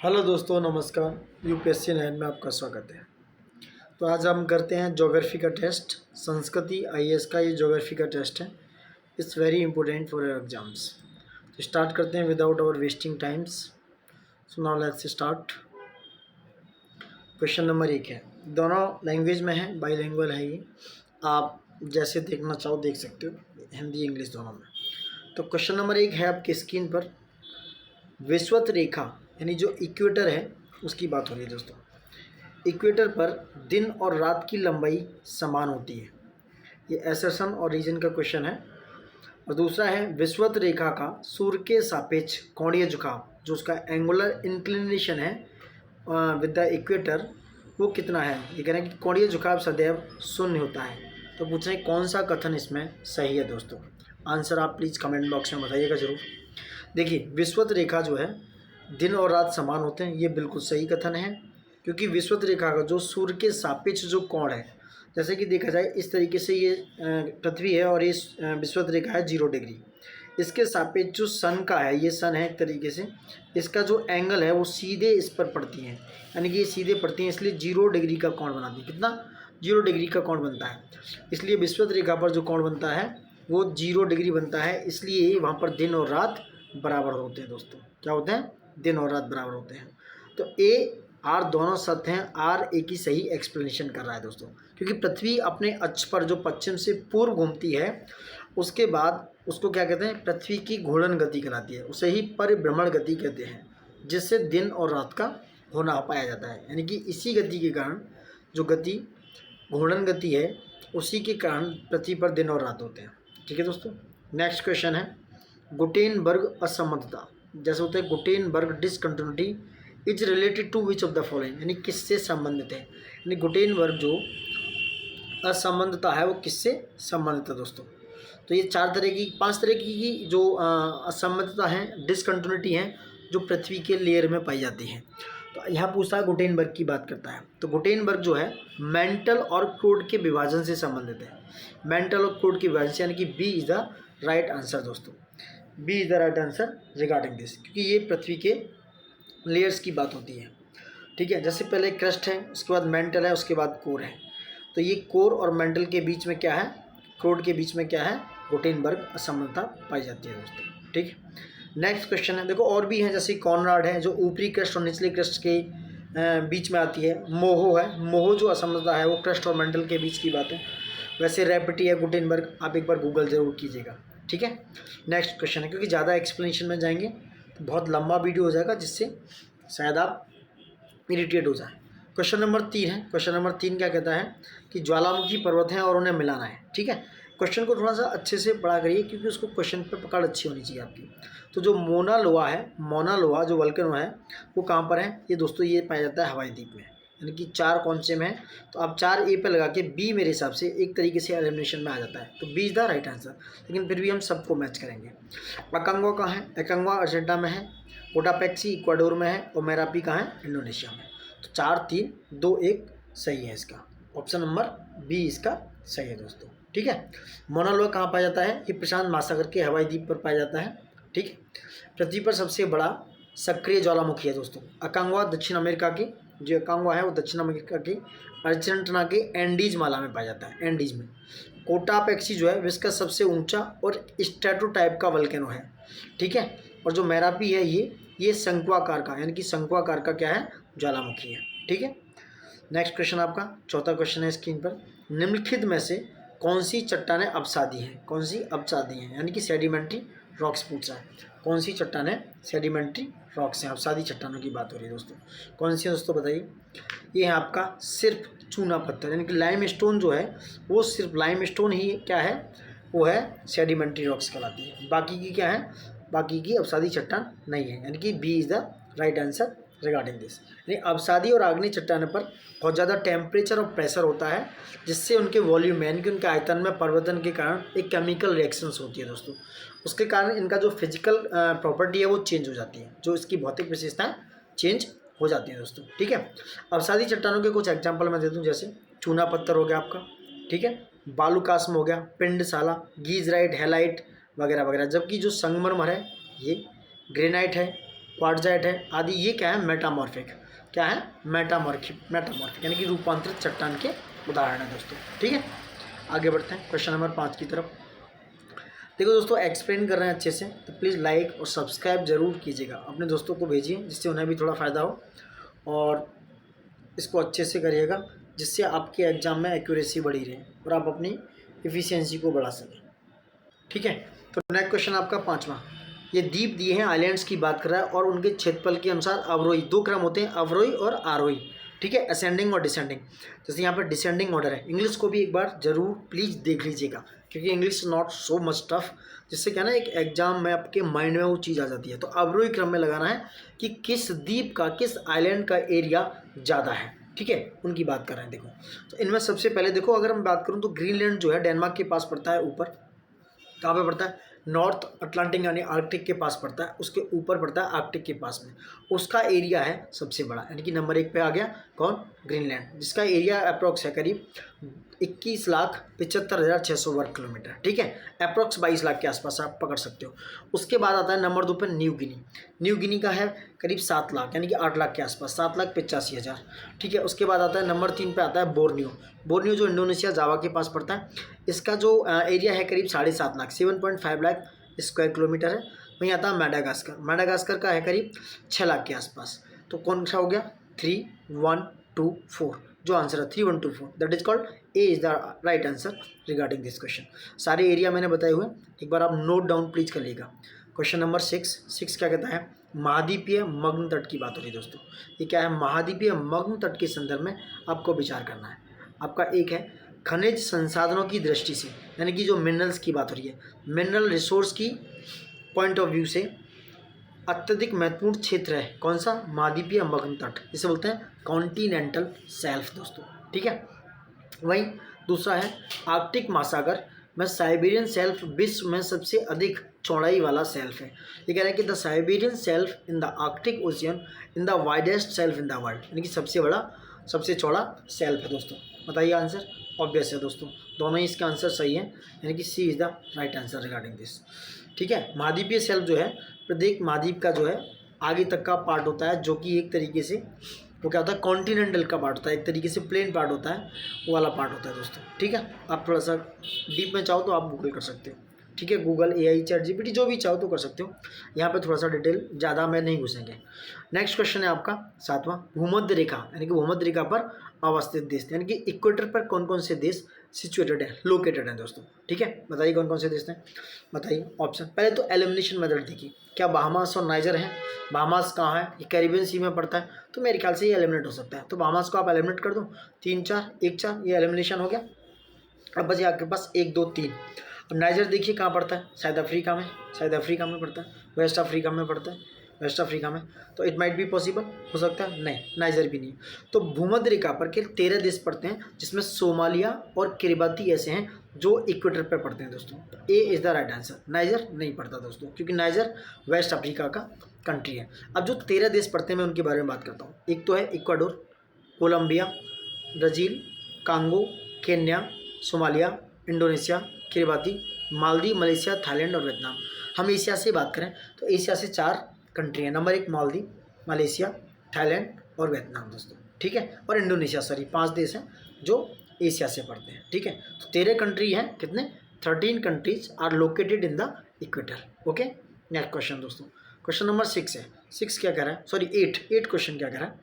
Hello दोस्तों, नमस्कार। UPSC 9 में आपका स्वागत है। तो आज हम करते हैं ज्योग्राफी का टेस्ट। संस्कृति आईएएस का ये ज्योग्राफी का टेस्ट है। It's very important for your exams. तो स्टार्ट करते हैं without our wasting times. So now let's start. Question number 1 है, दोनों लैंग्वेज में है, बाईलिंगुअल है ये। आप जैसे देखना चाहो देख सकते हो, हिंदी इंग्लिश दोनों में। तो क्वेश्चन नंबर 1 है आपकी स्क्रीन पर। विषुवत रेखा यानी जो इक्वेटर है उसकी बात हो रही है दोस्तों। इक्वेटर पर दिन और रात की लंबाई समान होती है। ये एसर्शन और रीजन का क्वेश्चन है। और दूसरा है, विषुवत रेखा का सूर्य के सापेक्ष कोणीय झुकाव, जो उसका एंगुलर इंक्लिनेशन है विद द इक्वेटर, वो कितना है। ये कह रहे हैं कि कोणीय झुकाव सदैव शून्य होता है। तो पूछ रहे हैं कौन सा कथन इसमें सही है दोस्तों। आंसर आप प्लीज़ कमेंट बॉक्स में बताइएगा ज़रूर। देखिए, विषुवत रेखा जो है दिन और रात समान होते हैं, ये बिल्कुल सही कथन है। क्योंकि विषुवत रेखा का जो सूर्य के सापेक्ष जो कोण है, जैसे कि देखा जाए इस तरीके से ये पृथ्वी है और ये विषुवत रेखा है 0 डिग्री। इसके सापेक्ष जो सन का है, ये सन है एक तरीके से, इसका जो एंगल है वो सीधे इस पर पड़ती है, यानी कि ये सीधे पड़ती है, इसलिए 0 डिग्री का कोण बनाती है। कितना? 0 डिग्री का कोण बनता है। इसलिए विषुवत रेखा पर जो कोण बनता है वो 0 डिग्री बनता है। इसलिए वहाँ पर दिन और रात बराबर होते हैं दोस्तों। क्या होते हैं? दिन और रात बराबर होते हैं। तो ए आर दोनों सत्य हैं। आर ए की सही एक्सप्लेनेशन कर रहा है दोस्तों। क्योंकि पृथ्वी अपने अक्ष पर जो पश्चिम से पूर्व घूमती है, उसके बाद उसको क्या कहते हैं? पृथ्वी की घूर्णन गति कहलाती है। उसे ही परिभ्रमण गति कहते हैं, जिससे दिन और रात का होना पाया जाता है। यानी कि इसी गति के कारण, जो गति घूर्णन गति है, उसी के कारण पृथ्वी पर दिन और रात होते हैं। ठीक है दोस्तों। नेक्स्ट क्वेश्चन है, गुटेनबर्ग असमर्थता। जैसे होता है Gutenberg discontinuity is related to which of the following, यानी किससे संबंधित है। यानी गुटेनबर्ग जो असंबंधता है वो किससे संबंधित है दोस्तों। तो ये 5 तरह की जो असंबंधता है, डिसकंटिन्यूटी है, जो पृथ्वी के लेयर में पाई जाती है। तो यहाँ पूछता है, गुटेनबर्ग की बात करता है। तो गुटेनबर्ग जो है मेंटल और क्रूड के विभाजन से संबंधित है। मेंटल और क्रूड के विभाजन से, यानी कि B is the right answer दोस्तों। B is the right answer regarding this, क्योंकि ये पृथ्वी के लेयर्स की बात होती है। ठीक है। जैसे पहले क्रस्ट है, उसके बाद मेंटल है, उसके बाद कोर है। तो ये कोर और मेंटल के बीच में क्या है, क्रूड के बीच में क्या है, गुटेनबर्ग असमानता पाई जाती है दोस्तों। ठीक है। नेक्स्ट क्वेश्चन है, देखो और भी है, जैसे कॉनराड है जो ऊपरी क्रस्ट और निचले क्रस्ट के बीच में आती है। मोहो है, मोहो जो असमानता है वो क्रस्ट और मेंटल के बीच की बात है। वैसे रैपिटी है, गुटेनबर्ग, आप एक बार गूगल जरूर कीजिएगा। ठीक है। नेक्स्ट क्वेश्चन है, क्योंकि ज़्यादा एक्सप्लेनेशन में जाएंगे तो बहुत लंबा वीडियो हो जाएगा, जिससे शायद आप इरिटेट हो जाए। क्वेश्चन नंबर 3 है। क्वेश्चन नंबर 3 क्या कहता है कि ज्वालामुखी पर्वत हैं और उन्हें मिलाना है। ठीक है। क्वेश्चन को थोड़ा सा अच्छे से पढ़ा करिए, क्योंकि उसको क्वेश्चन पे पकड़ अच्छी होनी चाहिए आपकी। तो जो मोना लोआ है, मोना लोआ जो वल्केनो है, वो कहाँ पर है ये दोस्तों? ये पाया जाता है हवाई द्वीप में। यानी कि 4 कौन से में है, तो आप 4 ए पे लगा के बी मेरे हिसाब से एक तरीके से एलिमिनेशन में आ जाता है। तो B is the right answer, लेकिन फिर भी हम सबको मैच करेंगे। अकांगवा कहाँ है? अकांगवा अर्जेंटीना में है, कोटापेक्सी इक्वाडोर में है, और मेरापी कहाँ है? इंडोनेशिया में। तो 4 3 2 1 सही है इसका। ऑप्शन नंबर बी इसका सही है दोस्तों। ठीक है। मोना लोआ कहाँ पाया जाता है? ये प्रशांत महासागर के हवाई द्वीप पर पाया जाता है। ठीक है। पृथ्वी पर सबसे बड़ा सक्रिय ज्वालामुखी है दोस्तों अकांगवा। दक्षिण अमेरिका की जो अकांगवा है वो दक्षिण अमेरिका की अर्जेंटीना के एंडीज माला में पाया जाता है, एंडीज में। कोटापेक्सी जो है विश्व का सबसे ऊंचा और स्टैटू टाइप का वल्केनो है। ठीक है। और जो मेरापी है ये शंक्वाकार का, यानी कि शंक्वाकार का क्या है? ज्वालामुखी है। ठीक है। नेक्स्ट क्वेश्चन आपका चौथा क्वेश्चन है स्क्रीन पर। निम्नलिखित में से कौन सी चट्टानें अपसादी हैं? कौन सी अपसादी हैं, यानी कि सेडिमेंट्री रॉक्स पूछ रहा है। कौन सी चट्टानें सेडिमेंट्री रॉक्स हैं? अपसादी चट्टानों की बात हो रही है दोस्तों। कौन सी है दोस्तों बताइए? ये है आपका सिर्फ चूना पत्थर, यानी कि लाइम स्टोन जो है वो सिर्फ लाइम स्टोन ही क्या है, वो है सेडिमेंट्री रॉक्स कहलाती है। बाकी की क्या है? बाकी की अपसादी चट्टान नहीं है, यानी कि B is the right answer regarding this. यानी अवसादी और आग्नेय चट्टानों पर बहुत ज़्यादा टेम्परेचर और प्रेशर होता है, जिससे उनके वॉल्यूम में, यानी कि उनके आयतन में परिवर्तन के कारण एक केमिकल रिएक्शंस होती है दोस्तों। उसके कारण इनका जो फिजिकल प्रॉपर्टी है वो चेंज हो जाती है, जो इसकी भौतिक विशेषताएं चेंज हो जाती हैं दोस्तों। ठीक है। अवसादी चट्टानों के कुछ एग्जाम्पल मैं दे दूँ, जैसे चूना पत्थर हो गया आपका, ठीक है, बालूकास्म हो गया, पिंडशाला, गीजराइट, हेलाइट वगैरह वगैरह। जबकि जो संगमरमर है ये ग्रेनाइट है, क्वार्टजाइट है आदि। ये क्या है? मेटामॉर्फिक। क्या है? मेटामॉर्फिक यानी कि रूपांतरित चट्टान के उदाहरण है दोस्तों। ठीक है, आगे बढ़ते हैं क्वेश्चन नंबर 5 की तरफ। देखो दोस्तों, एक्सप्लेन कर रहे हैं अच्छे से, तो प्लीज़ लाइक और सब्सक्राइब जरूर कीजिएगा, अपने दोस्तों को भेजिए जिससे उन्हें भी थोड़ा फ़ायदा हो, और इसको अच्छे से करिएगा जिससे आपके एग्ज़ाम में एक्यूरेसी बढ़ी रहे और आप अपनी एफिशिएंसी को बढ़ा सकें। ठीक है, तो नेक्स्ट क्वेश्चन आपका 5वां। ये द्वीप दिए हैं, आइलैंड्स की बात कर रहा है, और उनके क्षेत्रफल के अनुसार अवरोही, 2 क्रम होते हैं, अवरोही और आरोही। ठीक है, असेंडिंग और डिसेंडिंग। जैसे यहाँ पर डिसेंडिंग ऑर्डर है। इंग्लिश को भी एक बार जरूर प्लीज़ देख लीजिएगा, क्योंकि English not so much tough, जिससे क्या ना एक एग्जाम में आपके माइंड में वो चीज़ आ जाती है। तो अवरोही क्रम में लगाना है कि किस द्वीप का, किस आइलैंड का एरिया ज़्यादा है। ठीक है, उनकी बात कर रहे हैं। देखो, तो इनमें सबसे पहले देखो, अगर मैं बात करूँ तो ग्रीनलैंड जो है डेनमार्क के पास पड़ता है, ऊपर कहाँ पे पड़ता है? नॉर्थ अटलांटिक यानी आर्कटिक के पास पड़ता है, उसके ऊपर पड़ता है आर्कटिक के पास में। उसका एरिया है सबसे बड़ा, यानी कि नंबर 1 पे आ गया कौन? ग्रीनलैंड, जिसका एरिया अप्रोक्स है करीब 21,75,600 वर्ग किलोमीटर। ठीक है, अप्रोक्स 22 लाख के आसपास आप पकड़ सकते हो। उसके बाद आता है नंबर 2 पे न्यू गिनी। न्यू गिनी का है करीब 7 लाख, यानी कि 8 लाख के आसपास, 7,85,000। ठीक है, उसके बाद आता है नंबर 3 पे आता है बोर्नियो। बोर्नियो जो इंडोनेशिया जावा के पास पड़ता है, इसका जो एरिया है करीब 7.5 लाख, 7.5 लाख स्क्वायर किलोमीटर है। वहीं आता है मेडागास्कर। मेडागास्कर का है करीब 6 लाख के आसपास। तो कौन सा हो गया? 3, 1, 2, 4, जो आंसर है 3, 1, 2, 4, that is called a is the right answer regarding this question. सारे एरिया मैंने बताए हुए, एक बार आप नोट डाउन प्लीज कर लीजिएगा। क्वेश्चन नंबर 6 क्या कहता है? महाद्वीपीय मग्न तट की बात हो रही है दोस्तों। ये क्या है? महाद्वीपीय मग्न तट के संदर्भ में आपको विचार करना है। आपका एक है खनिज संसाधनों की दृष्टि से, यानी कि जो मिनरल्स की बात हो रही है, मिनरल रिसोर्स की पॉइंट ऑफ व्यू से अत्यधिक महत्वपूर्ण क्षेत्र है कौन सा? महाद्वीपीय मग्न तट, जिसे बोलते हैं कॉन्टिनेंटल शेल्फ दोस्तों। ठीक है, वहीं दूसरा है आर्कटिक महासागर में साइबेरियन शेल्फ विश्व में सबसे अधिक चौड़ाई वाला शेल्फ है। ये कह रहा है कि the Siberian shelf in the Arctic ocean in the widest shelf in the world, यानी कि सबसे बड़ा, सबसे चौड़ा शेल्फ है दोस्तों। बताइए आंसर। ऑब्वियस है दोस्तों, दोनों ही इसका आंसर सही है, यानी कि C is the right answer regarding this. ठीक है, महाद्वीपीय शेल्फ जो है प्रत्येक महाद्वीप का जो है आगे तक का पार्ट होता है, जो कि एक तरीके से वो क्या होता है? कॉन्टिनेंटल का पार्ट होता है, एक तरीके से प्लेन पार्ट होता है, वो वाला पार्ट होता है दोस्तों। ठीक है, आप थोड़ा सा डीप में चाहो तो आप गूगल कर सकते हो। ठीक है, गूगल, AI, ChatGPT जो भी चाहो तो कर सकते हो। यहाँ पे थोड़ा सा डिटेल ज़्यादा में नहीं घुसेंगे। नेक्स्ट क्वेश्चन है आपका 7वां। भूमध्य रेखा, यानी कि भूमध्य रेखा पर अवस्थित देश, यानी कि इक्वेटर पर कौन कौन से देश सिचुएटेड है, लोकेटेड है दोस्तों। ठीक है, बताइए कौन कौन से देश हैं, बताइए ऑप्शन। पहले तो एलिमिनेशन मेथड देखिए, क्या बहामास और नाइजर है? बहामास कहाँ है? ये कैरिबियन सी में पड़ता है, तो मेरे ख्याल से ये एलिमिनेट हो सकता है। तो बहामास को आप एलिमिनेट कर दो, 3, 4, 1, 4, ये एलिमिनेशन हो गया। अब बचे आपके पास 1, 2, 3। अब नाइजर देखिए कहाँ पड़ता है? शायद अफ्रीका में, शायद अफ्रीका में पड़ता है, वेस्ट अफ्रीका में पड़ता है, वेस्ट अफ्रीका में। तो इट माइट बी पॉसिबल, हो सकता है, नहीं, नाइजर भी नहीं। तो भूमध्य रेखा पर केवल 13 देश पड़ते हैं, जिसमें सोमालिया और किरिबाती ऐसे हैं जो इक्वेटर पर पड़ते हैं दोस्तों। तो A is the right answer. Niger नहीं पड़ता दोस्तों, क्योंकि नाइजर वेस्ट अफ्रीका का कंट्री है। अब जो 13 देश पड़ते हैं मैं उनके बारे में बात करता हूँ। एक तो है Ecuador, Colombia, Brazil, Congo, Kenya, Somalia, Indonesia, Kiribati, Maldives, Malaysia, Thailand और वियतनाम। हम एशिया से बात करें तो एशिया से 4 कंट्री है। नंबर 1 मालदीव, मलेशिया, थाईलैंड और वियतनाम दोस्तों। ठीक है, और इंडोनेशिया, सॉरी 5 देश हैं जो एशिया से पड़ते हैं। ठीक है, तो 13 कंट्री हैं, कितने? 13 countries are located in the equator. Okay, next question दोस्तों, क्वेश्चन नंबर 6 है। 6 क्या कह रहा है? सॉरी 8 क्वेश्चन क्या कह रहा है?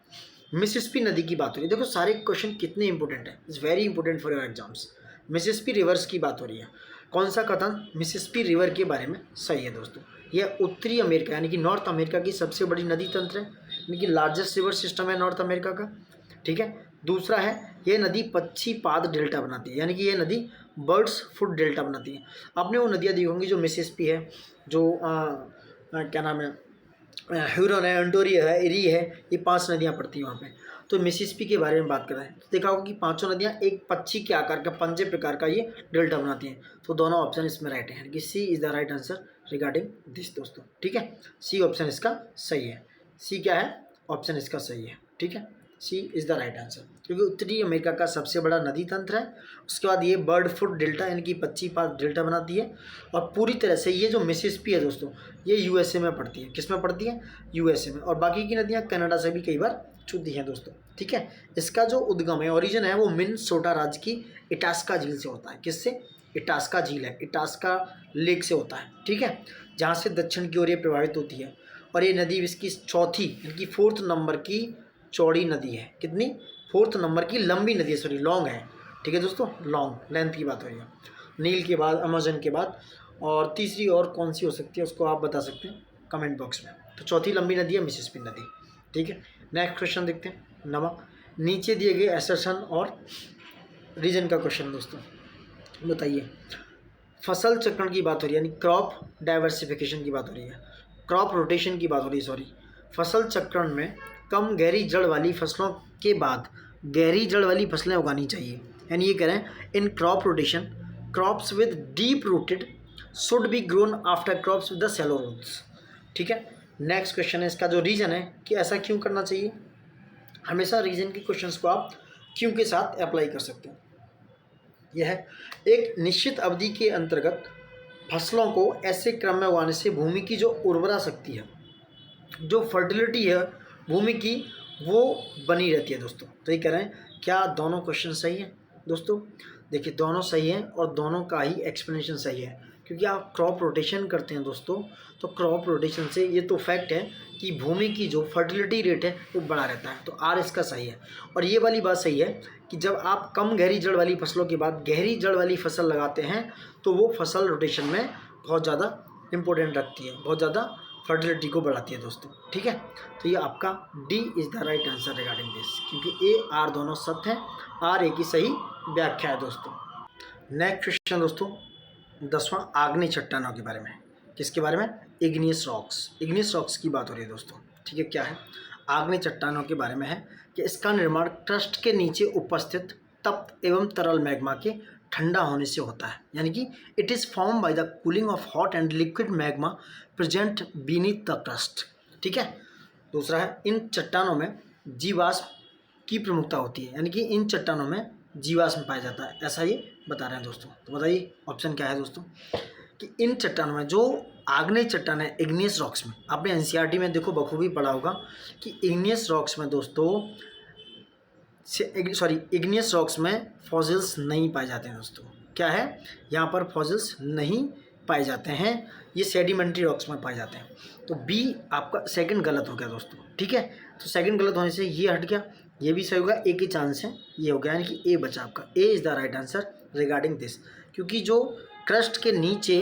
मिसिसिपी नदी की बात हो रही है। देखो सारे क्वेश्चन कितने इंपॉर्टेंट है, it's very important for your exams. Mississippi reverse की बात हो रही है। कौन सा कथन मिसिसिपी रिवर के बारे में सही है दोस्तों? यह उत्तरी अमेरिका यानी कि नॉर्थ अमेरिका की सबसे बड़ी नदी तंत्र है, यानी कि लार्जेस्ट रिवर सिस्टम है नॉर्थ अमेरिका का। ठीक है, दूसरा है यह नदी पक्षीपाद डेल्टा बनाती है, यानी कि यह नदी बर्ड्स फूड डेल्टा बनाती है। आपने वो नदियाँ दी होंगी जो मिसिसिपी है, जो क्या नाम है, ह्यूरन है, ओंटारियो है, एरी है, ये 5 नदियाँ पड़ती हैं वहाँ पे। तो मिसिसिपी के बारे में बात कर रहे हैं तो देखा होगा कि 5 नदियाँ एक पक्षी के आकार का, पंजे प्रकार का ये डेल्टा बनाती हैं। तो दोनों ऑप्शन इसमें राइट है, कि C is the right answer regarding this दोस्तों। ठीक है, सी ऑप्शन इसका सही है। सी क्या है? ऑप्शन इसका सही है। ठीक है, C is the right answer, क्योंकि उत्तरी अमेरिका का सबसे बड़ा नदी तंत्र है। उसके बाद ये बर्ड फुट डेल्टा यानी कि 25 पास डेल्टा बनाती है, और पूरी तरह से ये जो मिसिसिपी है दोस्तों, ये यूएसए में पड़ती है। किस में पड़ती है? यूएसए में। और बाकी की नदियाँ कनाडा से भी कई बार छूती हैं दोस्तों, ठीक है। इसका जो उद्गम है, ओरिजिन है, वो मिनेसोटा राज्य की इटास्का झील से होता है। किससे? इटास्का झील है, इटास्का लेक से होता है, ठीक है, जहाँ से दक्षिण की ओर ये प्रभावित होती है। और ये नदी इसकी चौथी यानी कि 4th नंबर की चौड़ी नदी है। कितनी? 4th नंबर की लंबी नदी है, सॉरी लॉन्ग है, ठीक है दोस्तों, लॉन्ग लेंथ की बात हो रही है। नील के बाद, अमेजन के बाद, और तीसरी और कौन सी हो सकती है उसको आप बता सकते हैं कमेंट बॉक्स में। तो चौथी लंबी नदी है मिसिसिपी नदी, ठीक है। नेक्स्ट क्वेश्चन देखते हैं, नमक। नीचे दिए गए एसर्शन और रीजन का क्वेश्चन दोस्तों, बताइए। फसल चक्रण की बात हो रही है, यानी क्रॉप डाइवर्सिफिकेशन की बात हो रही है, क्रॉप रोटेशन की बात हो रही है, सॉरी। फसल चक्रण में कम गहरी जड़ वाली फसलों के बाद गहरी जड़ वाली फसलें उगानी चाहिए। यानी ये कह रहे हैं in crop rotation crops with deep rooted should be grown after crops with the shallow roots, ठीक है। नेक्स्ट क्वेश्चन है, इसका जो रीजन है कि ऐसा क्यों करना चाहिए। हमेशा रीजन के क्वेश्चंस को आप क्यों के साथ अप्लाई कर सकते हैं। यह एक निश्चित अवधि के अंतर्गत फसलों को ऐसे क्रम में उगाने से भूमि की जो उर्वरा शक्ति है, जो फर्टिलिटी है भूमि की, वो बनी रहती है दोस्तों। तो ये कह रहे हैं क्या दोनों क्वेश्चन सही है दोस्तों? देखिए दोनों सही हैं और दोनों का ही एक्सप्लेनेशन सही है, क्योंकि आप क्रॉप रोटेशन करते हैं दोस्तों, तो क्रॉप रोटेशन से ये तो फैक्ट है कि भूमि की जो फर्टिलिटी रेट है वो बढ़ा रहता है। तो आर इसका सही है। और ये वाली बात सही है कि जब आप कम गहरी जड़ वाली फसलों के बाद गहरी जड़ वाली फसल लगाते हैं तो वो फसल रोटेशन में बहुत ज़्यादा इम्पोर्टेंट रखती है, बहुत ज़्यादा फर्टिलिटी को बढ़ाती है दोस्तों, ठीक है। तो ये आपका D is the right answer regarding this, क्योंकि ए आर दोनों सत्य हैं, आर ए की सही व्याख्या है दोस्तों। नेक्स्ट क्वेश्चन दोस्तों, 10वां आग्नेय चट्टानों के बारे में। किसके बारे में? Igneous rocks. इग्नियस रॉक्स की बात हो रही है दोस्तों, ठीक है। क्या है? आग्नेय चट्टानों के बारे में है कि इसका निर्माण क्रस्ट के नीचे उपस्थित तप्त एवं तरल मैग्मा के ठंडा होने से होता है। यानी कि it is form by the cooling of hot and liquid magma present beneath the crust, ठीक है। दूसरा है, इन चट्टानों में जीवाश्म की प्रमुखता होती है, यानी कि इन चट्टानों में जीवाश्म पाया जाता है, ऐसा ये बता रहे हैं दोस्तों। तो बताइए ऑप्शन क्या है दोस्तों, कि इन चट्टानों में जो आग्नेय चट्टान है इग्नियस रॉक्स में, आपने एनसीईआरटी में देखो बखूबी पढ़ा होगा कि इग्नियस रॉक्स में दोस्तों, सॉरी इग्नियस रॉक्स में फॉसिल्स नहीं पाए जाते हैं दोस्तों। क्या है? यहाँ पर फॉसिल्स नहीं पाए जाते हैं, ये सेडिमेंट्री रॉक्स में पाए जाते हैं। तो बी आपका सेकंड गलत हो गया दोस्तों, ठीक है। तो सेकंड गलत होने से ये हट गया, ये भी सही होगा, ए के चांस है, ये हो गया, यानी कि ए बचा आपका। ए is the right answer regarding this, क्योंकि जो क्रस्ट के नीचे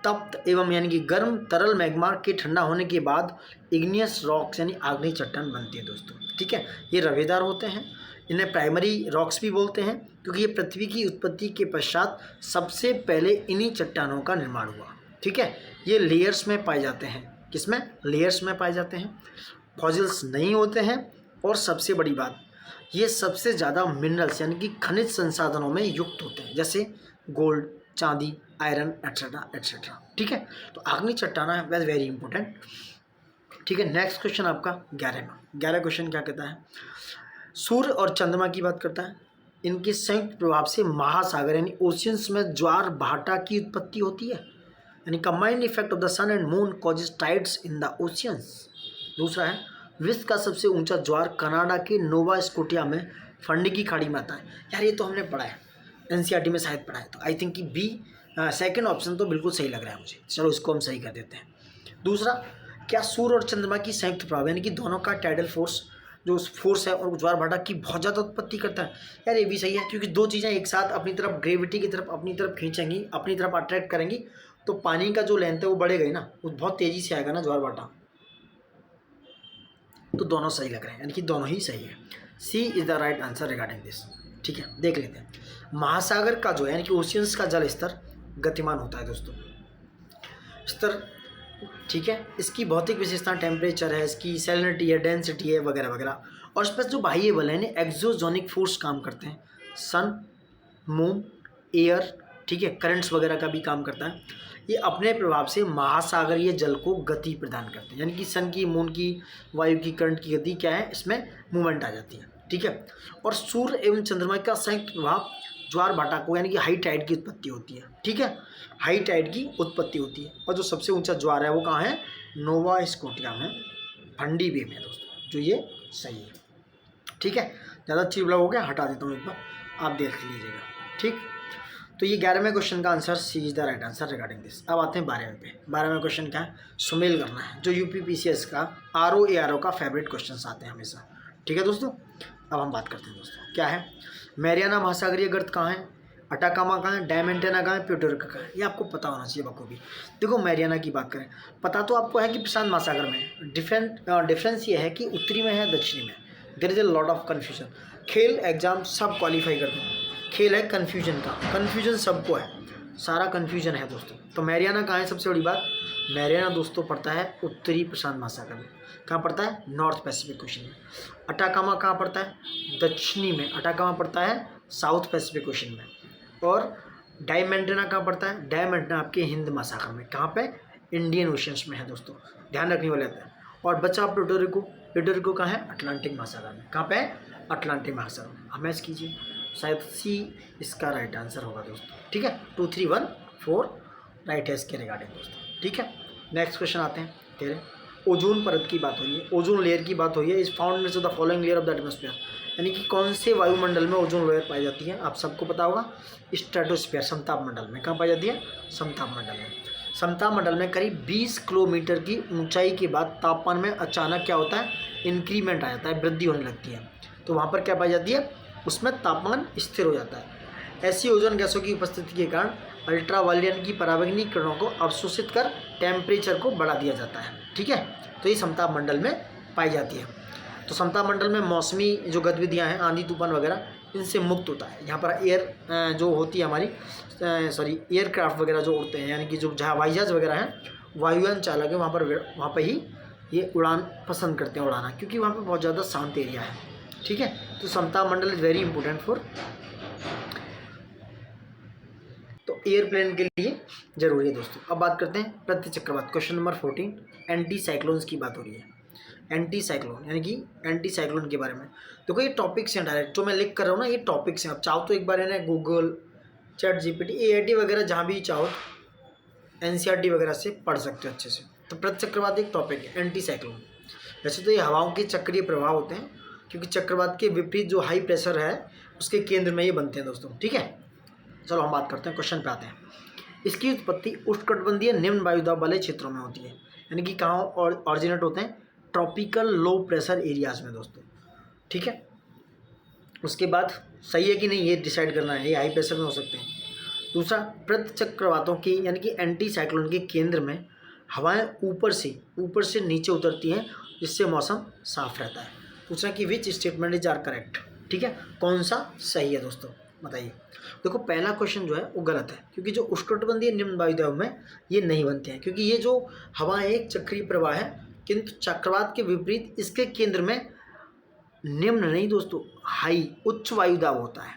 तप्त एवं यानी कि गर्म तरल मैग्मा के ठंडा होने के बाद इग्नियस रॉक्स यानी आग्नेय चट्टान बनती है दोस्तों, ठीक है। ये रवेदार होते हैं, इन्हें प्राइमरी रॉक्स भी बोलते हैं, क्योंकि ये पृथ्वी की उत्पत्ति के पश्चात सबसे पहले इन्हीं चट्टानों का निर्माण हुआ, ठीक है। ये लेयर्स में पाए जाते हैं, किसमें? लेयर्स में पाए जाते हैं, फॉसिल्स नहीं होते हैं। और सबसे बड़ी बात, ये सबसे ज़्यादा मिनरल्स यानी कि खनिज संसाधनों में युक्त होते हैं, जैसे गोल्ड, चांदी, आयरन एट्सेट्रा एट्सेट्रा, ठीक है। तो आग्नेय चट्टान है वेरी वेरी इंपॉर्टेंट, ठीक है। नेक्स्ट क्वेश्चन आपका 11वां क्वेश्चन क्या कहता है? सूर्य और चंद्रमा की बात करता है, इनके संयुक्त प्रभाव से महासागर यानी ओशियंस में ज्वार भाटा की उत्पत्ति होती है, यानी combined effect of the sun and moon causes tides in the oceans. दूसरा है, विश्व का सबसे ऊंचा ज्वार कनाडा के नोवा स्कोटिया में फंडी की खाड़ी में आता है। यार ये तो हमने पढ़ा है, एनसीईआरटी में शायद पढ़ा है, तो आई थिंक कि बी सेकंड ऑप्शन तो बिल्कुल सही लग रहा है मुझे। चलो इसको हम सही कर देते हैं। दूसरा, क्या सूर्य और चंद्रमा की संयुक्त प्रभाव यानी कि दोनों का टाइडल फोर्स जो फोर्स है और ज्वार भाटा की बहुत ज़्यादा उत्पत्ति करता है? यार ये भी सही है, क्योंकि दो चीज़ें एक साथ अपनी तरफ ग्रेविटी की तरफ अपनी तरफ खींचेंगी, अपनी तरफ अट्रैक्ट करेंगी, तो पानी का जो लेंथ है वो बढ़ेगा ही ना, वो बहुत तेज़ी से आएगा ना ज्वार भाटा। तो दोनों सही लग रहे हैं, यानी कि दोनों ही सही है। C is the right answer regarding this, ठीक है। देख लेते हैं, महासागर का जो है यानी कि ओशियंस का जल स्तर गतिमान होता है दोस्तों, स्तर, ठीक है। इसकी भौतिक विशेषता टेम्परेचर है, इसकी सैलिनिटी है, डेंसिटी है, वगैरह वगैरह। और इस पर जो बाह्य बल है एक्सोजोनिक फोर्स काम करते हैं, सन, मून, एयर, ठीक है, करंट्स वगैरह का भी काम करता है। ये अपने प्रभाव से महासागरीय जल को गति प्रदान करते हैं, यानी कि सन की, मून की, वायु की, करंट की गति क्या है, इसमें मूवमेंट आ जाती है, ठीक है। और सूर्य एवं चंद्रमा का संयुक्त प्रभाव ज्वार भाटा को, यानी कि हाई टाइड की उत्पत्ति होती है, ठीक है, हाई टाइड की उत्पत्ति होती है। और जो सबसे ऊंचा ज्वार है वो कहाँ है, नोवा स्कोटिया में, फंडी बे में दोस्तों, जो ये सही है, ठीक है। ज़्यादा चिपला हो गया, हटा देता हूँ एक बार, आप देख लीजिएगा, ठीक। तो ये 11वें क्वेश्चन का answer C is the right answer regarding this. अब आते हैं 12वें पे। 12वें क्वेश्चन क्या है, सुमेल करना है, जो यूपीपीसीएस का आरओ का फेवरेट क्वेश्चन आते हैं हमेशा, ठीक है दोस्तों। अब हम बात करते हैं दोस्तों, क्या है, मैरियाना महासागरीय गर्त कहाँ है, अटाकामा कहाँ है, डायमेंटेना कहाँ है, प्यूटोरिका कहाँ है, ये आपको पता होना चाहिए बखूबी। देखो मैरियाना की बात करें, पता तो आपको है कि प्रशांत महासागर में है, डिफरेंस ये है कि उत्तरी में है, दक्षिणी में। There is a lot of confusion. खेल एग्जाम सब क्वालिफाई करते हैं, खेल है कन्फ्यूजन का, कन्फ्यूजन सबको है, सारा कन्फ्यूजन है दोस्तों। तो मैरियाना कहाँ है, सबसे बड़ी बात, मैरियाना दोस्तों पड़ता है उत्तरी प्रशांत महासागर में। कहाँ पड़ता है, नॉर्थ पैसिफिक ओशन में। अटाकामा कहाँ पड़ता है, दक्षिणी में, अटाकामा पड़ता है साउथ पैसिफिक ओशन में। और डायमेंटेना कहाँ पड़ता है, डायमेंटेना आपके हिंद महासागर में, कहाँ पे, इंडियन ओशंस में है दोस्तों, ध्यान रखने वाले हैं। और बचा प्यूटोरिको, प्यूटोरिको कहाँ है, अटलांटिक महासागर में, कहाँ पे है, अटलांटिक महासागर में। हमें कीजिए, शायद सी इसका राइट आंसर होगा दोस्तों, ठीक है। 2 3 1 4 राइट है इसके रिगार्डिंग दोस्तों, ठीक है। नेक्स्ट क्वेश्चन आते हैं तेरे, ओजोन परत की बात हो रही है, ओजोन लेयर की बात हो रही है। इस found the following layer of the atmosphere, यानी कि कौन से वायुमंडल में ओजोन लेयर पाई जाती है, आप सबको पता होगा, स्ट्रेटोस्फीयर, समताप मंडल में। कहाँ पाई जाती है, समताप मंडल में। समताप मंडल में करीब 20 किलोमीटर की ऊंचाई के बाद तापमान में अचानक क्या होता है, इंक्रीमेंट आ जाता है, वृद्धि होने लगती है। तो वहाँ पर क्या पाई जाती है, उसमें तापमान स्थिर हो जाता है। ऐसी ओजोन गैसों की उपस्थिति के कारण अल्ट्रावायलेट की पराबैंगनी किरणों को अवशोषित कर टेम्परेचर को बढ़ा दिया जाता है, ठीक है। तो ये समताप मंडल में पाई जाती है। तो समताप मंडल में मौसमी जो गतिविधियाँ हैं, आंधी तूफान वगैरह, इनसे मुक्त होता है। यहाँ पर एयर जो होती है हमारी, एयरक्राफ्ट वगैरह जो उड़ते हैं, यानी कि जो हवाई जहाज वगैरह हैं, वायुयान चालक है, वहाँ पर ही ये उड़ान पसंद करते हैं उड़ाना, क्योंकि वहाँ पर बहुत ज़्यादा शांत एरिया है, ठीक है। तो समताप मंडल इज़ वेरी इंपॉर्टेंट फॉर, तो एयरप्लेन के लिए जरूरी है दोस्तों। अब बात करते हैं प्रति चक्रवात, क्वेश्चन नंबर 14, एंटी साइक्लोन्स की बात हो रही है। एंटी साइक्लोन यानी कि एंटी साइक्लोन के बारे में देखो, ये टॉपिक्स हैं डायरेक्ट, जो मैं लिख कर रहा हूँ ना, ये टॉपिक्स हैं। अब चाहो तो एक बार है ना गूगल, चैट जीपीटी, AIT वगैरह जहाँ भी चाहो, NCERT वगैरह से पढ़ सकते हो अच्छे से। तो प्रति चक्रवात एक टॉपिक है, एंटी साइक्लोन। वैसे तो ये हवाओं के चक्रीय प्रभाव होते हैं, क्योंकि चक्रवात के विपरीत जो हाई प्रेशर है उसके केंद्र में ये बनते हैं दोस्तों, ठीक है। चलो हम बात करते हैं, क्वेश्चन पे आते हैं। इसकी उत्पत्ति उष्णकटिबंधीय निम्न वायुदाब वाले क्षेत्रों में होती है, यानी कि कहाँ ऑरिजिनेट होते हैं, ट्रॉपिकल लो प्रेशर एरियाज में दोस्तों, ठीक है। उसके बाद सही है कि नहीं ये डिसाइड करना है, ये हाई प्रेशर में हो सकते हैं। दूसरा, प्रति चक्रवातों की यानी कि एंटी साइक्लोन के केंद्र में हवाएं ऊपर से नीचे उतरती हैं, जिससे मौसम साफ रहता है। पूछना कि which statement is are correct, ठीक है, कौन सा सही है दोस्तों, बताइए। देखो पहला क्वेश्चन जो है वो गलत है, क्योंकि जो उष्णकटिबंधीय निम्न वायुदाब में ये नहीं बनते हैं, क्योंकि ये जो हवाएं एक चक्रीय प्रवाह है, किंतु चक्रवात के विपरीत इसके केंद्र में निम्न नहीं दोस्तों, हाई, उच्च वायुदाब होता है,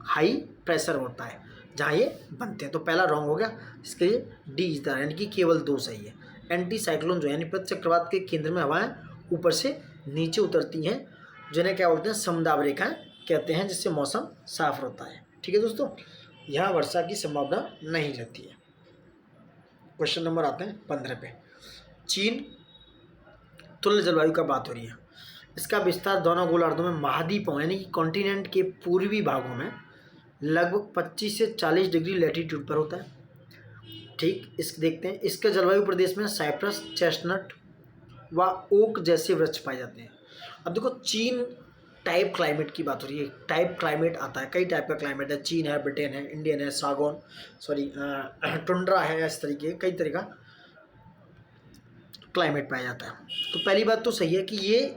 हाई प्रेशर होता है, जहाँ ये बनते हैं। तो पहला रॉन्ग हो गया, इसके लिए डी इज द, यानी कि केवल 2 सही है। एंटी साइक्लोन जो है, यानी प्रति चक्रवात के केंद्र में हवाएं ऊपर से नीचे उतरती हैं, जिन्हें क्या बोलते हैं, समदाब रेखाएं कहते हैं, जिससे मौसम साफ रहता है, ठीक है दोस्तों। यहाँ वर्षा की संभावना नहीं रहती है। क्वेश्चन नंबर आते हैं 15 पे। चीन तुल्य जलवायु का बात हो रही है। इसका विस्तार दोनों गोलार्धों में महाद्वीपों यानी कि कॉन्टिनेंट के पूर्वी भागों में लगभग 25 से 40 डिग्री लैटीट्यूड पर होता है, ठीक। इस देखते हैं, इसके जलवायु प्रदेश में साइप्रस, चेस्टनट व ओक जैसे वृक्ष पाए जाते हैं। अब देखो चीन टाइप क्लाइमेट की बात हो रही है, टाइप क्लाइमेट आता है, कई टाइप का क्लाइमेट है, चीन है, ब्रिटेन है, इंडियन है, सागौन टुंड्रा है, इस तरीके कई तरह का क्लाइमेट पाया जाता है। तो पहली बात तो सही है कि ये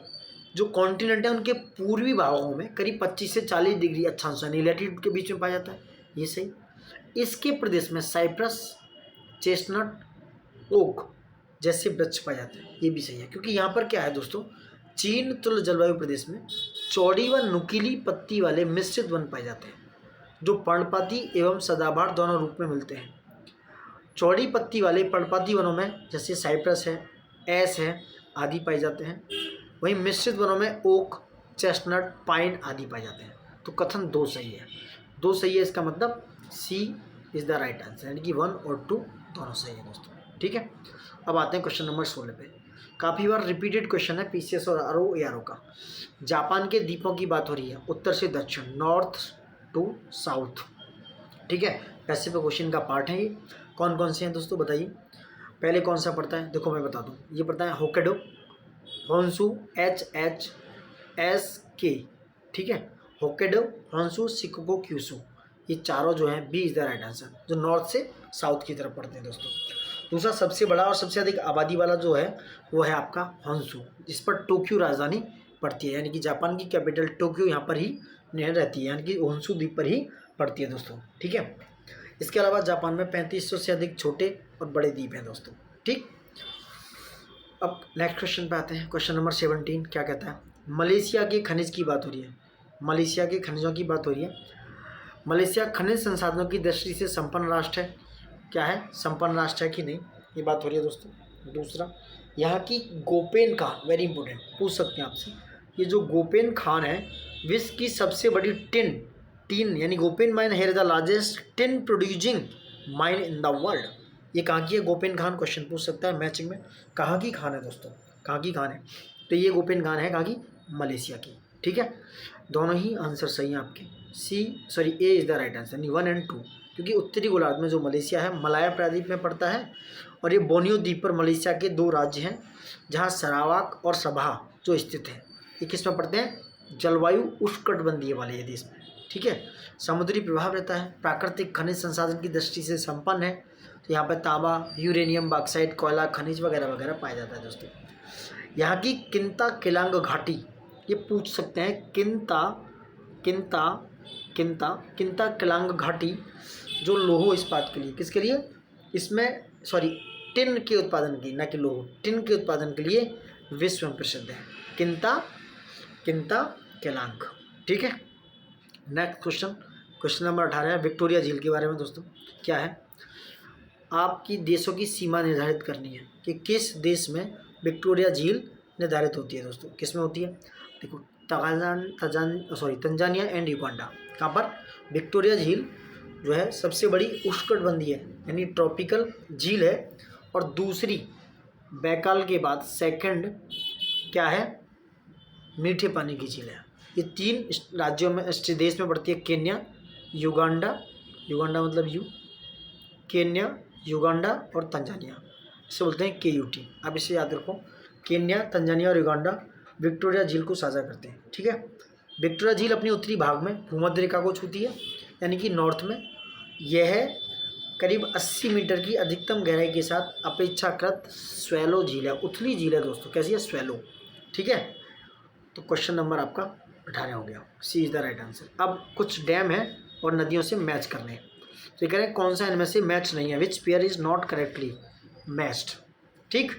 जो कॉन्टिनेंट है उनके पूर्वी भागों में करीब 25 से 40 डिग्री अक्षांश यानी लैटीट्यूड के बीच में पाया जाता है, ये सही। इसके प्रदेश में साइप्रस, चेस्टनट, ओक जैसे वृक्ष पाए जाते हैं, ये भी सही है, क्योंकि यहाँ पर क्या है दोस्तों, चीन तुल्य जलवायु प्रदेश में चौड़ी व नुकीली पत्ती वाले मिश्रित वन पाए जाते हैं, जो पर्णपाती एवं सदाबहार दोनों रूप में मिलते हैं। चौड़ी पत्ती वाले पर्णपाती वनों में जैसे साइप्रस है, एस है आदि पाए जाते हैं। वहीं मिश्रित वनों में ओक, चेस्टनट, पाइन आदि पाए जाते हैं। तो कथन 2 सही है, 2 सही है, इसका मतलब सी इज द राइट आंसर, यानी कि 1 और 2 दोनों सही है दोस्तों। ठीक है, अब आते हैं क्वेश्चन नंबर 16 पे। काफ़ी बार रिपीटेड क्वेश्चन है पीसीएस और आरओ का। जापान के द्वीपों की बात हो रही है, उत्तर से दक्षिण, नॉर्थ टू साउथ। ठीक है, पैसिफिक ओशन का पार्ट है ये। कौन कौन से हैं दोस्तों बताइए। पहले कौन सा पड़ता है, देखो मैं बता दूं, ये पड़ता है होक्काइडो, होन्शु, HHSK। ठीक है, होक्काइडो, होन्शु, शिकोकू, क्यूशु, ये चारों जो हैं B is the right answer, जो नॉर्थ से साउथ की तरफ पड़ते हैं दोस्तों। दूसरा सबसे बड़ा और सबसे अधिक आबादी वाला जो है वो है आपका होन्शु, जिस पर टोक्यो राजधानी पड़ती है, यानी कि जापान की कैपिटल टोक्यो यहाँ पर ही रहती है, यानी कि होन्शु द्वीप पर ही पड़ती है दोस्तों। ठीक है, इसके अलावा जापान में 3500 से अधिक छोटे और बड़े द्वीप हैं दोस्तों। ठीक, अब नेक्स्ट क्वेश्चन पे आते हैं। क्वेश्चन नंबर 17 क्या कहता है, मलेशिया के खनिज की बात हो रही है, मलेशिया के खनिजों की बात हो रही है। मलेशिया खनिज संसाधनों की दृष्टि से संपन्न राष्ट्र है, क्या है, संपन्न राष्ट्र है कि नहीं, ये बात हो रही है दोस्तों। दूसरा, यहाँ की गोपेन खान, वेरी इंपॉर्टेंट, पूछ सकते हैं आपसे, ये जो गोपेन खान है विश्व की सबसे बड़ी टिन यानी गोपेन माइन है the largest tin producing mine in the world. ये कहाँ की है गोपेन खान, क्वेश्चन पूछ सकता है मैचिंग में, कहाँ की खान है दोस्तों, कहाँ की खान है। तो ये गोपेन खान है कहाँ की, मलेशिया की। ठीक है, दोनों ही आंसर सही हैं आपके, ए इज़ द राइट आंसर, यानी 1 और 2, क्योंकि उत्तरी गोलार्ध में जो मलेशिया है मलाया प्रायद्वीप में पड़ता है, और ये बोर्नियो द्वीप पर मलेशिया के 2 राज्य हैं जहाँ सरावाक और सबाह जो स्थित है, ये किस में पड़ते हैं, जलवायु उष्णकटिबंधीय वाले ये देश में। ठीक है, समुद्री प्रभाव रहता है, प्राकृतिक खनिज संसाधन की दृष्टि से संपन्न है, तो यहाँ पर तांबा, यूरेनियम, बॉक्साइट, कोयला, खनिज वगैरह वगैरह पाया जाता है दोस्तों। यहाँ की किंता केलांग घाटी, ये पूछ सकते हैं, किंता केलांग घाटी जो लोहो इस्पात के लिए, किसके लिए, इसमें सॉरी टिन के उत्पादन की, न कि लोहो, टिन के उत्पादन के लिए विश्व में प्रसिद्ध है, किंता केलांग। ठीक है, नेक्स्ट क्वेश्चन नंबर 18 है विक्टोरिया झील के बारे में दोस्तों। क्या है, आपकी देशों की सीमा निर्धारित करनी है कि किस देश में विक्टोरिया झील निर्धारित होती है दोस्तों, किस में होती है। देखो तंजानिया एंड युगांडा, कहाँ पर, विक्टोरिया झील जो है सबसे बड़ी उष्णकटिबंधीय यानी ट्रॉपिकल झील है, और दूसरी बैकाल के बाद सेकंड क्या है, मीठे पानी की झील है। ये 3 राज्यों में देश में पड़ती है, केन्या, युगांडा मतलब केन्या, युगांडा और तंजानिया, इसे बोलते हैं KUT। आप इसे याद रखो, केन्या, तंजानिया और युगांडा विक्टोरिया झील को साझा करते हैं। ठीक है, विक्टोरिया झील अपनी उत्तरी भाग में भूमध्य रेखा को छूती है, यानी कि नॉर्थ में। यह करीब 80 मीटर की अधिकतम गहराई के साथ अपेक्षाकृत स्वैलो झील है, उथली झील है दोस्तों, कैसी है, स्वैलो। ठीक है, तो क्वेश्चन नंबर आपका 18 हो गया, सी इज़ द राइट आंसर। अब कुछ डैम है और नदियों से मैच करने हैं, तो ये कह रहे हैं कौन सा इनमें से मैच नहीं है, which pair is not correctly matched. ठीक,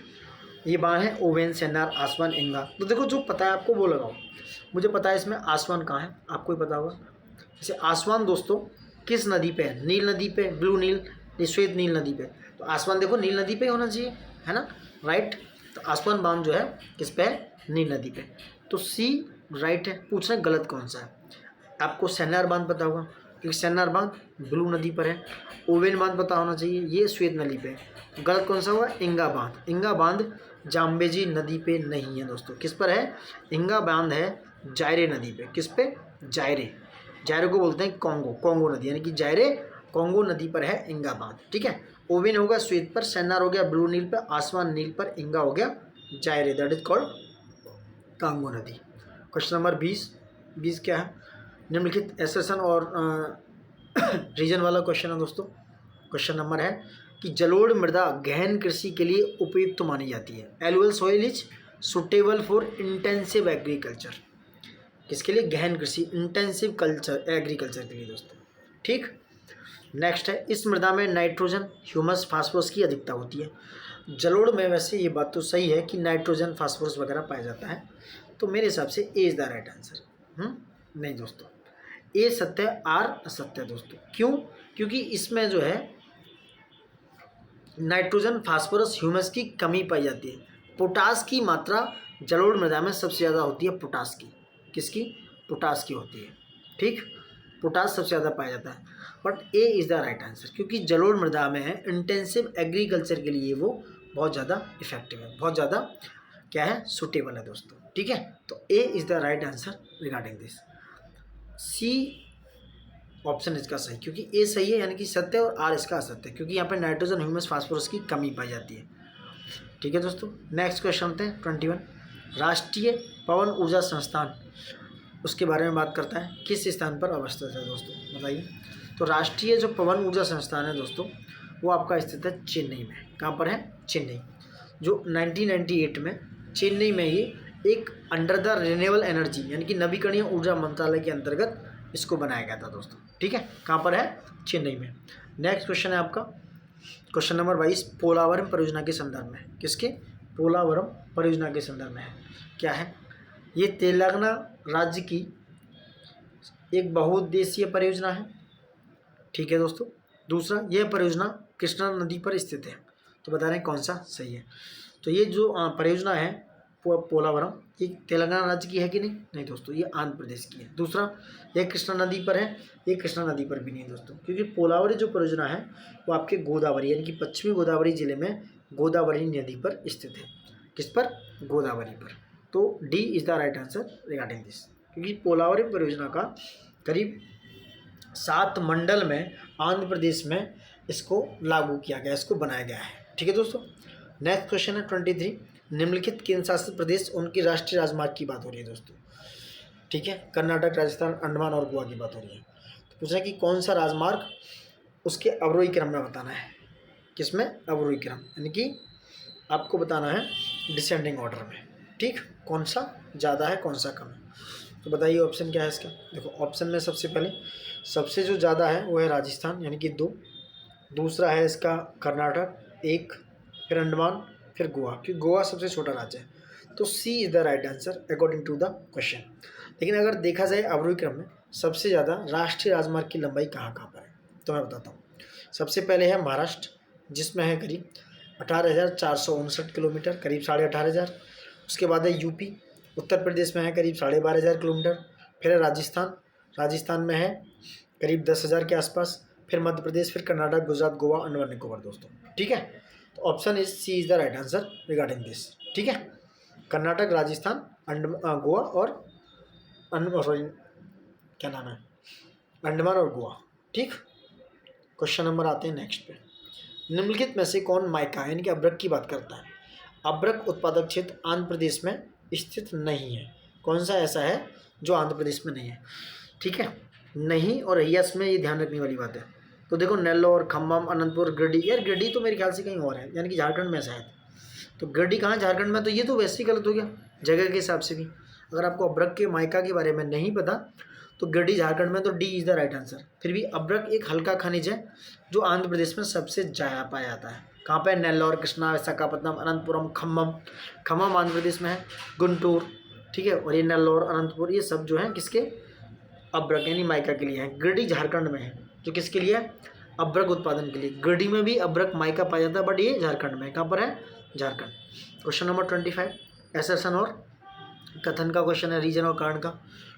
ये बाण है ओवेन, सेन्नार, आसवान, इंगा। तो देखो जो पता है आपको वो लगाओ, मुझे पता है इसमें आसवान कहाँ है, आपको ही पता होगा। जैसे आसवान दोस्तों किस नदी पे है, नील नदी पे, ब्लू नील, श्वेत नील नदी पे, तो आसवान देखो नील नदी पे होना चाहिए, है ना, राइट। तो आसवान बांध जो है किस पे है, नील नदी पे, तो सी राइट है। पूछना गलत कौन सा है, आपको सेन्नार बांध पता होगा क्योंकि सेन्नार बांध ब्लू नदी पर है, ओवेन बांध पता होना चाहिए, ये श्वेत नदी पे है। गलत कौन सा हुआ, इंगा बांध, इंगा बांध जाम्बेजी नदी पे नहीं है दोस्तों, किस पर है, इंगा बांध है जायरे नदी पे, किस पे, जायरे को बोलते हैं कॉन्गो नदी, यानी कि जायरे कॉन्गो नदी पर है इंगा बांध। ठीक है, ओवेन होगा श्वेत पर, सेन्नार हो गया ब्लू नील पर, आसवान नील पर, इंगा हो गया जायरे, दैट इज कॉल्ड कांगो नदी। क्वेश्चन नंबर 20 क्या है, निम्नलिखित एसेशन और रीजन वाला क्वेश्चन है दोस्तों। क्वेश्चन नंबर है कि जलोढ़ मृदा गहन कृषि के लिए उपयुक्त मानी जाती है, alluvial soil is suitable for intensive agriculture, किसके लिए, गहन कृषि, इंटेंसिव कल्चर, एग्रीकल्चर के लिए दोस्तों। ठीक, नेक्स्ट है, इस मृदा में नाइट्रोजन, ह्यूमस, फास्फोरस की अधिकता होती है। जलोढ़ में वैसे ये बात तो सही है कि नाइट्रोजन, फास्फोरस वगैरह पाया जाता है, तो मेरे हिसाब से ए इज़ द राइट आंसर। नहीं दोस्तों, ए सत्य है, आर असत्य है दोस्तों। क्यों, क्योंकि इसमें जो है नाइट्रोजन, फास्फोरस, ह्यूमस की कमी पाई जाती है। पोटास की मात्रा जलोढ़ मृदा में सबसे ज़्यादा होती है, पोटास की। किसकी? पोटास की होती है। ठीक, पोटास सबसे ज़्यादा पाया जाता है। But A is the right answer, क्योंकि जलोढ़ मृदा में है, इंटेंसिव एग्रीकल्चर के लिए वो बहुत ज़्यादा इफेक्टिव है, बहुत ज़्यादा क्या है, सुटेबल है दोस्तों। ठीक है, तो A is the right answer regarding this. C option इसका सही, क्योंकि ए सही है यानी कि सत्य, और आर इसका असत्य है, क्योंकि यहाँ पे नाइट्रोजन, ह्यूमस, फास्फोरस की कमी पाई जाती है। ठीक है दोस्तों, नेक्स्ट क्वेश्चन आते हैं 21। राष्ट्रीय पवन ऊर्जा संस्थान उसके बारे में बात करता है, किस स्थान पर अवस्थित है दोस्तों, बताइए। तो राष्ट्रीय जो पवन ऊर्जा संस्थान है दोस्तों, वो आपका स्थित है चेन्नई में। कहाँ पर है? चेन्नई। जो 1998 में चेन्नई में ही एक अंडर द रिन्यूएबल एनर्जी यानी कि नवीकरणीय ऊर्जा मंत्रालय के अंतर्गत इसको बनाया गया था दोस्तों। ठीक है, कहाँ पर है? चेन्नई में। नेक्स्ट क्वेश्चन है आपका क्वेश्चन नंबर 22, पोलावरम परियोजना के संदर्भ में। किसके? पोलावरम परियोजना के संदर्भ में है। क्या है ये? तेलंगाना राज्य की एक बहुउद्देशीय परियोजना है। ठीक है दोस्तों। दूसरा, यह परियोजना कृष्णा नदी पर स्थित है। तो बता रहे हैं कौन सा सही है। तो ये जो परियोजना है पोलावरम, ये तेलंगाना राज्य की है कि नहीं? नहीं दोस्तों, ये आंध्र प्रदेश की है। दूसरा, यह कृष्णा नदी पर है, ये कृष्णा नदी पर भी नहीं है दोस्तों, क्योंकि पोलावरी जो परियोजना है वो आपके गोदावरी यानी कि पश्चिमी गोदावरी जिले में गोदावरी नदी पर स्थित है। किस पर? गोदावरी पर। तो D is the right answer regarding this, क्योंकि पोलावरी परियोजना का करीब 7 मंडल में आंध्र प्रदेश में इसको लागू किया गया, इसको बनाया गया है। ठीक है दोस्तों। नेक्स्ट क्वेश्चन है 23, निम्नलिखित केंद्र शासित प्रदेश उनकी राष्ट्रीय राजमार्ग की बात हो रही है दोस्तों। ठीक है, कर्नाटक, राजस्थान, अंडमान और गोवा की बात हो रही है। तो पूछा है कि कौन सा राजमार्ग, उसके अवरोही क्रम में बताना है। किसमें? अवरोही क्रम, यानी कि आपको बताना है डिसेंडिंग ऑर्डर में। ठीक, कौन सा ज़्यादा है, कौन सा कम है। तो बताइए ऑप्शन क्या है इसका। देखो ऑप्शन में सबसे पहले सबसे जो ज़्यादा है वो है राजस्थान यानी कि 2, दूसरा है इसका कर्नाटक 1, फिर अंडमान, फिर गोवा, क्योंकि गोवा सबसे छोटा राज्य है। तो C is the right answer according to the question. लेकिन अगर देखा जाए अवरोही क्रम में सबसे ज़्यादा राष्ट्रीय राजमार्ग की लंबाई कहाँ कहाँ पर है, तो मैं बताता हूँ। सबसे पहले है महाराष्ट्र, जिसमें है करीब 18,459 किलोमीटर, करीब 18,500। उसके बाद है यूपी, उत्तर प्रदेश में है करीब 12,500 किलोमीटर। फिर है राजस्थान, राजस्थान में है करीब 10,000 के आसपास। फिर मध्य प्रदेश, फिर कर्नाटक, गुजरात, गोवा, अंडमान निकोबार दोस्तों। ठीक है, तो option is C is the right answer regarding this. ठीक है, कर्नाटक, राजस्थान, गोवा और सॉरी क्या नाम है, अंडमान और गोवा। ठीक, क्वेश्चन नंबर आते हैं नेक्स्ट पे। निम्नलिखित में से कौन माइका यानी कि अभ्रक की बात करता है। अभ्रक उत्पादक क्षेत्र आंध्र प्रदेश में स्थित नहीं है। कौन सा ऐसा है जो आंध्र प्रदेश में नहीं है? ठीक है, नहीं और यस में ये ध्यान रखने वाली बात है। तो देखो नेल्लोर, खम्मम, अनंतपुर, गिरिडीह, यार गिरिडीह तो मेरे ख्याल से कहीं और है, यानी कि झारखंड में शायद। तो गिरिडीह कहाँ? झारखंड में। तो ये तो वैसे ही गलत हो गया जगह के हिसाब से भी। अगर आपको अभ्रक के माइका के बारे में नहीं पता तो गिरिडीह झारखंड में, तो D is the right answer. फिर भी अभ्रक एक हल्का खनिज है जो आंध्र प्रदेश में सबसे ज़्यादा पाया जाता है। कहाँ पे? नेल्लोर, कृष्णा, विशाखापट्टनम, अनंतपुरम, खम्मम। खम्मम आंध्र प्रदेश में है, गुंटूर, ठीक है, और ये नेल्लोर, अनंतपुर, ये सब जो है किसके? अभ्रक यानी माइका के लिए है। गिरिडीह झारखंड में है, जो किसके लिए है? अभ्रक उत्पादन के लिए। गिरिडीह में भी अभ्रक माइका पाया जाता है, बट ये झारखंड में है। कहाँ पर है? झारखंड। क्वेश्चन नंबर 25, एसर्शन और कथन का क्वेश्चन है, रीजन और कारण का।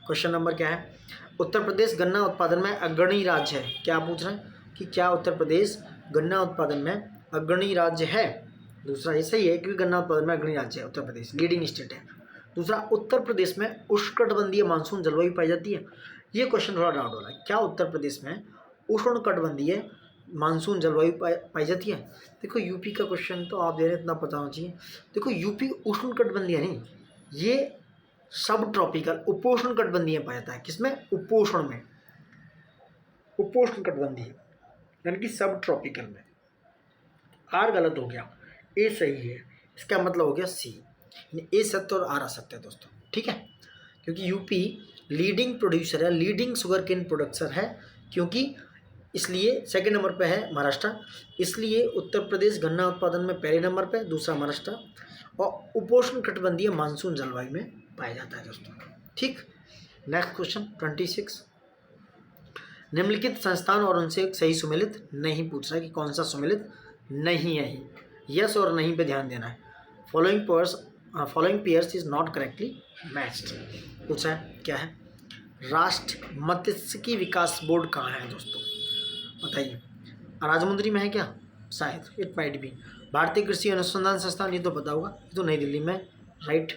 क्वेश्चन नंबर क्या है? उत्तर प्रदेश गन्ना उत्पादन में अग्रणी राज्य है। क्या पूछ रहे हैं कि क्या उत्तर प्रदेश गन्ना उत्पादन में अग्रणी राज्य है? दूसरा, ये सही है क्योंकि गन्ना उत्पादन में अग्रणी राज्य है उत्तर प्रदेश, लीडिंग स्टेट है। दूसरा, उत्तर प्रदेश में उष्णकटिबंधीय मानसून जलवायु पाई जाती है। ये क्वेश्चन थोड़ा डाउट हो रहा है, क्या उत्तर प्रदेश में उष्णकटिबंधीय मानसून जलवायु पाई जाती है? देखो यूपी का क्वेश्चन तो आप दे रहे हैं, इतना पता होना चाहिए। देखो यूपी उष्णकटिबंधीय नहीं, ये सब ट्रॉपिकल उपोष्ण कटिबंधीय पाया जाता है। किसमें? उपोष्ण में, उपोष्ण कटिबंधीय यानी कि सब ट्रॉपिकल में। आर गलत हो गया, ए सही है, इसका मतलब हो गया सी। ए सत्य और आर असत्य है दोस्तों। ठीक है, क्योंकि यूपी लीडिंग प्रोड्यूसर है, लीडिंग शुगर केन प्रोडक्टर है, क्योंकि इसलिए सेकंड नंबर पे है महाराष्ट्र, इसलिए उत्तर प्रदेश गन्ना उत्पादन में पहले नंबर पे, दूसरा महाराष्ट्र, और उपोष्ण कटिबंधीय मानसून जलवायु में पाया जाता है दोस्तों। ठीक, नेक्स्ट क्वेश्चन 26, निम्नलिखित संस्थान और उनसे एक सही सुमेलित नहीं पूछ रहा है कि कौन सा सुमेलित नहीं है ही। यस और नहीं पे ध्यान देना है। Following pairs is not correctly matched. पूछा है क्या है? राष्ट्र मत्स्यिकी विकास बोर्ड कहाँ है दोस्तों, बताइए। राजमुंद्री में है क्या? शायद, इट माइट बी। भारतीय कृषि अनुसंधान संस्थान, ये तो पता होगा, ये तो नई दिल्ली में, राइट।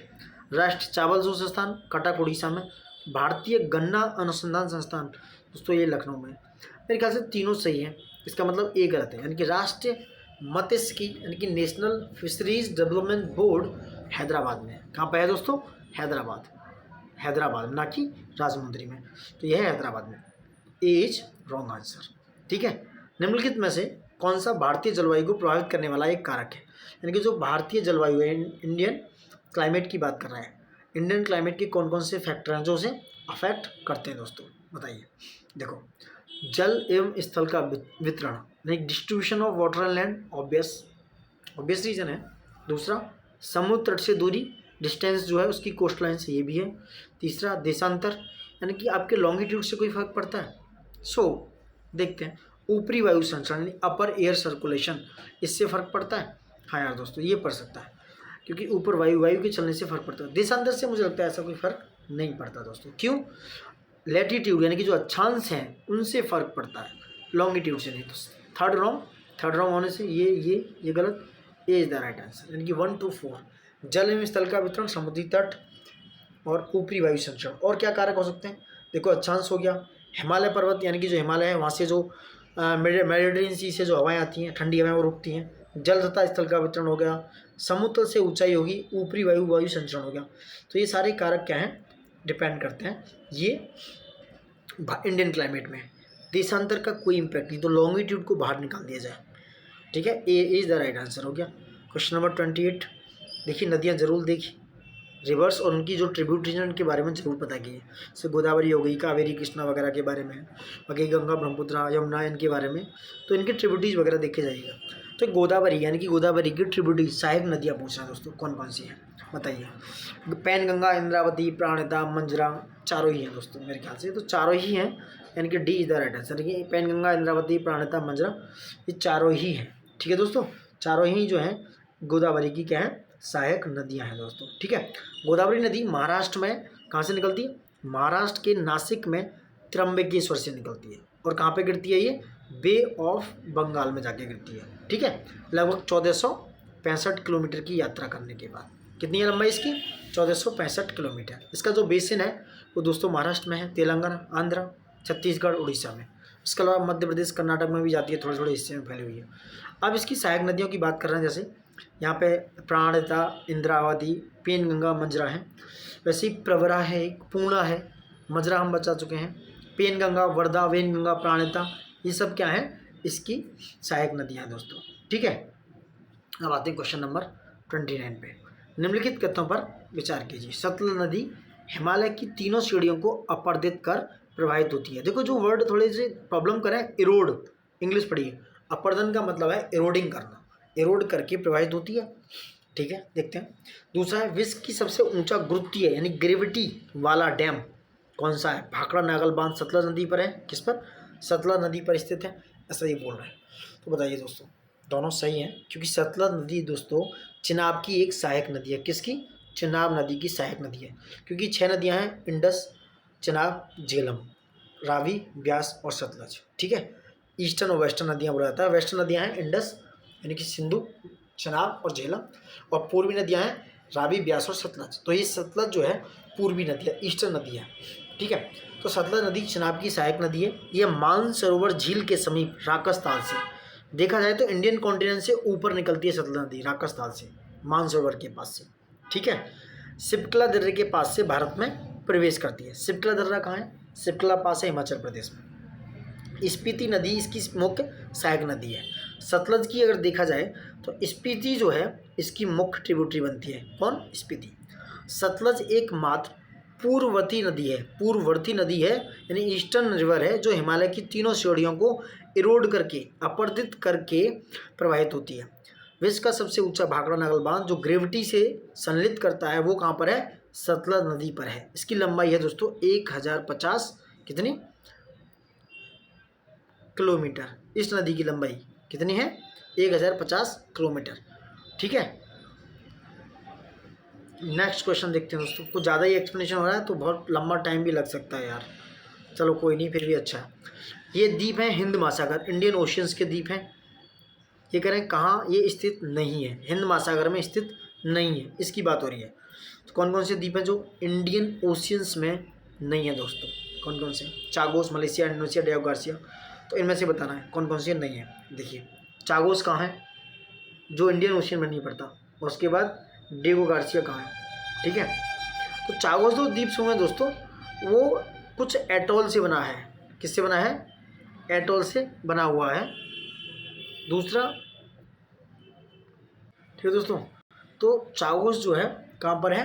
राष्ट्रीय चावल शोध संस्थान कटक उड़ीसा में। भारतीय गन्ना अनुसंधान संस्थान दोस्तों ये लखनऊ में। मेरे ख्याल से तीनों सही है, इसका मतलब ए गलत है, यानी कि राष्ट्रीय मत्स्यिकी यानी कि national fisheries development board Hyderabad में है। कहाँ पर है दोस्तों? हैदराबाद, हैदराबाद में, ना कि राजमुंद्री में। तो यह है हैदराबाद में। ए इज रॉन्ग आंसर, ठीक है। निम्नलिखित में से कौन सा भारतीय जलवायु को प्रभावित करने वाला एक कारक है? यानी कि जो भारतीय जलवायु है, इंडियन क्लाइमेट की बात कर रहा है, इंडियन क्लाइमेट के कौन कौन से फैक्टर हैं जो उसे अफेक्ट करते हैं दोस्तों, बताइए। देखो, जल एवं स्थल का वितरण, distribution of water and land, obvious reason है। दूसरा, समुद्र तट से दूरी, डिस्टेंस जो है उसकी कोस्ट लाइन से, ये भी है। तीसरा, देशांतर, यानी कि आपके लॉन्गिट्यूड से कोई फर्क पड़ता है। देखते हैं, ऊपरी वायु संचरण यानी अपर एयर सर्कुलेशन, इससे फर्क पड़ता है। हाँ यार दोस्तों, ये पड़ सकता है, क्योंकि ऊपर वायु के चलने से फर्क पड़ता है। देशांतर से मुझे लगता है ऐसा कोई फर्क नहीं पड़ता दोस्तों। क्यों? लैटिट्यूड यानी कि जो अक्षांश हैं उनसे फर्क पड़ता है, लॉन्गिट्यूड से नहीं। तो थर्ड रॉन्ग होने से ये गलत। ए इज द राइट आंसर, यानी कि 1 to 4। जल एवं स्थल का वितरण, समुद्री तट और ऊपरी वायु संचरण। और क्या कारक हो सकते हैं? देखो, अक्षांश हो गया, हिमालय पर्वत यानी कि जो हिमालय है वहाँ से जो मेडिटेरेनियन सी से जो हवाएं आती हैं, ठंडी हवाएं वो रुकती हैं। जल तथा स्थल का वितरण हो गया, समुद्र से ऊंचाई होगी, ऊपरी वायु संचरण हो गया। तो ये सारे कारक क्या हैं? डिपेंड करते हैं ये इंडियन क्लाइमेट में। देशांतर का कोई इम्पैक्ट नहीं, तो लॉन्गिट्यूड को बाहर निकाल दिया जाए, ठीक है। ए इज द राइट आंसर हो गया। क्वेश्चन नंबर 28, देखिए नदियाँ जरूर देखी, रिवर्स और उनकी जो ट्रिब्यूटरीज हैं उनके बारे में जरूर पता कीजिए। जैसे गोदावरी हो गई, कावेरी, कृष्णा वगैरह के बारे में, बाकी गंगा, ब्रह्मपुत्र, यमुना, इनके बारे में, तो इनके ट्रिब्यूटरीज वगैरह देखे जाइएगा। तो गोदावरी यानी कि गोदावरी की ट्रिब्यूटरीज, सहायक नदियाँ पूछना दोस्तों, कौन कौन सी हैं बताइए। पैनगंगा, इंद्रावती, प्राणहिता, मंजरा, चारों ही हैं दोस्तों मेरे ख्याल से, तो चारों ही हैं, यानी कि D is the right answer. देखिए, पैनगंगा, इंद्रावती, प्राणहिता, मंजरा, ये चारों ही हैं, ठीक है दोस्तों। चारों ही जो हैं गोदावरी की क्या है? सहायक नदियां हैं दोस्तों, ठीक है। गोदावरी नदी महाराष्ट्र में कहाँ से निकलती है? महाराष्ट्र के नासिक में त्र्यंबकेश्वर से निकलती है। और कहाँ पे गिरती है ये? बे ऑफ बंगाल में जाके गिरती है, ठीक है। लगभग 1465 किलोमीटर की यात्रा करने के बाद। कितनी है लंबाई इसकी? 1465 किलोमीटर। इसका जो बेसिन है वो दोस्तों महाराष्ट्र में है, तेलंगाना, आंध्र, छत्तीसगढ़, उड़ीसा में। इसके अलावा मध्य प्रदेश, कर्नाटक में भी जाती है, थोड़े थोड़े हिस्से में फैली हुई है। अब इसकी सहायक नदियों की बात कर रहे हैं, जैसे यहाँ पे प्राणहिता, इंद्रावती, पेनगंगा, मंजरा है। वैसे ही प्रवरा है, एक पूर्णा है, मंजरा हम बचा चुके हैं। पेनगंगा, वर्धा, वेनगंगा, प्राणहिता, ये सब क्या है? इसकी सहायक नदियाँ हैं दोस्तों, ठीक है। अब आते हैं क्वेश्चन नंबर 29 पे। निम्नलिखित कथनों पर विचार कीजिए। सतलज नदी हिमालय की तीनों श्रेणियों को अपर्दित कर प्रवाहित होती है। देखो, जो वर्ड थोड़े से प्रॉब्लम करें, इरोड, इंग्लिश पढ़िए। अपर्दन का मतलब है इरोडिंग करना, इरोड करके प्रवाहित होती है, ठीक है। देखते हैं। दूसरा है, विश्व की सबसे ऊंचा गुरुत्वीय यानी ग्रेविटी वाला डैम कौन सा है? भाखड़ा नागल बांध सतलज नदी पर है। किस पर? सतलज नदी पर स्थित है, ऐसा ये बोल रहे हैं। तो बताइए दोस्तों, दोनों सही हैं, क्योंकि सतलज नदी दोस्तों चिनाब की एक सहायक नदी है। किसकी? चिनाब नदी की सहायक नदी है, क्योंकि 6 नदियाँ हैं, इंडस, चिनाब, झेलम, रावी, ब्यास और सतलज, ठीक है। ईस्टर्न और वेस्टर्न नदियाँ बोला जाता है। वेस्टर्न नदियाँ हैं इंडस यानी कि सिंधु, चिनाब और झेलम, और पूर्वी नदियाँ हैं रावी, ब्यास और सतलज। तो ये सतलज जो है पूर्वी नदी है, ईस्टर्न नदी है, ठीक है। तो सतलज नदी चिनाब की सहायक नदी है। ये मानसरोवर झील के समीप राकस ताल से, देखा जाए तो इंडियन कॉन्टिनेंट से ऊपर निकलती है सतलज नदी, राकस ताल से, मानसरोवर के पास से, ठीक है। सिपकला दर्रे के पास से भारत में प्रवेश करती है। सिपकला दर्रा कहाँ है? सिपकला पास है हिमाचल प्रदेश में। स्पीति नदी इसकी मुख्य सहायक नदी है। सतलज की अगर देखा जाए तो स्पीति जो है इसकी मुख्य ट्रिब्यूटरी बनती है। कौन? स्पीति। सतलज एकमात्र पूर्ववर्ती नदी है, यानी ईस्टर्न रिवर है, जो हिमालय की तीनों श्रेणियों को इरोड करके, अपर्दित करके प्रवाहित होती है। विश्व का सबसे ऊंचा भाखड़ा नागल बांध जो ग्रेविटी से संलित करता है, वो कहाँ पर है? सतलज नदी पर है। इसकी लंबाई है दोस्तों 1050 कितनी किलोमीटर। इस नदी की लंबाई कितनी है? 1050 किलोमीटर। ठीक है, नेक्स्ट क्वेश्चन देखते हैं दोस्तों। कुछ ज़्यादा ही एक्सप्लेनेशन हो रहा है तो बहुत लंबा टाइम भी लग सकता है यार, चलो कोई नहीं, फिर भी अच्छा है। ये द्वीप है हिंद महासागर, इंडियन ओशियंस के द्वीप हैं। ये कह रहे हैं कहाँ ये स्थित नहीं है, हिंद महासागर में स्थित नहीं है, इसकी बात हो रही है। तो कौन कौन से द्वीप हैं जो इंडियन ओशियंस में नहीं है दोस्तों? कौन कौन से? Chagos, Malaysia, Indonesia, day of Garcia. तो इनमें से बताना है कौन कौन से नहीं है। देखिए, चागोस कहाँ है? जो इंडियन ओशियन में नहीं पड़ता। और उसके बाद डेगो गार्सिया कहाँ है? ठीक है, तो चागोस जो द्वीप समूह है दोस्तों, वो कुछ एटोल से बना है। किससे बना है? एटोल से बना हुआ है। दूसरा, ठीक है दोस्तों, तो चागोस जो है कहाँ पर है?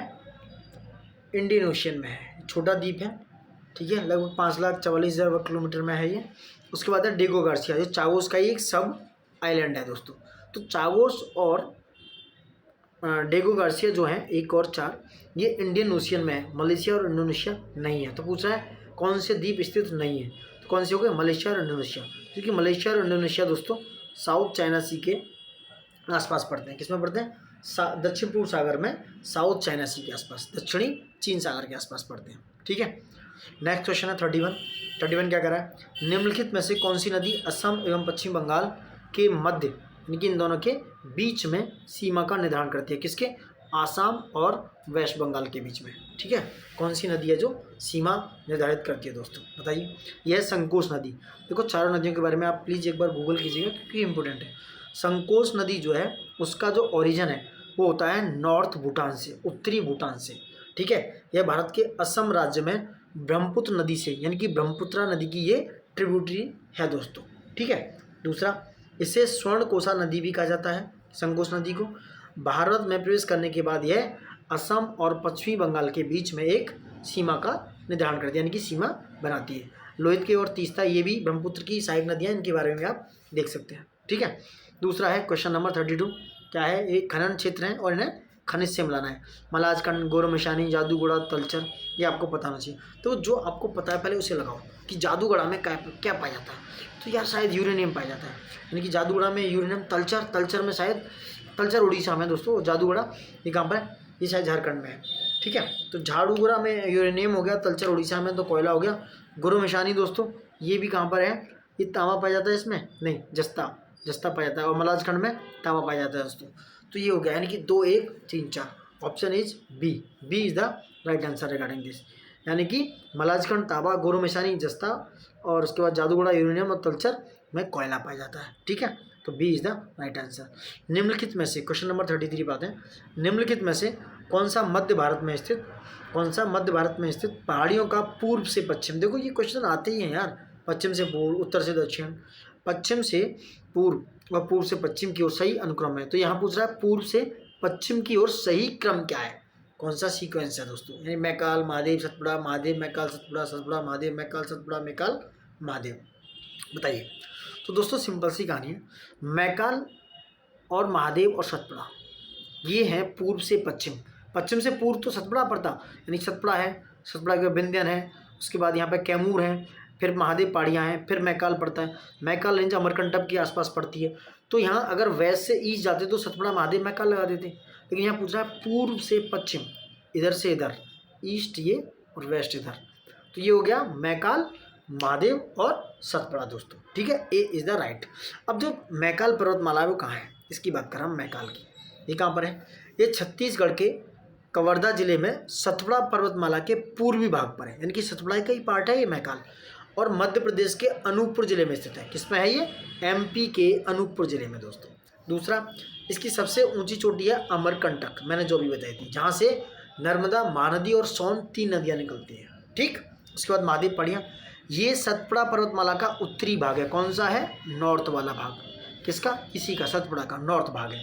इंडियन ओशियन में है, छोटा द्वीप है। ठीक है, लगभग 5,44,000 वर्ग किलोमीटर में है ये। उसके बाद है डेगो गार्सिया, जो चागोस का ही एक सब आइलैंड है दोस्तों। तो चागोस और डेगो गार्सिया जो है 1 और 4, ये इंडियन ओशियन में है, मलेशिया और इंडोनेशिया नहीं है। तो पूछ रहा है कौन से द्वीप स्थित नहीं है, तो कौन से हो गए? मलेशिया और इंडोनेशिया। क्योंकि मलेशिया और इंडोनेशिया दोस्तों साउथ चाइना सी के आसपास पड़ते हैं। किसमें पड़ते हैं? दक्षिण पूर्व सागर में, साउथ चाइना सी के आसपास, दक्षिणी चीन सागर के आसपास पड़ते हैं। ठीक है, नेक्स्ट क्वेश्चन है 31 क्या कह रहा है? निम्नलिखित में से कौन सी नदी असम एवं पश्चिम बंगाल के मध्य, यानी कि इन दोनों के बीच में सीमा का निर्धारण करती है? किसके? आसाम और वेस्ट बंगाल के बीच में। ठीक है, कौन सी नदी है जो सीमा निर्धारित करती है दोस्तों? बताइए। यह है संकोश नदी। देखो, चारों नदियों के बारे में आप प्लीज़ एक बार गूगल कीजिएगा क्योंकि इंपॉर्टेंट है। संकोश नदी जो है उसका जो ओरिजिन है वो होता है नॉर्थ भूटान से, उत्तरी भूटान से। ठीक है, यह भारत के असम राज्य में ब्रह्मपुत्र नदी से, यानी कि ब्रह्मपुत्रा नदी की ये ट्रिब्यूटरी है दोस्तों। ठीक है, दूसरा, इसे स्वर्णकोसा नदी भी कहा जाता है, संकोश नदी को। भारत में प्रवेश करने के बाद यह असम और पश्चिमी बंगाल के बीच में एक सीमा का निर्धारण करती है, यानी कि सीमा बनाती है। लोहित के और तीस्ता ये भी ब्रह्मपुत्र की सहायक नदियाँ, इनके बारे में आप देख सकते हैं। ठीक है, दूसरा है क्वेश्चन नंबर 32, क्या है? ये खनन क्षेत्र है और इन्हें खनिज से मिलाना है। मलाजखंड, गोरमशानी, जादूगोड़ा, तलचर, ये आपको पता होना चाहिए। तो जो आपको पता है पहले उसे लगाओ कि जादूगढ़ा में क्या पाया जाता है। तो यार शायद यूरेनियम पाया जाता है, यानी कि जादूगढ़ा में यूरेनियम। तलचर में शायद, तलचर उड़ीसा में दोस्तों, जादूगढ़ा ये कहाँ पर है? ये शायद झारखंड में है। ठीक है, तो झाड़ूगढ़ा में यूरेनियम हो गया, तलचर उड़ीसा में तो कोयला हो गया। गोरमशानी दोस्तों ये भी कहाँ पर है? ये तांबा पाया जाता है इसमें, नहीं, जस्ता पाया जाता है। और मलाजखंड में तांबा पाया जाता है दोस्तों। तो ये हो गया, यानी कि 2, 1, 3, 4। Option is B is the right answer regarding this, यानी कि मलाजखंड तांबा, गोरमशानी जस्ता, और उसके बाद जादूगढ़ा यूरेनियम और तलचर में कोयला पाया जाता है। ठीक है, तो B is the right answer. निम्नलिखित में से, क्वेश्चन नंबर 33 बात है, निम्नलिखित में से कौन सा मध्य भारत में स्थित पहाड़ियों का पूर्व से पश्चिम, देखो ये क्वेश्चन आते ही हैं यार, पश्चिम से पूर्व, उत्तर से दक्षिण, पश्चिम से पूर्व और पूर्व से पश्चिम की ओर सही अनुक्रम है। तो यहाँ पूछ रहा है पूर्व से पश्चिम की ओर सही क्रम क्या है, कौन सा सीक्वेंस है दोस्तों? यानी मैकाल, महादेव, सतपुड़ा, महादेव, मैकाल, सतपुड़ा, सतपुड़ा, महादेव, मैकाल, सतपुड़ा, मैकाल, महादेव। बताइए। तो दोस्तों सिंपल सी कहानी है, मैकाल और महादेव और सतपुड़ा ये हैं पूर्व से पश्चिम। पश्चिम से पूर्व तो सतपुड़ा पड़ता, यानी सतपुड़ा है, सतपुड़ा के विंध्यन है, उसके बाद यहाँ पे कैमूर है, फिर महादेव पहाड़ियाँ हैं, फिर मैकाल पड़ता है। मैकाल रेंज अमरकंटक के आसपास पड़ती है। तो यहाँ अगर वेस्ट से ईस्ट जाते तो सतपुड़ा, महादेव, मैकाल लगा देते, लेकिन यहाँ पूछ रहा है पूर्व से पश्चिम, इधर से इधर, ईस्ट ये और वेस्ट इधर। तो ये हो गया मैकाल, महादेव और सतपुड़ा दोस्तों। ठीक है, ए इज़ द राइट। अब जो मैकाल पर्वतमाला है वो कहाँ है, इसकी बात कर रहा हूँ मैकाल की। ये कहाँ पर है? ये छत्तीसगढ़ के कवर्धा जिले में सतपुड़ा पर्वतमाला के पूर्वी भाग पर है, यानी कि सतपुड़ा का ही पार्ट है ये मैकाल। और मध्य प्रदेश के अनूपपुर जिले में स्थित है। किसमें है ये? एमपी के अनूपपुर जिले में दोस्तों। दूसरा, इसकी सबसे ऊंची चोटी है अमरकंटक, मैंने जो भी बताई थी, जहाँ से नर्मदा, महानदी और सोन 3 नदियाँ निकलती हैं। ठीक, उसके बाद महादेव पहाड़ियाँ। ये सतपुड़ा पर्वतमाला का उत्तरी भाग है। कौन सा है? नॉर्थ वाला भाग। किसका? इसी का, सतपुड़ा का नॉर्थ भाग है।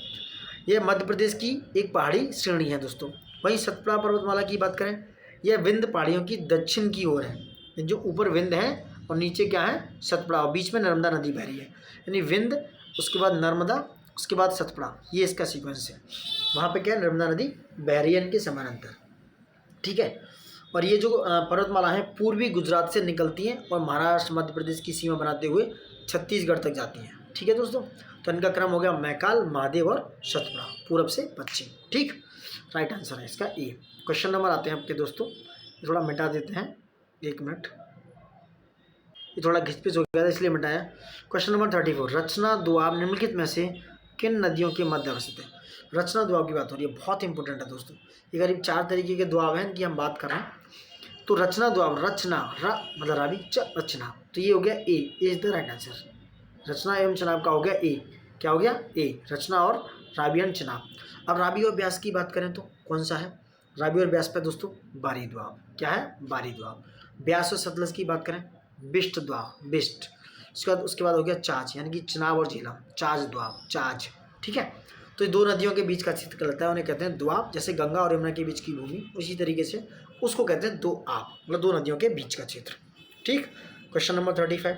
यह मध्य प्रदेश की एक पहाड़ी श्रेणी है दोस्तों। वहीं सतपुड़ा पर्वतमाला की बात करें, यह विंध्य पहाड़ियों की दक्षिण की ओर है। जो ऊपर विंध्य है और नीचे क्या है? सतपुड़ा, और बीच में नर्मदा नदी बह रही है। यानी विंध्य, उसके बाद नर्मदा, उसके बाद सतपुड़ा, ये इसका सीक्वेंस है। वहाँ पे क्या है? नर्मदा नदी बह रही है इनके समानांतर। ठीक है, और ये जो पर्वतमाला है पूर्वी गुजरात से निकलती हैं और महाराष्ट्र, मध्य प्रदेश की सीमा बनाते हुए छत्तीसगढ़ तक जाती हैं। ठीक है दोस्तों, तो इनका क्रम हो गया मैकाल, महादेव और सतपुड़ा, पूरब से पश्चिम। ठीक, राइट आंसर है इसका ए। क्वेश्चन नंबर आते हैं आपके दोस्तों, थोड़ा मिटा देते हैं, 1 मिनट, ये थोड़ा घिसपिच हो गया था इसलिए मिटाया। क्वेश्चन नंबर 34, रचना दोआब निम्नलिखित में से किन नदियों के मध्य अवस्थित है? रचना दोआब की बात हो रही है, बहुत इंपॉर्टेंट है दोस्तों। ये करीब 4 तरीके के दोआब हैं इनकी हम बात कर रहे हैं। तो रचना दोआब, रचना र मतलब रावी च रचना, तो ये हो गया ए इज द राइट आंसर। रचना एवं चनाब का हो गया ए, क्या हो गया ए, रचना और रावी एंड चनाब। अब रावी और ब्यास की बात करें तो कौन सा है? रावी और ब्यास पे दोस्तों बारी दोआब, क्या है? बारी दोआब। ब्यास और सतलज की बात करें, बिष्ट दोआब, बिष्ट। उसके बाद हो गया चाच, यानी कि चनाब और झेलम, चाच दोआब, चाच। ठीक है, तो ये 2 नदियों के बीच का क्षेत्र कहलाता है, उन्हें कहते हैं दोआब। जैसे गंगा और यमुना के बीच की भूमि, उसी तरीके से उसको कहते हैं दोआब, मतलब 2 नदियों के बीच का क्षेत्र। ठीक, क्वेश्चन नंबर 35,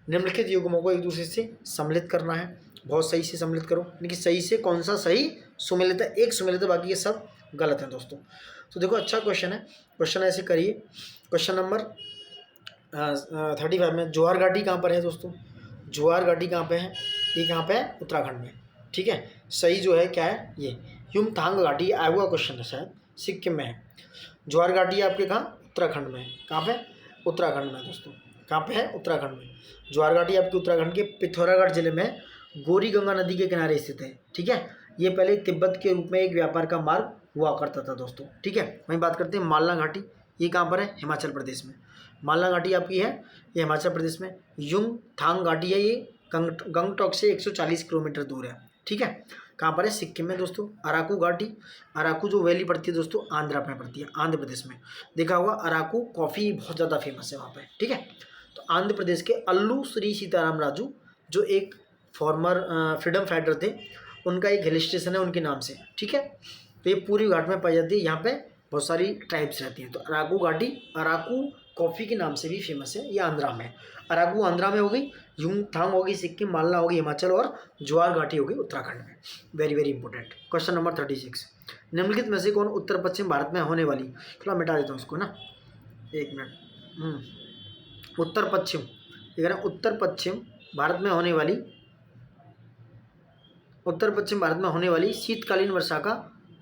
निम्नलिखित युग्मों को एक दूसरे से सम्मिलित करना है। बहुत सही से सम्मिलित करो, यानी कि सही से कौन सा सही सुमेलित है? एक सुमेलित है, बाकी ये सब गलत हैं दोस्तों। तो देखो अच्छा क्वेश्चन है, क्वेश्चन ऐसे करिए। क्वेश्चन नंबर 35 में जोहार घाटी कहाँ पर है दोस्तों? जोहार घाटी कहाँ पे है? ये कहाँ पे है? उत्तराखंड में। ठीक है, सही जो है क्या है? ये युमथांग घाटी आया हुआ क्वेश्चन है, शायद सिक्किम में है। जोहार घाटी आपके कहाँ? उत्तराखंड में। कहाँ पे? उत्तराखंड में दोस्तों। कहाँ पे है? उत्तराखंड में। जोहार घाटी आपके उत्तराखंड के पिथौरागढ़ जिले में गौरी गंगा नदी के किनारे स्थित है। ठीक है, ये पहले तिब्बत के रूप में एक व्यापार का मार्ग हुआ करता था दोस्तों। ठीक है, वहीं बात करते हैं मालना घाटी, ये कहाँ पर है? हिमाचल प्रदेश में। मालना घाटी आपकी है ये हिमाचल प्रदेश में। युमथांग घाटी है ये गंगटोक से 140 किलोमीटर दूर है। ठीक है, कहाँ पर है? सिक्किम में दोस्तों। अराकू घाटी, अराकू जो वैली पड़ती है दोस्तों आंध्रा में पड़ती है, आंध्र प्रदेश में। देखा होगा अराकू कॉफ़ी बहुत ज़्यादा फेमस है वहाँ पे। ठीक है, तो आंध्र प्रदेश के अल्लू श्री सीताराम राजू जो एक फॉर्मर फ्रीडम फाइटर थे, उनका एक हिल स्टेशन है उनके नाम से। ठीक है, तो ये पूरी घाट में पाई जाती है, यहाँ पे बहुत सारी ट्राइब्स रहती हैं। तो अराकू घाटी अराकू कॉफ़ी के नाम से भी फेमस है, ये आंध्रा में। अराकू आंध्रा में हो गई, युमथांग होगी सिक्किम, मालना होगी हिमाचल और जोहार घाटी होगी उत्तराखंड में। Very very important. Question number 36, निम्नलिखित में से कौन उत्तर पश्चिम भारत में होने वाली, थोड़ा मिटा देता हूँ उसको ना, 1 मिनट। उत्तर पश्चिम, ये कह रहे हैं उत्तर पश्चिम भारत में होने वाली, उत्तर पश्चिम भारत में होने वाली शीतकालीन वर्षा का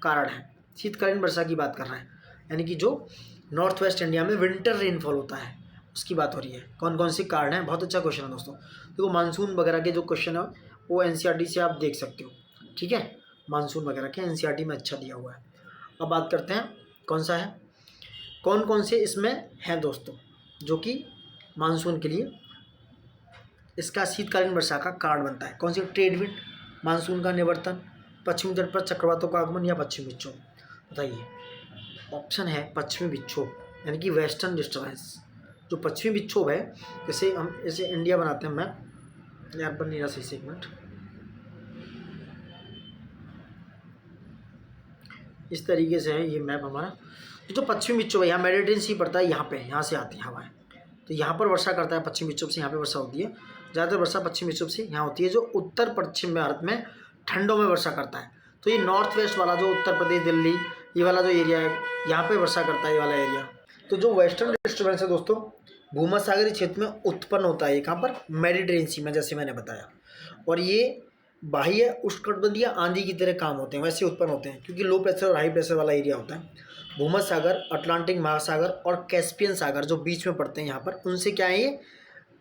कारण है। शीतकालीन वर्षा की बात कर रहे हैं, यानी कि जो नॉर्थ वेस्ट इंडिया में विंटर रेनफॉल होता है उसकी बात हो रही है। कौन कौन से कारण हैं? बहुत अच्छा क्वेश्चन है दोस्तों। देखो मानसून वगैरह के जो क्वेश्चन है वो एनसीईआरटी से आप देख सकते हो। ठीक है, मानसून वगैरह के एनसीईआरटी में अच्छा दिया हुआ है। अब बात करते हैं कौन सा है, कौन कौन से इसमें हैं दोस्तों जो कि मानसून के लिए इसका शीतकालीन वर्षा का कारण बनता है। कौन सी? ट्रेड विंड, मानसून का निवर्तन, पश्चिमी तट पर चक्रवातों का आगमन या पश्चिमी विक्षोभ। बताइए, ऑप्शन है पश्चिमी विक्षोभ, यानी कि वेस्टर्न डिस्टर्बेंस। जो पश्चिमी विक्षोभ है, जैसे हम ऐसे इंडिया बनाते हैं मैप, यहाँ पर नहीं रहा सही से, 1 मिनट, इस तरीके से है ये मैप हमारा। जो पश्चिमी विक्षोभ है, यहाँ मेडिटेरेनियन सी पड़ता है, यहाँ पे यहाँ से आती है हवाएं, तो यहाँ पर वर्षा करता है पश्चिमी विक्षोभ से, यहाँ पे वर्षा होती है। ज़्यादातर वर्षा पश्चिमी विक्षोभ से यहाँ होती है। जो उत्तर पश्चिम भारत में ठंडों में वर्षा करता है, तो ये नॉर्थ वेस्ट वाला जो उत्तर प्रदेश दिल्ली ये वाला जो एरिया है, यहाँ पे वर्षा करता है ये वाला एरिया। तो जो वेस्टर्न डिस्टर्बेंस है दोस्तों, भूमध्यसागरीय क्षेत्र में उत्पन्न होता है, ये कहाँ पर? मेडिटेरेनियन सी में, जैसे मैंने बताया। और ये बाह्य उष्णकटिबंधीय आंधी की तरह काम होते हैं, वैसे उत्पन्न होते हैं, क्योंकि लो प्रेशर और हाई प्रेशर वाला एरिया होता है। भूमध्य सागर, अटलांटिक महासागर और कैस्पियन सागर जो बीच में पड़ते हैं यहाँ पर, उनसे क्या है, ये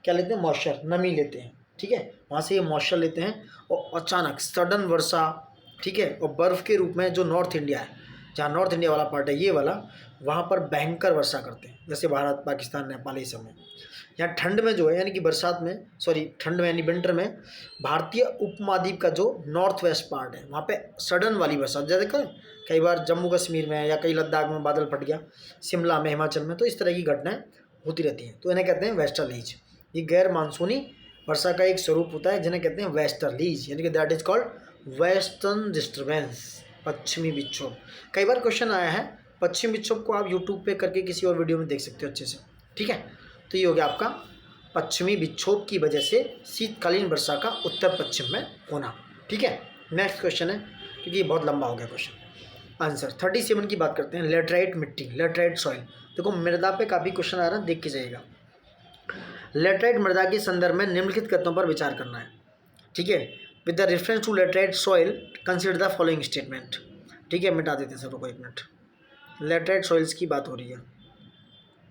क्या लेते हैं? मॉइस्चर, नमी लेते हैं। ठीक है, वहाँ से ये मॉइस्चर लेते हैं और अचानक सडन वर्षा, ठीक है, और बर्फ़ के रूप में जो नॉर्थ इंडिया है, जहाँ नॉर्थ इंडिया वाला पार्ट है ये वाला, वहाँ पर भयंकर वर्षा करते हैं, जैसे भारत, पाकिस्तान, नेपाल, ये समय। यहाँ ठंड में जो है, यानी कि बरसात में, सॉरी ठंड में यानी विंटर में, भारतीय उपमहाद्वीप का जो नॉर्थ वेस्ट पार्ट है वहाँ पे सडन वाली बरसात, जैसे देखा कई बार जम्मू कश्मीर में या कई लद्दाख में बादल फट गया, शिमला में, हिमाचल में, तो इस तरह की घटनाएं होती रहती हैं। तो इन्हें कहते हैं वेस्टर्लीज। ये गैर मानसूनी वर्षा का एक स्वरूप होता है जिन्हें कहते हैं वेस्टर्लीज, यानी कि that is called western disturbance, पश्चिमी विक्षोभ। कई बार क्वेश्चन आया है, पश्चिमी विक्षोभ को आप यूट्यूब पे करके किसी और वीडियो में देख सकते हो अच्छे से। ठीक है, तो ये हो गया आपका पश्चिमी विक्षोभ की वजह से शीतकालीन वर्षा का उत्तर पश्चिम में होना। ठीक है, नेक्स्ट क्वेश्चन है, क्योंकि ये बहुत लंबा हो गया क्वेश्चन। आंसर 37 की बात करते हैं, लेटराइट मिट्टी, लेटराइट सॉइल। देखो मृदा पे काफ़ी क्वेश्चन आ रहा है, देख के जाइएगा। लेटराइट मृदा के संदर्भ में निम्नलिखित तत्वों पर विचार करना है। ठीक है, with the reference to laterite soil consider the following statement. ठीक है, मिटा देते हैं सर को, 1 मिनट। लेटराइट सॉइल्स की बात हो रही है,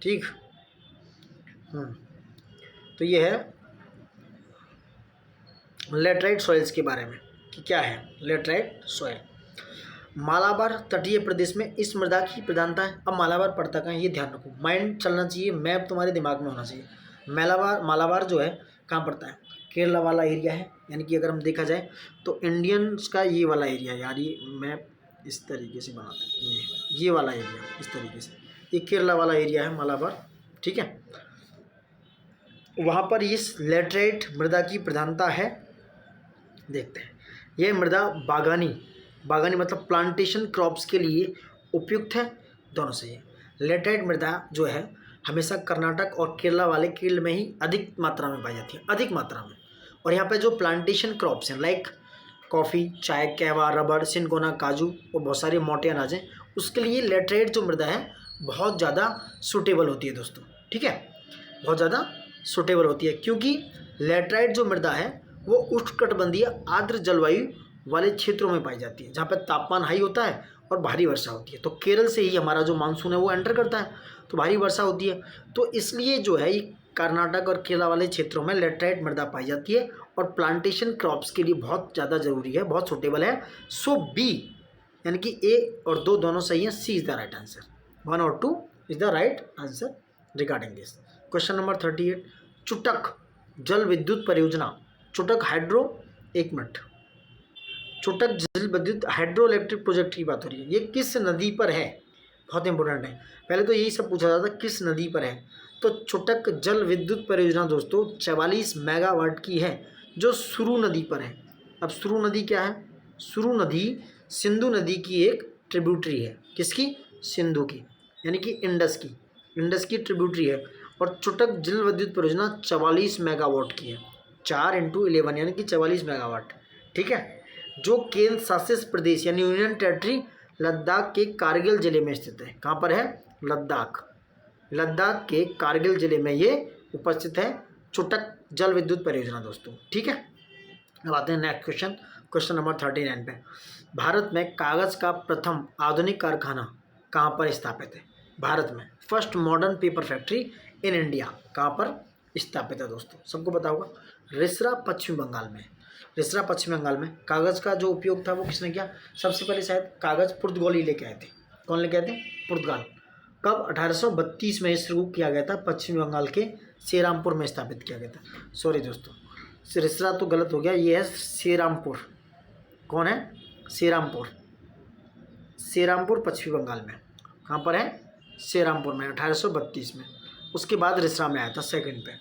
ठीक। तो ये है लेटराइट सॉइल्स के बारे में कि क्या है लेटराइट सॉइल। मालाबार तटीय प्रदेश में इस मृदा की प्रधानता है। अब मालाबार पड़ता कहाँ है ये ध्यान रखो, माइंड चलना चाहिए, मैप तुम्हारे दिमाग में होना चाहिए। मालाबार जो है कहाँ पड़ता है, केरला वाला एरिया है। यानी कि अगर हम देखा जाए तो इंडियंस का ये वाला एरिया है यार, ये मैप इस तरीके से बनाते हैं, ये वाला एरिया इस तरीके से, ये केरला वाला एरिया है मालाबार, ठीक है। वहाँ पर इस लेटराइट मृदा की प्रधानता है। देखते हैं, यह मृदा बागानी मतलब प्लांटेशन क्रॉप्स के लिए उपयुक्त है, दोनों से है। लेटराइट मृदा जो है हमेशा कर्नाटक और केरला वाले फील्ड में ही अधिक मात्रा में पाई जाती है, अधिक मात्रा में। और यहाँ पे जो प्लांटेशन क्रॉप्स हैं लाइक कॉफ़ी, चाय, कहवा, रबड़, सिनकोना, काजू और बहुत सारे मोटे अनाज हैं, उसके लिए लेटराइट जो मृदा है बहुत ज़्यादा सूटेबल होती है दोस्तों, ठीक है, बहुत ज़्यादा सूटेबल होती है। क्योंकि लेटराइट जो मृदा है वो उष्णकटिबंधीय आर्द्र जलवायु वाले क्षेत्रों में पाई जाती है, जहाँ पर तापमान हाई होता है और भारी वर्षा होती है। तो केरल से ही हमारा जो मानसून है वो एंटर करता है, तो भारी वर्षा होती है। तो इसलिए जो है ये कर्नाटक और केरला वाले क्षेत्रों में लेटराइट मृदा पाई जाती है और प्लांटेशन क्रॉप्स के लिए बहुत ज़्यादा जरूरी है, बहुत सूटेबल है। सो बी यानी कि ए और 2 दोनों सही है, C is the right answer, 1 और 2 is the right answer regarding this. Question number 38, चुटक जल विद्युत परियोजना, चुटक हाइड्रो, 1 मिनट, चुटक जल विद्युत हाइड्रो इलेक्ट्रिक प्रोजेक्ट की बात हो रही है, ये किस नदी पर है, बहुत इंपॉर्टेंट है। पहले तो यही सब पूछा जाता किस नदी पर है, तो चुटक जल विद्युत परियोजना दोस्तों 44 मेगावाट की है, जो सुरु नदी पर है। अब सुरु नदी क्या है, सुरु नदी सिंधु नदी की एक ट्रिब्यूटरी है, किसकी, सिंधु की, यानी कि इंडस की ट्रिब्यूटरी है। और चुटक जल विद्युत परियोजना 44 मेगावाट की है, 4 × 11 यानी कि 44 मेगावाट, ठीक है, जो केंद्र शासित प्रदेश यानी यूनियन टेरिटरी लद्दाख के कारगिल जिले में स्थित है। कहाँ पर है, लद्दाख के कारगिल जिले में ये उपस्थित है, चुटक जल विद्युत परियोजना दोस्तों, ठीक है। अब आते हैं नेक्स्ट क्वेश्चन, क्वेश्चन नंबर 39 पे। भारत में कागज़ का प्रथम आधुनिक कारखाना कहाँ पर स्थापित है, भारत में first modern paper factory in India कहाँ पर स्थापित है दोस्तों, सबको पता होगा, रिसरा पश्चिम बंगाल में। रिसरा पश्चिम बंगाल में कागज़ का जो उपयोग था वो किसने किया, सबसे पहले शायद कागज़ पुर्तगाली लेके आए थे। कौन लेके आए थे, पुर्तगाल। कब, 1832 में शुरू किया गया था, पश्चिम बंगाल के श्रीरामपुर में स्थापित किया गया था। सॉरी दोस्तों, रिसरा तो गलत हो गया, ये है श्रीरामपुर। कौन है, श्रीरामपुर पश्चिम बंगाल में, कहाँ पर है, श्रीरामपुर में, 1832 में। उसके बाद रिसरा में आया था सेकंड पे,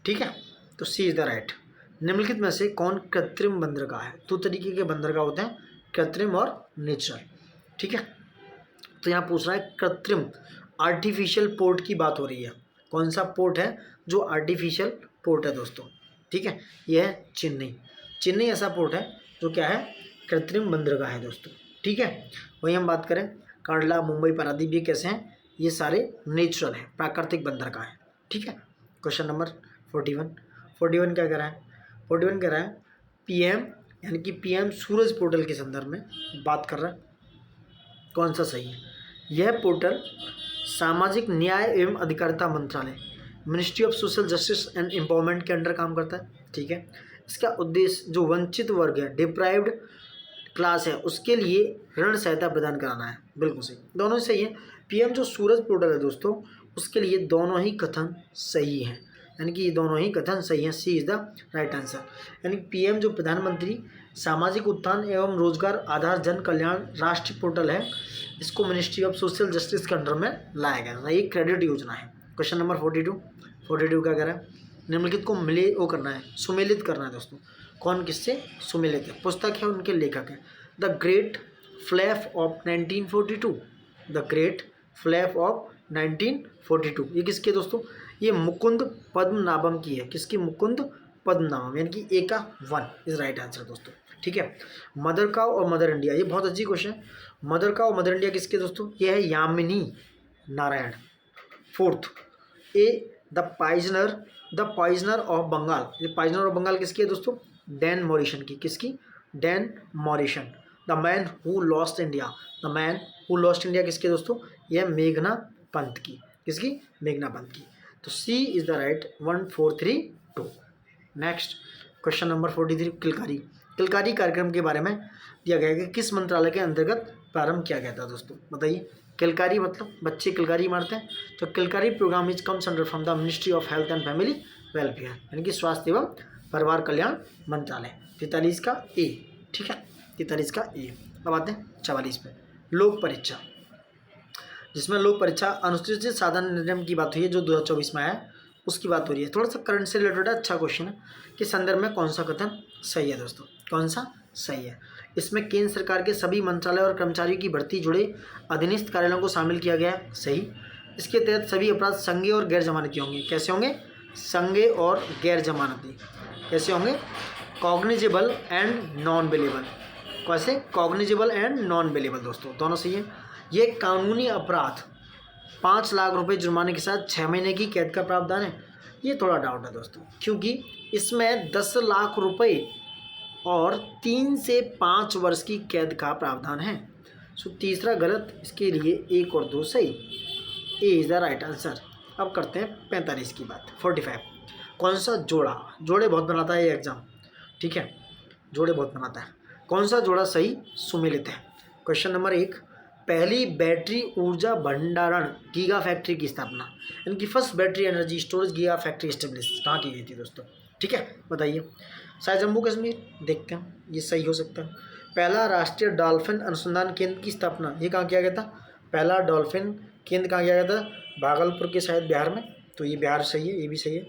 ठीक है। तो सी इज़ द राइट। निम्नलिखित में से कौन कृत्रिम बंदरगाह है, 2 तरीके के बंदरगाह होते हैं, कृत्रिम और नेचुरल, ठीक है। तो यहाँ पूछ रहा है कृत्रिम आर्टिफिशियल पोर्ट की बात हो रही है, कौन सा पोर्ट है जो आर्टिफिशियल पोर्ट है दोस्तों, ठीक है, यह है चेन्नई ऐसा पोर्ट है जो क्या है, कृत्रिम बंदरगाह है दोस्तों, ठीक है। वही हम बात करें कांडला, मुंबई, पारादीप, ये कैसे हैं, ये सारे नेचुरल हैं, प्राकृतिक बंदरगाह हैं, ठीक है। क्वेश्चन नंबर 41 क्या कह रहा है, 41 कह रहा है पीएम यानी कि पीएम सूरज पोर्टल के संदर्भ में बात कर रहा है, कौन सा सही है। यह पोर्टल सामाजिक न्याय एवं अधिकारिता मंत्रालय ministry of social justice and empowerment के अंडर काम करता है, ठीक है। इसका उद्देश्य जो वंचित वर्ग है, डिप्राइव्ड क्लास है, उसके लिए ऋण सहायता प्रदान कराना है, बिल्कुल सही, दोनों सही है। पीएम जो सूरज पोर्टल है दोस्तों, उसके लिए दोनों ही कथन सही हैं, यानी कि ये दोनों ही कथन सही हैं, सी इज़ द राइट आंसर। यानी पीएम जो प्रधानमंत्री सामाजिक उत्थान एवं रोजगार आधार जन कल्याण राष्ट्रीय पोर्टल है, इसको मिनिस्ट्री ऑफ सोशल जस्टिस के अंडर में लाया गया था, ये क्रेडिट योजना है। क्वेश्चन नंबर 42 क्या कह रहा है, निम्नलिखित को सुमेलित करना है दोस्तों, कौन किससे सुमेलित है, पुस्तक है, उनके लेखक हैं, the great flap of 1942, the great flap of 1942, ये किसके दोस्तों, ये मुकुंद पद्मनाभम की है, किसकी, मुकुंद पद्मनाभम, यानी कि ए का 1 इज राइट आंसर दोस्तों, ठीक है। मदर काउ और मदर इंडिया, ये बहुत अच्छी क्वेश्चन है। मदर काउ और मदर इंडिया किसके दोस्तों, ये है Yamini Narayan. 4th, A the poisoner of Bengal, ये पॉइजनर ऑफ बंगाल किसकी है दोस्तों, डैन मॉरिशन की। किसकी? Dan मॉरिशन। The man who lost India, the man who lost India किसके दोस्तों? यह मेघना पंत की। किसकी? मेघना पंत की। तो C is the right 1432। Next question number 43, Kilkari. Kilkari कार्यक्रम के बारे में दिया गया है कि किस मंत्रालय के अंतर्गत प्रारंभ किया गया था दोस्तों? बताइए। किलकारी मतलब बच्चे किलकारी मारते हैं, तो Kilkari program is comes under from the ministry of health and family welfare, यानी कि स्वास्थ्य एवं परिवार कल्याण मंत्रालय। 43 का ए, ठीक है, 43 का ए। अब आते हैं 44 पे, लोक परीक्षा, जिसमें लोक परीक्षा अनुसूचित साधन नियम की बात हुई है जो 2024 में आया है, उसकी बात हो रही है। थोड़ा सा करंट से रिलेटेड है, अच्छा क्वेश्चन है कि संदर्भ में कौन सा कथन सही है दोस्तों? कौन सा सही है? इसमें केंद्र सरकार के सभी मंत्रालय और कर्मचारियों की भर्ती जुड़े अधीनस्थ कार्यालयों को शामिल किया गया है, सही। इसके तहत सभी अपराध संज्ञेय और गैर जमानती होंगे। कैसे होंगे? संज्ञेय और गैर जमानती। कैसे होंगे? Cognizable and non bailable. कैसे? कॉग्निजेबल एंड नॉन बेलेबल दोस्तों, दोनों सही है। ये कानूनी अपराध 5 लाख रुपए जुर्माने के साथ 6 महीने की कैद का प्रावधान है। ये थोड़ा डाउट है दोस्तों, क्योंकि इसमें 10 लाख रुपए और 3 से 5 वर्ष की कैद का प्रावधान है। सो तीसरा गलत, इसके लिए 1 और 2 सही। ए इज़ द राइट आंसर। अब करते हैं 45 की बात। 45, कौन सा जोड़ा? जोड़े बहुत बनाता है ये एग्जाम, ठीक है, जोड़े बहुत बनाता है। कौन सा जोड़ा सही सुमेलित है? क्वेश्चन नंबर 1, पहली बैटरी ऊर्जा भंडारण गीगा फैक्ट्री की स्थापना, यानी कि first battery energy storage giga factory establish कहाँ की गई थी दोस्तों? ठीक है, बताइए। शायद जम्मू कश्मीर, देखते हैं ये सही हो सकता है। पहला राष्ट्रीय डॉल्फिन अनुसंधान केंद्र की स्थापना, ये कहाँ किया गया था? पहला डॉल्फिन केंद्र कहाँ किया गया था? भागलपुर के, शायद बिहार में, तो ये बिहार सही है, ये भी सही है।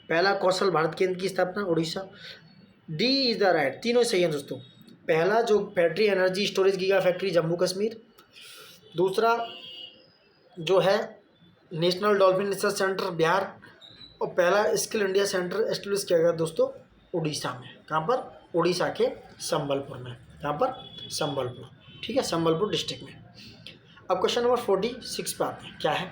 पहला कौशल भारत केंद्र की स्थापना Orissa. D is the right, तीनों सही हैं दोस्तों। पहला जो battery energy storage giga factory Jammu Kashmir, दूसरा जो है national dolphin research centre Bihar, और पहला स्किल इंडिया सेंटर एस्टेब्लिश किया गया दोस्तों उड़ीसा में। कहाँ पर? उड़ीसा के संबलपुर में। कहाँ पर? संबलपुर, ठीक है, संबलपुर डिस्ट्रिक्ट में। अब क्वेश्चन नंबर 46 पे आते हैं। क्या है?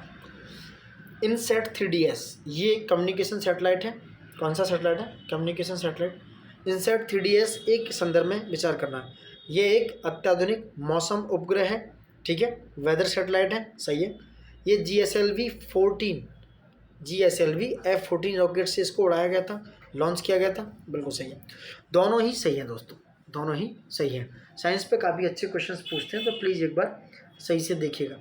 इनसेट 3DS, ये कम्युनिकेशन सैटेलाइट है। कौन सा सैटेलाइट है? Communication satellite. इनसेट 3DS एक संदर्भ में विचार करना है। ये एक अत्याधुनिक मौसम उपग्रह है, ठीक है, वेदर सैटेलाइट है, सही है। ये GSLV F-14 रॉकेट से इसको उड़ाया गया था, लॉन्च किया गया था, बिल्कुल सही है। दोनों ही सही हैं दोस्तों, दोनों ही सही हैं। साइंस पे काफ़ी अच्छे क्वेश्चंस पूछते हैं, तो प्लीज़ एक बार सही से देखिएगा।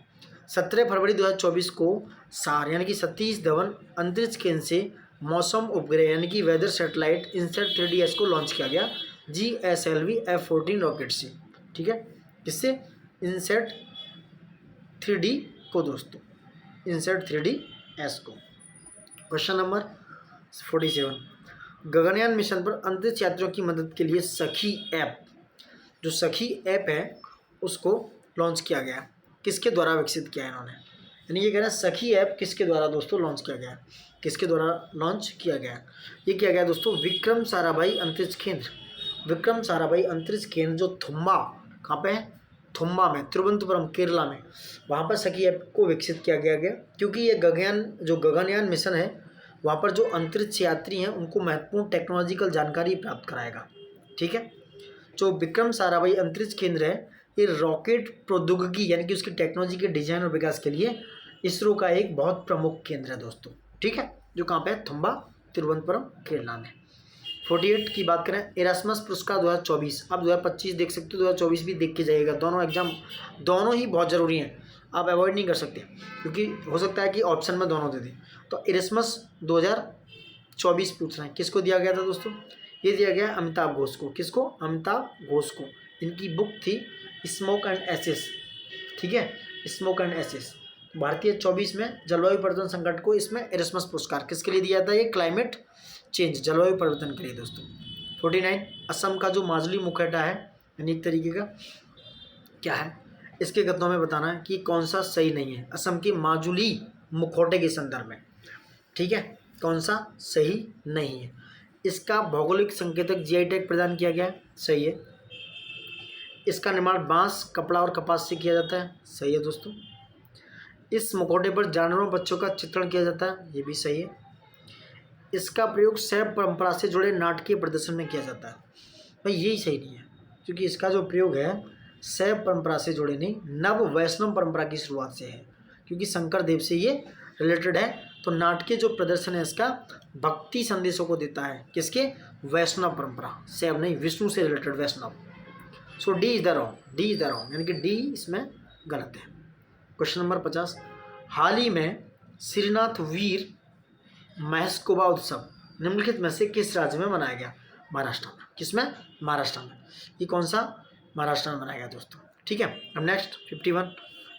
17 फरवरी 2024 को सार यानी कि सतीश धवन अंतरिक्ष केंद्र से मौसम उपग्रह यानी कि वेदर सैटेलाइट इनसेट 3DS को लॉन्च किया गया GSLV F-14 रॉकेट से, ठीक है। किससे? इनसेट 3D को दोस्तों, इनसेट 3DS को। क्वेश्चन नंबर 47, गगनयान मिशन पर अंतरिक्ष यात्रियों की मदद के लिए सखी ऐप, जो सखी ऐप है उसको लॉन्च किया गया। किसके द्वारा विकसित किया है इन्होंने? यानी ये कह रहे हैं सखी ऐप किसके द्वारा दोस्तों लॉन्च किया गया? किसके द्वारा लॉन्च किया गया? ये किया गया दोस्तों विक्रम साराभाई अंतरिक्ष केंद्र। विक्रम साराभाई अंतरिक्ष केंद्र जो थुम्बा, कहाँ पे है? थुम्बा में, तिरुवनंतपुरम केरला में, वहाँ पर सखी ऐप को विकसित किया गया क्योंकि ये गगनयान मिशन है, वहाँ पर जो अंतरिक्ष यात्री हैं उनको महत्वपूर्ण टेक्नोलॉजिकल जानकारी प्राप्त कराएगा, ठीक है। जो विक्रम साराभाई अंतरिक्ष केंद्र है, ये रॉकेट प्रौद्योगिकी यानी कि उसकी टेक्नोलॉजी के डिजाइन और विकास के लिए इसरो का एक बहुत प्रमुख केंद्र है दोस्तों, ठीक है, जो कहाँ पे है? थुम्बा, तिरुवनंतपुरम केरला में। 48 की बात करें, इरास्मस पुरस्कार 2024, आप 2025 देख सकते हो, 2024 भी देख के जाइएगा। दोनों एग्जाम, दोनों ही बहुत ज़रूरी हैं, आप अवॉइड नहीं कर सकते, क्योंकि हो सकता है कि ऑप्शन में दोनों दे दें। तो इरास्मस 2024 पूछ रहे हैं, किसको दिया गया था दोस्तों? ये दिया गया अमिताभ घोष को। किसको? अमिताभ घोष को। इनकी बुक थी स्मोक एंड एसेस, ठीक है, स्मोक एंड एसेस। भारतीय 24 में जलवायु परिवर्तन संकट को इसमें इरास्मस पुरस्कार किसके लिए दिया था? ये क्लाइमेट चेंज, जलवायु परिवर्तन के लिए दोस्तों। 49, असम का जो माजुली मुखौटा है, यानी एक तरीके का क्या है, इसके कथनों में बताना है कि कौन सा सही नहीं है असम के माजुली मुखौटे के संदर्भ में, ठीक है, कौन सा सही नहीं है। इसका भौगोलिक संकेतक GI टैग प्रदान किया गया है, सही है। इसका निर्माण बांस, कपड़ा और कपास से किया जाता है, सही है दोस्तों। इस मुखौटे पर जानवरों बच्चों का चित्रण किया जाता है, ये भी सही है। इसका प्रयोग शैव परंपरा से जुड़े नाटकीय प्रदर्शन में किया जाता है। भाई यही सही नहीं है, क्योंकि इसका जो प्रयोग है शैव परंपरा से जुड़े नहीं, नव वैष्णव परंपरा की शुरुआत से है, क्योंकि शंकर देव से ये रिलेटेड है। तो नाटकीय जो प्रदर्शन है इसका भक्ति संदेशों को देता है, किसके? वैष्णव परंपरा, शैव नहीं, विष्णु से related Vaishnava. So D is the wrong, D is the wrong, यानी कि डी इसमें गलत है। क्वेश्चन नंबर 50, हाल ही में श्रीनाथ वीर महेशकोबा उत्सव निम्नलिखित में से किस राज्य में मनाया गया? महाराष्ट्र में। किसमें? महाराष्ट्र में। ये कौन सा? महाराष्ट्र में मनाया गया दोस्तों। ठीक है। अब नेक्स्ट 51,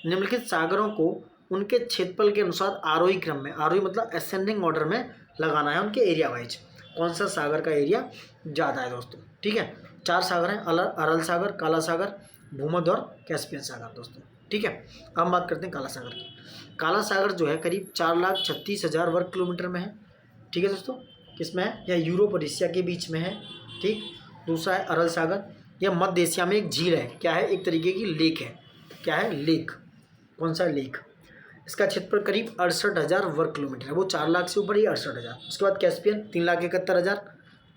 निम्नलिखित सागरों को उनके क्षेत्रफल के अनुसार आरोही क्रम में, आरोही मतलब असेंडिंग ऑर्डर में लगाना है उनके एरिया वाइज। कौन सा सागर का एरिया ज़्यादा है दोस्तों? ठीक है। 4 सागर हैं, अरल सागर, काला सागर, भूमध्य और कैस्पियन सागर दोस्तों। ठीक है। अब हम बात करते हैं काला सागर की। काला सागर जो है करीब 4,36,000 वर्ग किलोमीटर में है। ठीक है दोस्तों। किसमें है? यह यूरोप और एशिया के बीच में है। ठीक। दूसरा है अरल सागर, यह मध्य एशिया में एक झील है। क्या है? एक तरीके की लेक है। क्या है? लेक। कौन सा लेक? इसका क्षेत्रफल करीब 68,000 वर्ग किलोमीटर है। वो 4 लाख से ऊपर ही 68,000। उसके बाद कैस्पियन 3,71,000।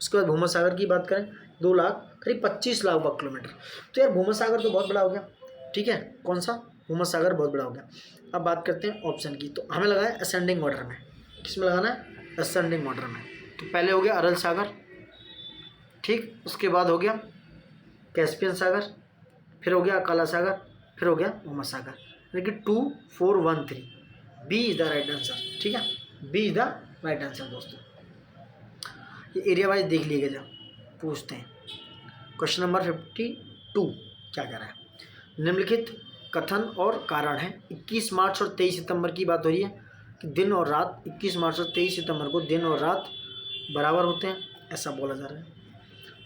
उसके बाद भूमध्य सागर की बात करें 2 लाख, करीब 25 लाख वर्ग किलोमीटर। तो यार भूमध्य सागर तो बहुत बड़ा हो गया। ठीक है। कौन सा? भूमध्य सागर बहुत बड़ा हो गया। अब बात करते हैं ऑप्शन की। तो हमें लगा है असेंडिंग ऑर्डर में। किसमें लगाना है? असेंडिंग ऑर्डर में। तो पहले हो गया अरल सागर, ठीक। उसके बाद हो गया कैस्पियन सागर, फिर हो गया काला सागर, फिर हो गया भूमध्य सागर, यानी कि 2, 4, 1, 3। B is the right answer. ठीक है। B is the right answer दोस्तों। ये एरिया वाइज देख लीजिएगा जब पूछते हैं। क्वेश्चन नंबर 52 क्या कह रहा है? निम्नलिखित कथन और कारण है। 21 मार्च और 23 सितंबर की बात हो रही है कि दिन और रात, 21 मार्च और 23 सितंबर को दिन और रात बराबर होते हैं, ऐसा बोला जा रहा है।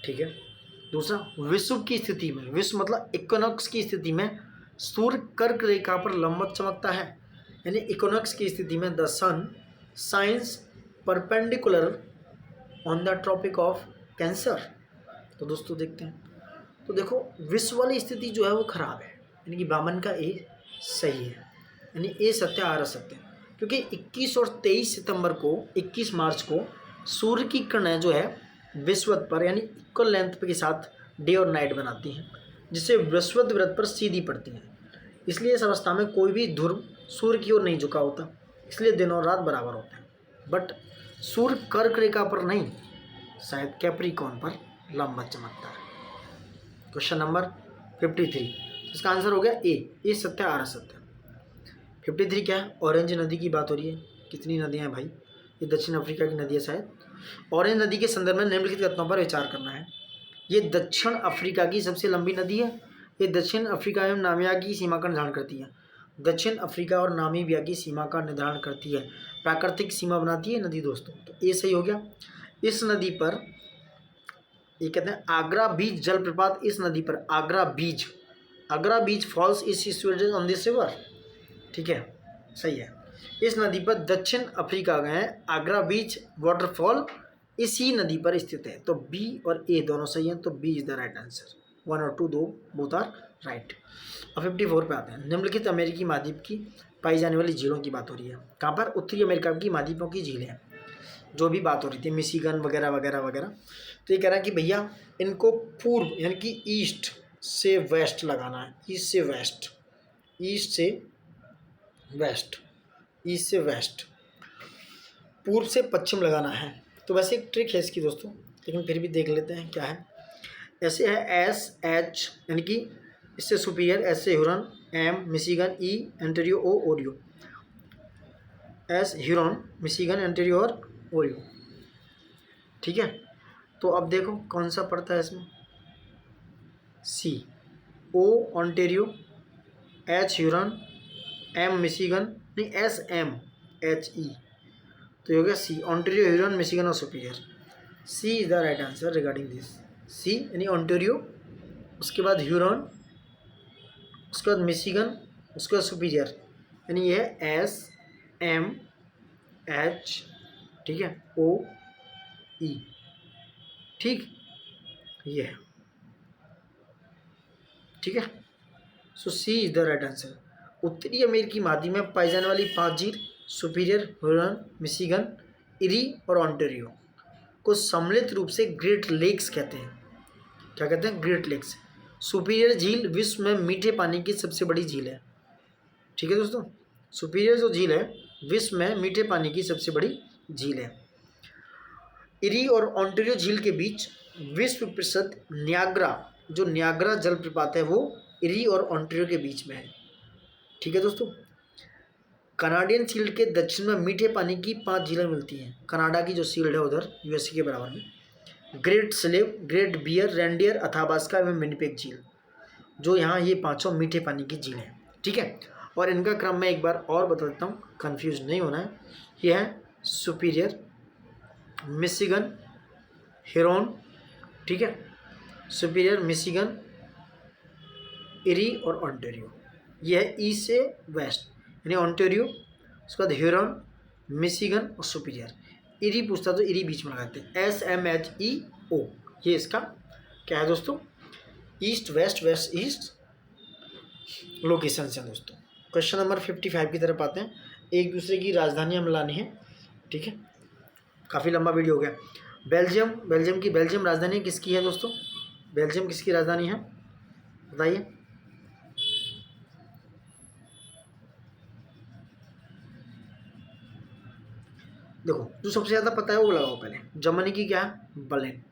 ठीक है। दूसरा, विश्व की स्थिति में, विश्व मतलब इक्विनॉक्स की स्थिति में सूर्य कर्क रेखा पर लंबवत चमकता है, यानी इक्विनॉक्स की स्थिति में the sun shines perpendicular on the tropic of cancer. तो दोस्तों देखते हैं। तो देखो विश्व वाली स्थिति जो है वो खराब है, यानी कि बामन का ए सही है, यानी ए सत्य आर असत्य। क्योंकि 21 और 23 सितंबर को, 21 मार्च को सूर्य की किरणें जो है विषुवत पर यानी इक्वल लेंथ के साथ डे और नाइट बनाती हैं, जिससे विषुवत वृत्त पर सीधी पड़ती हैं। इसलिए इस अवस्था में कोई भी ध्रुव सूर्य की ओर नहीं झुका होता, इसलिए दिन और रात बराबर होते हैं। बट सूर्य कर्क रेखा पर नहीं, शायद कैप्रिकॉर्न पर लंबवत चमकता है। क्वेश्चन नंबर 53, इसका आंसर हो गया ए सत्य आर असत्य। 53 क्या है? ऑरेंज नदी की बात हो रही है। कितनी नदियाँ हैं भाई? ये दक्षिण अफ्रीका की नदी है शायद। ऑरेंज नदी के संदर्भ में निम्नलिखित कथनों पर विचार करना है। ये दक्षिण अफ्रीका की सबसे लंबी नदी है। ये दक्षिण अफ्रीका एवं नामिबिया की सीमा का निर्धारण करती है। दक्षिण अफ्रीका और नामीबिया की सीमा का निर्धारण करती है, प्राकृतिक सीमा बनाती है नदी दोस्तों। तो ये सही हो गया। इस नदी पर ये कहते हैं आगरा बीच जलप्रपात, इस नदी पर Agra beach falls is situated on this river. ठीक है, सही है। इस नदी पर दक्षिण अफ्रीका गए आगरा बीच वाटरफॉल इसी नदी पर स्थित है। तो बी और ए दोनों सही हैं, तो B is the right answer. 1 और 2 दो बोथ आर राइट। अब 54 पे आते हैं। निम्नलिखित अमेरिकी महाद्वीप की पाई जाने वाली झीलों की बात हो रही है। कहाँ पर? उत्तरी अमेरिका की महाद्वीपों की झीलें जो भी बात हो रही थी, मिशिगन वगैरह वगैरह वगैरह। तो ये कह रहा है कि भैया इनको पूर्व यानी कि ईस्ट से वेस्ट लगाना है, ईस्ट से वेस्ट, ईस्ट से वेस्ट, ईस्ट से वेस्ट, पूर्व से पश्चिम लगाना है। तो वैसे एक ट्रिक है इसकी दोस्तों, लेकिन फिर भी देख लेते हैं क्या है। ऐसे है एस एच यानी कि इससे सुपीरियर, एस से ह्यूरन, एम मिशिगन, ई एंटेरियो, ओ Oreo. S Hurun, Michigan, antero और ओरियो। ठीक है। तो अब देखो कौन सा पड़ता है इसमें। C, O Ontario, H Huron, M Michigan, नहीं एस एम एच ई। तो ये हो गया सी, ऑन्टेरियो, ह्यूरन, मिशिगन और Superior. C is the right answer regarding this. C यानी ऑन्टेरियो, उसके बाद ह्यूरन, उसके बाद मिशिगन, उसके बाद सुपीरियर, यानी ये है एस एम एच, ठीक है, ओ ई। ठीक, ये है। ठीक है। सो सी इज द राइट आंसर। उत्तरी अमेरिकी महाद्वीप में पाई जाने वाली 5 झील सुपीरियर, ह्यूरन, मिशिगन, इरी और ऑन्टेरियो को सम्मिलित रूप से ग्रेट लेक्स कहते हैं। क्या कहते हैं? Great lakes. सुपीरियर झील विश्व में मीठे पानी की सबसे बड़ी झील है। ठीक है दोस्तों, सुपीरियर जो झील है विश्व में मीठे पानी की सबसे बड़ी झील है। इरी और ऑन्टेरियो झील के बीच विश्व प्रसिद्ध न्याग्रा, जो न्याग्रा जलप्रपात है वो इरी और ऑन्टेरियो के बीच में है। ठीक है दोस्तों, कनाडियन शील्ड के दक्षिण में मीठे पानी की 5 झीलें मिलती हैं। कनाडा की जो शील्ड है उधर यूएसए के बराबर में, Great Slave, Great Bear, Reindeer, Athabasca एवं विनिपेग झील, जो यहाँ ये 5 मीठे पानी की झील हैं। ठीक है, और इनका क्रम मैं एक बार और बता देता हूँ, कन्फ्यूज नहीं होना है। ये है सुपीरियर, मिशिगन, हिरोन, ठीक है, सुपीरियर, मिशिगन, इरी और ऑन्टेरियो। यह है ईस्ट से वेस्ट, यानी ऑन्टेरियो, उसके बाद ह्यूरन, मिशिगन और सुपीरियर। इरी पूछता तो इरी बीच में लगाते हैं, SMHEO। ये इसका क्या है दोस्तों? East west, west east location है दोस्तों। क्वेश्चन नंबर 55 की तरफ आते हैं। एक दूसरे की राजधानियाँ मिलानी है। ठीक है, काफ़ी लंबा वीडियो हो गया। बेल्जियम राजधानी किसकी है दोस्तों? बेल्जियम किसकी राजधानी है बताइए? देखो, जो सबसे ज़्यादा पता है वो लगाओ पहले। जर्मनी की क्या है? बर्लिन।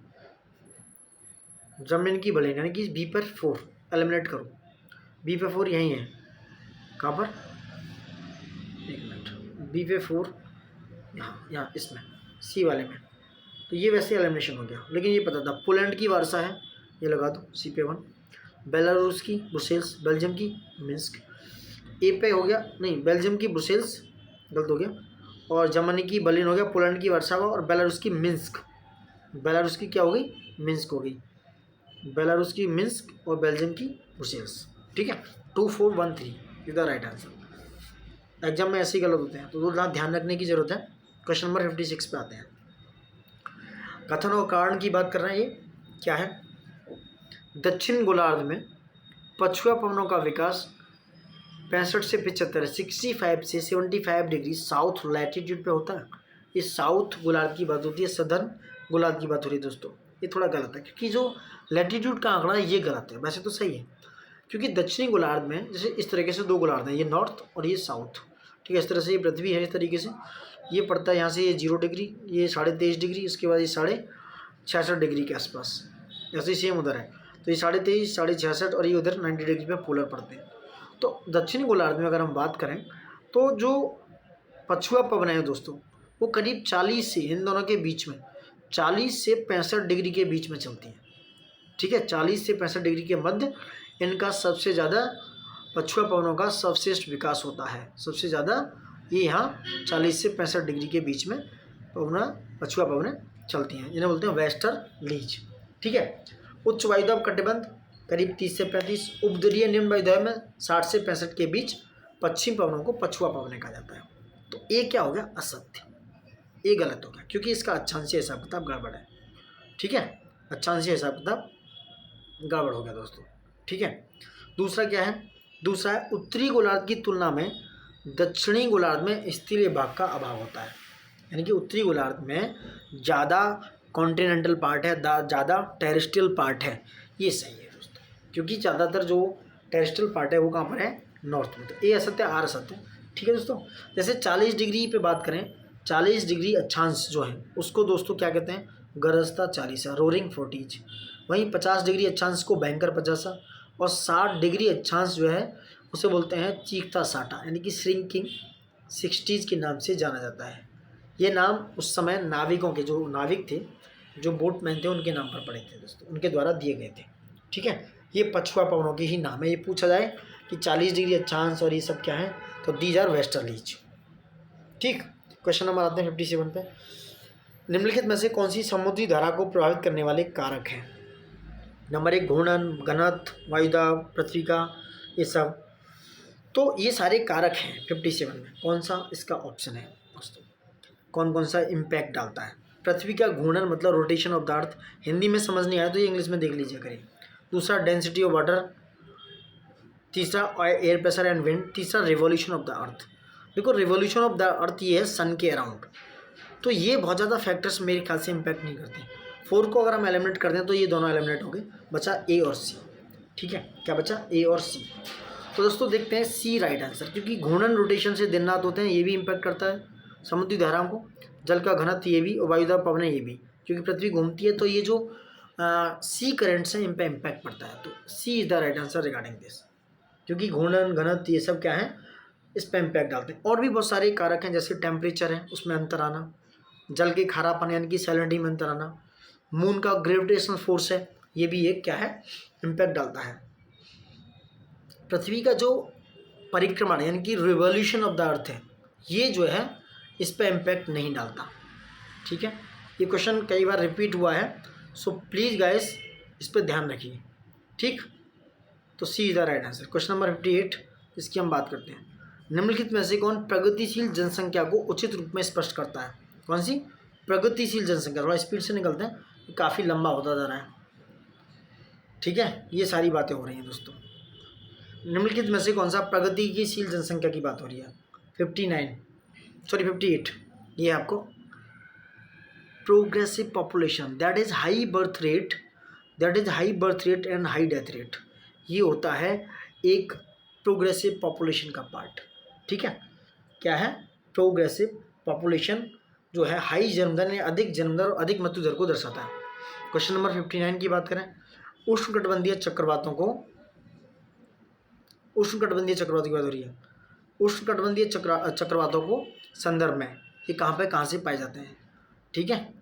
जर्मनी की बर्लिन, यानी कि बी पर 4 एलिमिनेट करो। बी पे 4 यहीं है। कहाँ पर? एक मिनट, बी पे 4 यहाँ इसमें सी वाले में। तो ये वैसे एलिमिनेशन हो गया, लेकिन ये पता था। पोलैंड की वारसा है, ये लगा दो सी पे 1। बेलारूस की ब्रुसेल्स, बेल्जियम की मिन्स्क। ए पे हो गया, नहीं, बेल्जियम की ब्रुसेल्स गलत हो गया, और जर्मनी की बर्लिन हो गया, पोलैंड की वार्सावा और बेलारूस की मिन्स्क। बेलारूस की क्या हो गई? मिन्स्क हो गई। बेलारूस की मिन्स्क और बेल्जियम की ब्रुसेल्स। ठीक है, 2 4 1 3 is the right answer. Exam में ऐसे ही गलत होते हैं, तो ध्यान रखने की जरूरत है। क्वेश्चन नंबर 56 पे आते हैं। कथन और कारण की बात कर रहे हैं। ये क्या है? दक्षिण गोलार्ध में पछुआ पवनों का विकास 65 से 75, 65 से 75 डिग्री साउथ लैटीट्यूड पे होता है। ये साउथ गोलार्ध की बात होती है, सदर्न गोलार्ध की बात हो रही है दोस्तों। ये थोड़ा गलत है, क्योंकि जो लैटीट्यूड का आंकड़ा है ये गलत है। वैसे तो सही है, क्योंकि दक्षिणी गोलार्ध में जैसे इस तरीके से 2 गोलार्ध हैं, ये नॉर्थ और ये साउथ। ठीक है, इस तरह से ये पृथ्वी है, इस तरीके से ये पड़ता है यहाँ से, ये 0 डिग्री, ये 23.5 डिग्री, उसके बाद ये 66.5 डिग्री के आसपास। ऐसे ही सेम उधर है, तो ये 23.5, 66.5 और ये उधर 90 डिग्री पे पोलर पड़ते हैं। तो दक्षिणी गोलार्ध में अगर हम बात करें तो जो पछुआ पवन है दोस्तों, वो करीब 40 से, इन दोनों के बीच में 40 से 65 डिग्री के बीच में चलती हैं। ठीक है, 40 से 65 डिग्री के मध्य इनका सबसे ज़्यादा पछुआ पवनों का सर्वश्रेष्ठ विकास होता है। सबसे ज़्यादा ये यहाँ 40 से 65 डिग्री के बीच में पछुआ पवनें चलती हैं, जिन्हें बोलते हैं वेस्टर्लीज। ठीक है, उच्च वायुदाब कटिबंध करीब 30 से 35, उपद्वीय निम्न वायुदाब में 60 से 65 के बीच पश्चिम पवनों को पछुआ पवनें कहा जाता है। तो ये क्या हो गया? असत्य, ये गलत हो गया, क्योंकि इसका अक्षांशीय हिसाब किताब गड़बड़ है। ठीक है, अक्षांशीय हिसाब किताब गड़बड़ हो गया दोस्तों। ठीक है, दूसरा क्या है? दूसरा है उत्तरी गोलार्ध की तुलना में दक्षिणी गोलार्ध में स्थलीय भाग का अभाव होता है। यानी कि उत्तरी गोलार्ध में ज़्यादा कॉन्टिनेंटल पार्ट है, ज़्यादा टेरेस्ट्रियल पार्ट है। ये सही है दोस्तों, क्योंकि ज़्यादातर जो टेरेस्ट्रियल पार्ट है वो कहाँ पर है? नॉर्थ में। तो ए असत्य, आर असत्य। ठीक है दोस्तों, जैसे 40 डिग्री पे बात करें, 40 डिग्री अक्षांश जो है उसको दोस्तों क्या कहते हैं? गरजता 40, रोरिंग 40। वहीं 50 डिग्री अक्षांश को भयंकर 50, और 60 डिग्री अक्षांश जो है उसे बोलते हैं चीखता साटा, यानी कि श्रिंकिंग 60s के नाम से जाना जाता है। ये नाम उस समय नाविकों के, जो नाविक थे, जो बोटमैन थे, उनके नाम पर पड़े थे दोस्तों, उनके द्वारा दिए गए थे। ठीक है, ये पछुआ पवनों की ही नाम है। ये पूछा जाए कि 40 डिग्री अक्षांश और ये सब क्या है, तो दीज आर वेस्टर्लीज। ठीक, क्वेश्चन नंबर आते हैं 57 पे। निम्नलिखित में से कौन सी समुद्री धारा को प्रभावित करने वाले कारक हैं? नंबर 1 घूर्णन, घनत्व, वायुदाब, पृथ्वी का, ये सब। तो ये सारे कारक हैं 57 में। कौन सा इसका ऑप्शन है दोस्तों? कौन कौन सा इम्पैक्ट डालता है? पृथ्वी का घूर्णन मतलब rotation of the earth. Hindi में समझ नहीं आया तो ये इंग्लिश में देख लीजिए करिए। दूसरा डेंसिटी ऑफ वाटर, तीसरा एयर प्रेशर एंड विंड, तीसरा रिवॉल्यूशन ऑफ द अर्थ। देखो, रिवॉल्यूशन ऑफ द अर्थ ये है सन के अराउंड, तो ये बहुत ज़्यादा फैक्टर्स मेरे ख्याल से इम्पैक्ट नहीं करते। 4 को अगर हम एलिमिनेट कर दें तो ये दोनों एलिमिनेट हो गए, बचा ए और सी। ठीक है, क्या बचा? ए और सी। तो दोस्तों देखते हैं सी राइट आंसर, क्योंकि घूर्णन रोटेशन से दिन रात होते हैं, ये भी इम्पैक्ट करता है समुद्री धाराओं को, जल का घनत्व ये भी, और वायुदाब पवनें ये भी, क्योंकि पृथ्वी घूमती है तो ये जो सी करेंट्स हैं इन पर इम्पैक्ट पड़ता है। तो C is the right answer regarding this, क्योंकि घूर्णन घनत्व ये सब क्या है, इस पर इम्पैक्ट डालते हैं। और भी बहुत सारे कारक हैं, जैसे टेम्परेचर है उसमें अंतर आना, जल के खारापन यानी कि सैलिनिटी में अंतर आना, मून का ग्रेविटेशनल फोर्स है, ये भी एक क्या है, इम्पैक्ट डालता है। पृथ्वी का जो परिक्रमण यानी कि रिवॉल्यूशन ऑफ द अर्थ है, ये जो है इस पर इम्पैक्ट नहीं डालता। ठीक है, ये क्वेश्चन कई बार रिपीट हुआ है, सो प्लीज़ गाइस इस पर ध्यान रखिए। ठीक, तो C is the right answer. Question number 58, इसकी हम बात करते हैं। निम्नलिखित में से कौन प्रगतिशील जनसंख्या को उचित रूप में स्पष्ट करता है? कौन सी प्रगतिशील जनसंख्या? थोड़ा स्पीड से निकलते हैं, काफ़ी लंबा होता जा रहा है। ठीक है, ये सारी बातें हो रही हैं दोस्तों। निम्नलिखित में से कौन सा प्रगतिशील जनसंख्या की बात हो रही है? 58, ये आपको progressive population that is high birth rate and high death rate, ये होता है एक प्रोग्रेसिव पॉपुलेशन का पार्ट। ठीक है, क्या है? प्रोग्रेसिव पॉपुलेशन जो है हाई जन्मदर या अधिक जन्मदर और अधिक मृत्यु दर को दर्शाता है। क्वेश्चन नंबर 59 की बात करें, उष्णकटिबंधीय चक्रवातों की बात हो रही है। उष्णकटिबंधीय चक्रवातों को संदर्भ में ये कहाँ से पाए जाते हैं? ठीक है,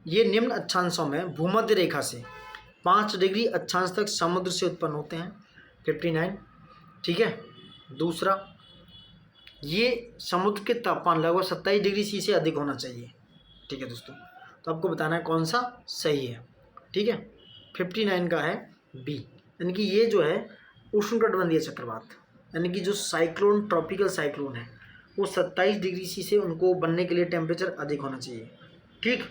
ये निम्न अक्षांशों में भूमध्य रेखा से 5 डिग्री अक्षांश तक समुद्र से उत्पन्न होते हैं। 59। ठीक है, दूसरा, ये समुद्र के तापमान लगभग 27 डिग्री सी से अधिक होना चाहिए। ठीक है दोस्तों, तो आपको बताना है कौन सा सही है। ठीक है, 59 का है बी, यानी कि ये जो है उष्णकटिबंधीय चक्रवात यानी कि जो साइक्लोन, ट्रॉपिकल साइक्लोन है, वो 27 डिग्री सी से उनको बनने के लिए टेम्परेचर अधिक होना चाहिए। ठीक,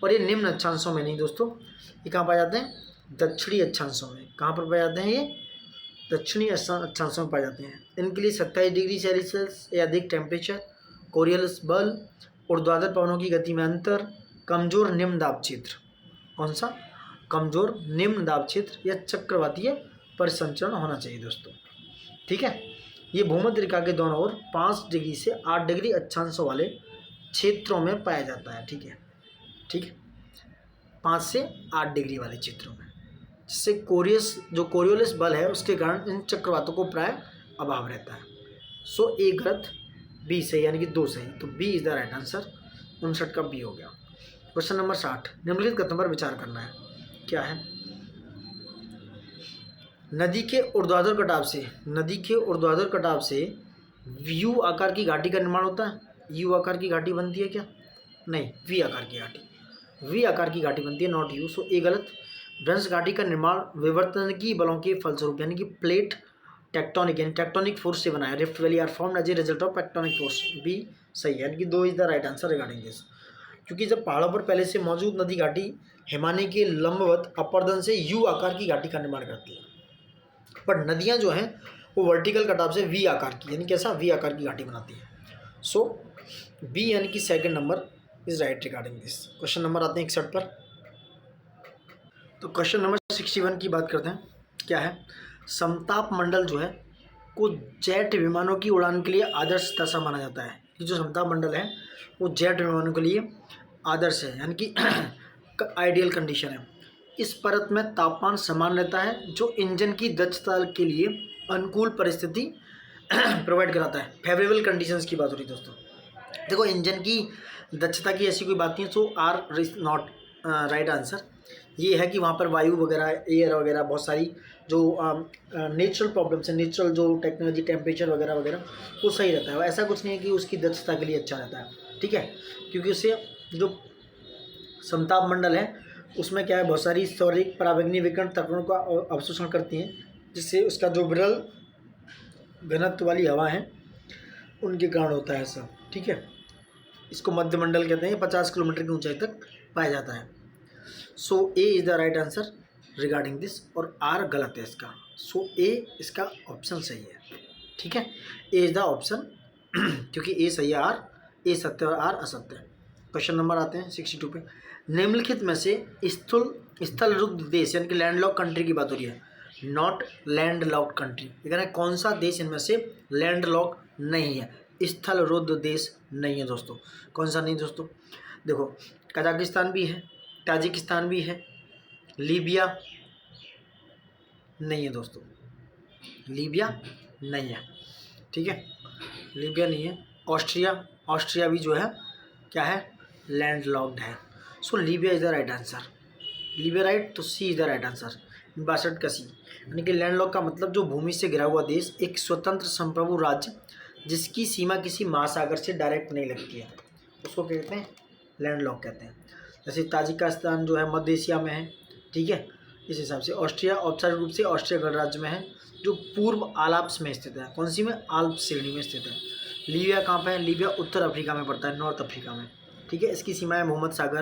और ये निम्न अक्षांशों में नहीं दोस्तों, ये कहाँ पाए जाते हैं? दक्षिणी अक्षांशों में। कहाँ पर पाए जाते हैं? ये दक्षिणी अक्षांशों में पाए जाते हैं। इनके लिए 27 डिग्री सेल्सियस या अधिक टेम्परेचर, कोरियोलिस बल, ऊर्ध्वाधर पवनों की गति में अंतर, कमजोर निम्न दाब क्षेत्र। कौन सा? कमजोर निम्न दाब क्षेत्र या चक्रवातीय परिसंचरण होना चाहिए दोस्तों। ठीक है, ये भूमध्य रेखा के दोनों ओर 5 डिग्री से 8 डिग्री अक्षांशों वाले क्षेत्रों में पाया जाता है। ठीक है, 5 से 8 डिग्री वाले क्षेत्रों में, जिससे कोरियोलिस बल है उसके कारण इन चक्रवातों को प्राय अभाव रहता है। सो ए गलत, बी सही, यानी कि 2 सही। तो B is the right answer. 59 का बी हो गया। क्वेश्चन नंबर 60, निम्नलिखित कथन पर विचार करना है। क्या है? नदी के ऊर्ध्वाधर कटाव से यू आकार की घाटी का निर्माण होता है। यू आकार की घाटी बनती है क्या? नहीं, वी आकार की घाटी बनती है, नॉट यू। सो ए गलत। भ्रंश घाटी का निर्माण विवर्तनिकी बलों के फलस्वरूप यानी कि प्लेट टेक्टोनिक फोर्स से बना है। Rift valley are formed as a result of tectonic force, B सही है, यानी कि 2 is the right answer regarding this. क्योंकि जब पहाड़ों पर पहले से मौजूद नदी घाटी हिमालय के लंबवत अपर्दन से यू आकार की घाटी का निर्माण करती है, पर नदियाँ जो हैं वो वर्टिकल कटाव से वी आकार की, यानी कैसा? वी आकार की घाटी बनाती है। सो बी यानी कि second number is right regarding this. Question number आते हैं 61 पर। तो क्वेश्चन नंबर 61 की बात करते हैं। क्या है? समताप मंडल जो है को जेट विमानों की उड़ान के लिए आदर्श दशा माना जाता है। ये जो समताप मंडल है वो जेट विमानों के लिए आदर्श है, यानी कि आइडियल कंडीशन है। इस परत में तापमान समान रहता है, जो इंजन की दक्षता के लिए अनुकूल परिस्थिति प्रोवाइड कराता है। फेवरेबल कंडीशंस की बात हो रही है दोस्तों। देखो, इंजन की दक्षता की ऐसी कोई बात नहीं है, सो आर नॉट राइट आंसर। ये है कि वहाँ पर वायु वगैरह, एयर वगैरह, बहुत सारी जो नेचुरल प्रॉब्लम्स है, नेचुरल जो टेक्नोलॉजी, टेम्परेचर वगैरह वो सही रहता है। ऐसा कुछ नहीं है कि उसकी दक्षता के लिए अच्छा रहता है। ठीक है, क्योंकि उससे जो समताप मंडल है उसमें क्या है, बहुत सारी सौरिक पराबैंगनी विकिरण तत्वों का अवशोषण करती हैं, जिससे उसका जो विरल घनत्व वाली हवा है उनके कारण होता है ऐसा। ठीक है, इसको मध्य मंडल कहते हैं। 50 किलोमीटर की ऊंचाई तक पाया जाता है। So A is the right answer regarding this, और आर गलत है इसका। सो ए इसका ऑप्शन सही है। ठीक है, ए इज़ द ऑप्शन क्योंकि ए सही है, आर ए सत्य और आर असत्य है। क्वेश्चन नंबर आते हैं 62 पे। निम्नलिखित में से स्थल रुद्ध देश यानी कि लैंडलॉक कंट्री की बात हो रही है, नॉट लैंडलॉक्ड कंट्री। ये कह रहा है कौन सा देश इनमें से लैंडलॉक नहीं है, स्थल रुद्ध देश नहीं है दोस्तों। कौन सा नहीं दोस्तों? देखो, कजाकिस्तान भी है, ताजिकिस्तान भी है, लीबिया नहीं है दोस्तों, लीबिया नहीं है, ठीक है, लीबिया नहीं है। ऑस्ट्रिया भी जो है क्या है, लैंड लॉक्ड है। So Libya is the right answer, Libya right, तो C is the right answer, 62 का सी। यानी कि लैंड लॉक का मतलब जो भूमि से घिरा हुआ देश, एक स्वतंत्र संप्रभु राज्य जिसकी सीमा किसी महासागर से डायरेक्ट नहीं लगती है, उसको कहते हैं लैंड लॉक कहते हैं। जैसे ताजिकिस्तान जो है मध्य एशिया में है, ठीक है, इस हिसाब से ऑस्ट्रिया औपचारिक रूप से ऑस्ट्रिया गणराज्य में है जो पूर्व आल्प्स में स्थित है। कौन सी में? आल्प श्रेणी में स्थित है। लीबिया कहाँ पे है? लीबिया उत्तर अफ्रीका में पड़ता है, नॉर्थ अफ्रीका में, ठीक है। इसकी सीमाएं मोहम्मद सागर,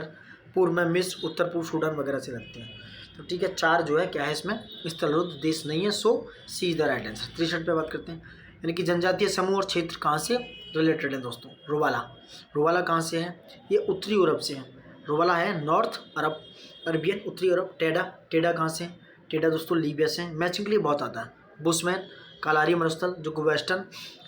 पूर्व में मिस्र, उत्तर पूर्व सूडान वगैरह से लगती हैं। तो ठीक है, 4 जो है क्या है इसमें, स्थलरुद्ध देश नहीं है, सो सी इज द राइट आंसर। 63 पे बात करते हैं, यानी कि जनजातीय समूह और क्षेत्र कहाँ से रिलेटेड है दोस्तों? रुवाला कहाँ से है? ये उत्तरी यूरोप से है। रुवाला है नॉर्थ अरबियन, उत्तरी यूरोप। टेडा कहाँ से? टेडा दोस्तों लीबिया से। मैचिंग के लिए बहुत आता है। बुशमैन कालारी मरुस्थल जो कि वेस्टर्न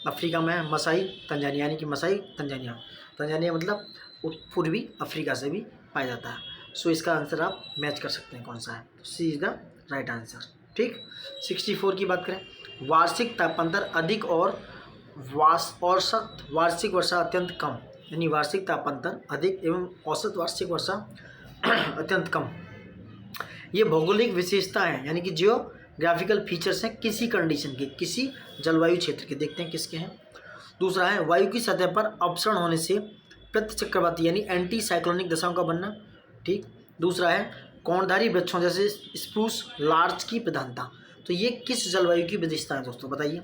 अफ्रीका में है। मसाई तंजानिया, यानी कि मसाई तंजानिया मतलब पूर्वी अफ्रीका से भी पाया जाता है। सो इसका आंसर आप मैच कर सकते हैं कौन सा है, सी इज द राइट आंसर, ठीक। 64 की बात करें, वार्षिक तापांतर अधिक और औसत वार्षिक वर्षा अत्यंत कम, यानी वार्षिक तापांतर अधिक एवं औसत वार्षिक वर्षा अत्यंत कम, ये भौगोलिक विशेषता है, यानी कि जियोग्राफिकल फीचर्स हैं किसी कंडीशन के, किसी जलवायु क्षेत्र के। देखते हैं किसके हैं। दूसरा है वायु की सतह पर अपसरण होने से प्रतिचक्रवाती यानी एंटी साइक्लोनिक दशाओं का बनना, ठीक। दूसरा है कोणधारी वृक्षों जैसे स्प्रूस लार्च की प्रधानता। तो ये किस जलवायु की विशेषता है दोस्तों, बताइए।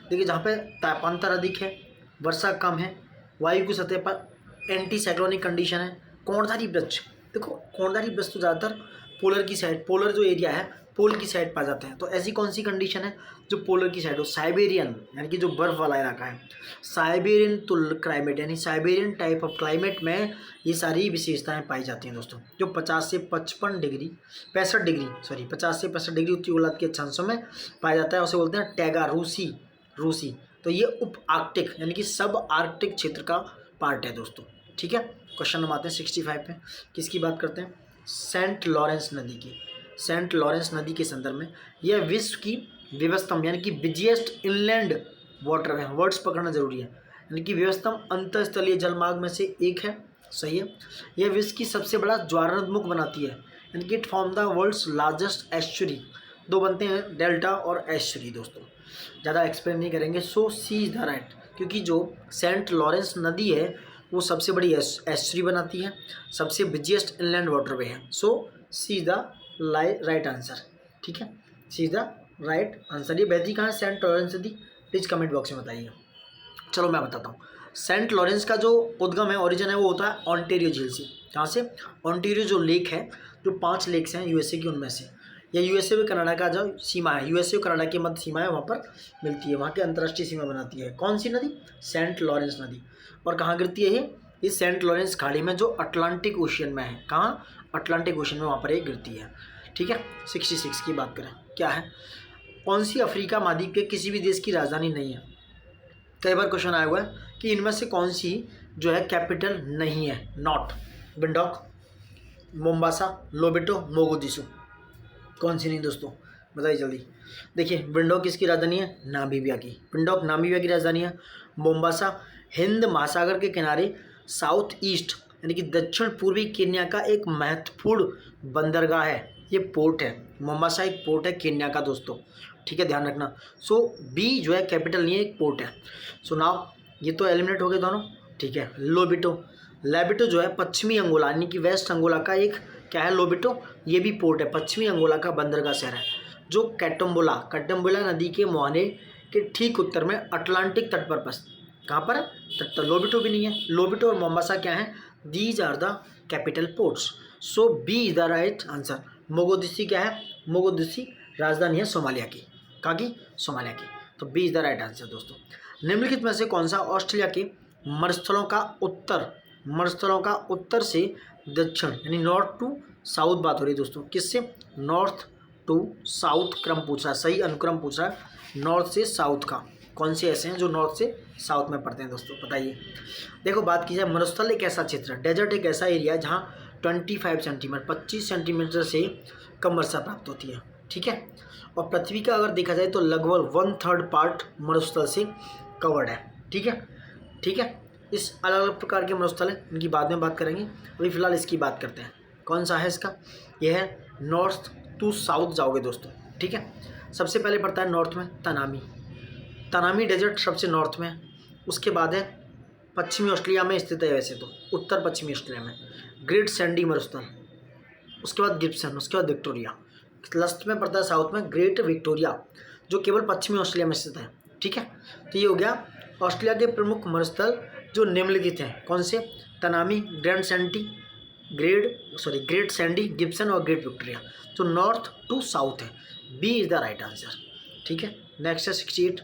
देखिए, जहाँ पे तापांतर अधिक है, वर्षा कम है, वायु की सतह पर एंटी साइक्लोनिक कंडीशन है, कोणधारी वृक्ष। देखो, कोणधारी वृक्ष तो ज़्यादातर पोलर की साइड, पोलर जो एरिया है पोल की साइड पाए जाते हैं। तो ऐसी कौन सी कंडीशन है जो पोलर की साइड हो? साइबेरियन, यानी कि जो बर्फ वाला इलाका है, साइबेरियन तुल क्लाइमेट, यानी साइबेरियन टाइप ऑफ क्लाइमेट में ये सारी विशेषताएं पाई जाती हैं दोस्तों। जो 50 से 65 डिग्री 50 से 65 डिग्री उत्तरी गोलार्ध के अक्षांशों में पाया जाता है, उसे बोलते हैं टैगा रूसी। तो ये उप आर्कटिक यानी कि सब आर्कटिक क्षेत्र का पार्ट है दोस्तों, ठीक है। क्वेश्चन नंबर आते हैं 65 पे, किसकी बात करते हैं? सेंट लॉरेंस नदी की। सेंट लॉरेंस नदी के संदर्भ में यह विश्व की व्यवस्थम यानी कि बिजिएस्ट इनलैंड वाटर है, वर्ड्स पकड़ना जरूरी है, यानी कि व्यवस्थम अंतःस्थलीय जलमार्ग में से एक है, सही है। यह विश्व की सबसे बड़ा ज्वारनदमुख बनाती है, यानी कि it form the world's largest estuary. 2 बनते हैं, डेल्टा और एस्चुरी दोस्तों, ज़्यादा एक्सप्लेन नहीं करेंगे। सो सी इज द राइट, क्योंकि जो सेंट लॉरेंस नदी है वो सबसे बड़ी एस्चुरी बनाती है, सबसे बिजिएस्ट इनलैंड वाटरवे है। सो सी इज द राइट आंसर, ठीक है, सी इज द राइट आंसर। ये बहती कहाँ है सेंट लॉरेंस नदी? प्लीज कमेंट बॉक्स में बताइए। चलो मैं बताता हूँ। सेंट लॉरेंस का जो उद्गम है, ओरिजिन है, वो होता है ऑन्टेरियो झील से। कहाँ से? ऑन्टेरियो जो लेक है, जो 5 लेक्स हैं यूएसए की, उनमें से या यूएसए व कनाडा का जो सीमा है, यूएसए और कनाडा की मध्य सीमा है, वहाँ पर मिलती है, वहाँ की अंतर्राष्ट्रीय सीमा बनाती है। कौन सी नदी? सेंट लॉरेंस नदी। और कहाँ गिरती है ये सेंट लॉरेंस खाड़ी में, जो अटलांटिक ओशियन में है। कहाँ? अटलांटिक ओशियन में, वहाँ पर ये गिरती है, ठीक है। 66 की बात करें, क्या है? कौन सी अफ्रीका महाद्वीप के किसी भी देश की राजधानी नहीं है? कई बार क्वेश्चन आया हुआ है कि इनमें से कौन सी जो है कैपिटल नहीं है? Not Windhoek, Mombasa, Lobito, Mogadishu. कौन सी नहीं दोस्तों, बताइए जल्दी। देखिए, विंडहोक किसकी राजधानी है? नामीबिया की। विंडहोक नामीबिया की राजधानी है। मोम्बासा हिंद महासागर के किनारे साउथ ईस्ट यानी कि दक्षिण पूर्वी केन्या का एक महत्वपूर्ण बंदरगाह है, ये पोर्ट है। मोम्बासा एक पोर्ट है केन्या का दोस्तों, ठीक है, ध्यान रखना। सो बी जो है कैपिटल नहीं है, एक पोर्ट है। सो नाउ ये तो एलिमिनेट हो गए दोनों, ठीक है। लेबिटो जो है पश्चिमी अंगोला यानी कि वेस्ट अंगोला का एक क्या है? लोबिटो, ये भी पोर्ट है, पश्चिमी अंगोला का बंदरगाह शहर है, जो कैटम्बोला नदी के मुहाने के ठीक उत्तर में अटलांटिक तट पर कहाँ पर है? तट पर। लोबिटो भी नहीं है। लोबिटो और मोम्बासा क्या है? These are the capital ports. So B is the right answer. Mogadishu क्या है? मोगोदिशी राजधानी है सोमालिया की। कहाँ की? सोमालिया की। तो B is the right answer दोस्तों। निम्नलिखित में से कौन सा ऑस्ट्रेलिया के मरुस्थलों का उत्तर मरुस्थलों का उत्तर से दक्षिण यानी नॉर्थ टू साउथ बात हो रही है दोस्तों। किससे? नॉर्थ टू साउथ क्रम पूछ रहा है, सही अनुक्रम पूछ रहा है नॉर्थ से साउथ का। कौन से ऐसे हैं जो नॉर्थ से साउथ में पड़ते हैं दोस्तों, बताइए। देखो बात की जाए, मरुस्थल एक ऐसा क्षेत्र है, डेजर्ट एक ऐसा एरिया है जहाँ 25 सेंटीमीटर 25 सेंटीमीटर से कम वर्षा प्राप्त होती है, ठीक है। और पृथ्वी का अगर देखा जाए तो लगभग 1/3 पार्ट मरुस्थल से कवर्ड है, ठीक है, ठीक है। इस अलग अलग प्रकार के मरुस्थल हैं, इनकी बाद में बात करेंगे, अभी फिलहाल इसकी बात करते हैं। कौन सा है इसका? यह है नॉर्थ टू साउथ जाओगे दोस्तों, ठीक है। सबसे पहले पड़ता है नॉर्थ में तनामी, तनामी डेजर्ट सबसे नॉर्थ में है। उसके बाद है पश्चिमी ऑस्ट्रेलिया में स्थित है, वैसे तो उत्तर पश्चिमी ऑस्ट्रेलिया में ग्रेट सैंडी मरुस्थल, उसके बाद गिब्सन, उसके बाद विक्टोरिया। लास्ट में पड़ता है साउथ में ग्रेट विक्टोरिया जो केवल पश्चिमी ऑस्ट्रेलिया में स्थित है, ठीक है। तो ये हो गया ऑस्ट्रेलिया के प्रमुख मरुस्थल जो निम्नलिखित हैं। कौन से? तनामी, ग्रेट सैंडी, गिब्सन और ग्रेट विक्टोरिया, जो नॉर्थ टू साउथ है। B is the right answer, ठीक है। नेक्स्ट है 68,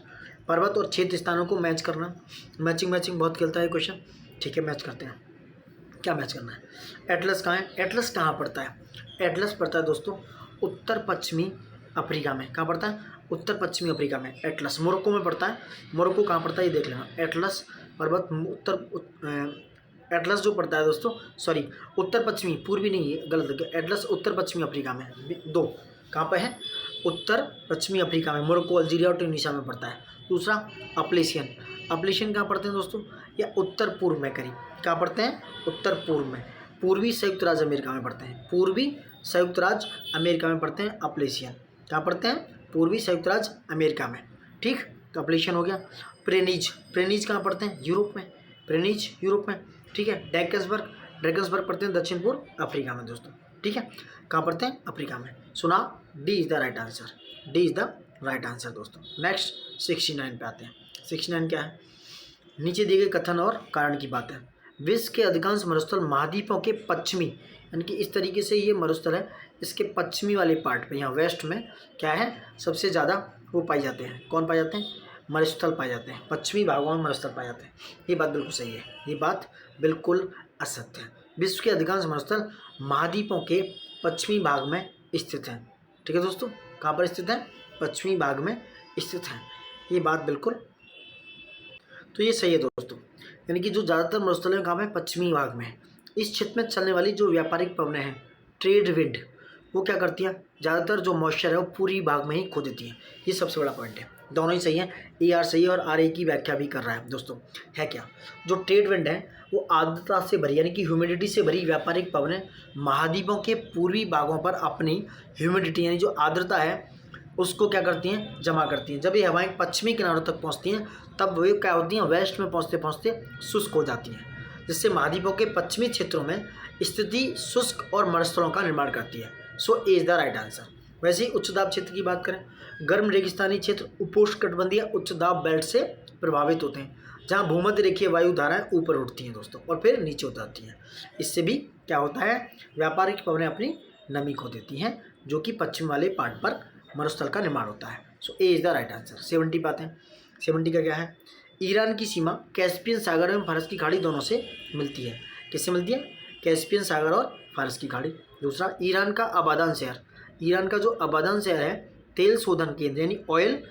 पर्वत और क्षेत्र स्थानों को मैच करना। मैचिंग बहुत खेलता है क्वेश्चन, ठीक है। मैच करते हैं, क्या मैच करना है? एटलस कहाँ है? एटलस कहाँ पड़ता है? एटलस पड़ता है दोस्तों उत्तर पश्चिमी अफ्रीका में। कहाँ पड़ता है? उत्तर पश्चिमी अफ्रीका में एटलस। मोरक्को में पड़ता है। मोरक्को कहाँ पड़ता है ये देख लेना। एटलस पर्वत एटलस जो पड़ता है दोस्तों, सॉरी उत्तर पश्चिमी, पूर्वी नहीं है, गलत हो गया। एटलस उत्तर पश्चिमी अफ्रीका में, दो कहाँ पे है? उत्तर पश्चिमी अफ्रीका में, मोरक्को, अल्जीरिया और ट्यूनीशिया में पड़ता है। दूसरा अपलेशियन, अपलेशियन कहाँ पड़ते हैं दोस्तों? या उत्तर पूर्व में करीब, कहाँ पड़ते हैं? उत्तर पूर्व में, पूर्वी संयुक्त राज्य अमेरिका में पड़ते हैं। पूर्वी संयुक्त राज्य अमेरिका में पड़ते हैं अपलेशियन। कहाँ पड़ते हैं? पूर्वी संयुक्त राज्य अमेरिका में, ठीक। तो अपलेशियन हो गया। प्रेनीज कहाँ पड़ते हैं? यूरोप में, प्रेनीज यूरोप में, ठीक है। ड्रैगन्सबर्ग पड़ते हैं दक्षिण पूर्व अफ्रीका में दोस्तों, ठीक है। कहाँ पड़ते हैं? अफ्रीका में। सुना, D is the right answer, D is the right answer दोस्तों। नेक्स्ट 69 पे आते हैं। 69 क्या है? नीचे दिए गए कथन और कारण की बात है। विश्व के अधिकांश मरुस्थल महाद्वीपों के पश्चिमी, यानी कि इस तरीके से ये मरुस्थल है, इसके पश्चिमी वाले पार्ट पे, यहाँ वेस्ट में क्या है, सबसे ज़्यादा वो पाए जाते हैं। कौन पाए जाते हैं? मरुस्थल पाए जाते हैं, पश्चिमी भागों में मरुस्थल पाए जाते हैं। ये बात बिल्कुल सही है, ये बात बिल्कुल असत्य है। विश्व के अधिकांश मरुस्थल महाद्वीपों के पश्चिमी भाग में स्थित हैं, ठीक है दोस्तों। कहाँ पर स्थित है? पश्चिमी भाग में स्थित हैं, ये बात बिल्कुल, तो ये सही है दोस्तों। यानी कि जो ज़्यादातर मरुस्थल हैं कहाँ पे? पश्चिमी भाग में। इस क्षेत्र में चलने वाली जो व्यापारिक पवनें हैं, ट्रेड विंड, वो क्या करती है? ज़्यादातर जो मॉइस्चर है वो पूरी भाग में ही खो देती है। ये सबसे बड़ा पॉइंट है। दोनों ही सही है, ए आर सही है और आर ए की व्याख्या भी कर रहा है दोस्तों। है क्या? जो ट्रेड विंड है वो आर्द्रता से भरी, यानी कि ह्यूमिडिटी से भरी व्यापारिक पवनें महाद्वीपों के पूर्वी भागों पर अपनी ह्यूमिडिटी यानी जो आर्द्रता है उसको क्या करती हैं? जमा करती हैं। जब ये हवाएं पश्चिमी किनारों तक पहुंचती हैं तब वे क्या होती हैं? वेस्ट में पहुंचते पहुंचते शुष्क हो जाती हैं, जिससे महाद्वीपों के पश्चिमी क्षेत्रों में स्थिति शुष्क और मरुस्थलों का निर्माण करती है। So A is the right answer. वैसे ही उच्च दाब क्षेत्र की बात करें, गर्म रेगिस्तानी क्षेत्र उपोष्णकटिबंधीय उच्च दाब बेल्ट से प्रभावित होते हैं, जहाँ भूमध्य रेखीय वायु धाराएं ऊपर उठती हैं दोस्तों और फिर नीचे उतरती हैं। इससे भी क्या होता है? व्यापारिक पवनें अपनी नमी खो देती हैं, जो कि पश्चिम वाले पार्ट पर मरुस्थल का निर्माण होता है। So A is the right answer. 70 पाते हैं। 70 का क्या है? ईरान की सीमा कैस्पियन सागर एवं फारस की खाड़ी दोनों से मिलती है। किससे मिलती है? कैस्पियन सागर और फारस की खाड़ी। दूसरा, ईरान का आबादान शहर, ईरान का जो आबादान शहर है तेल शोधन केंद्र यानी ऑयल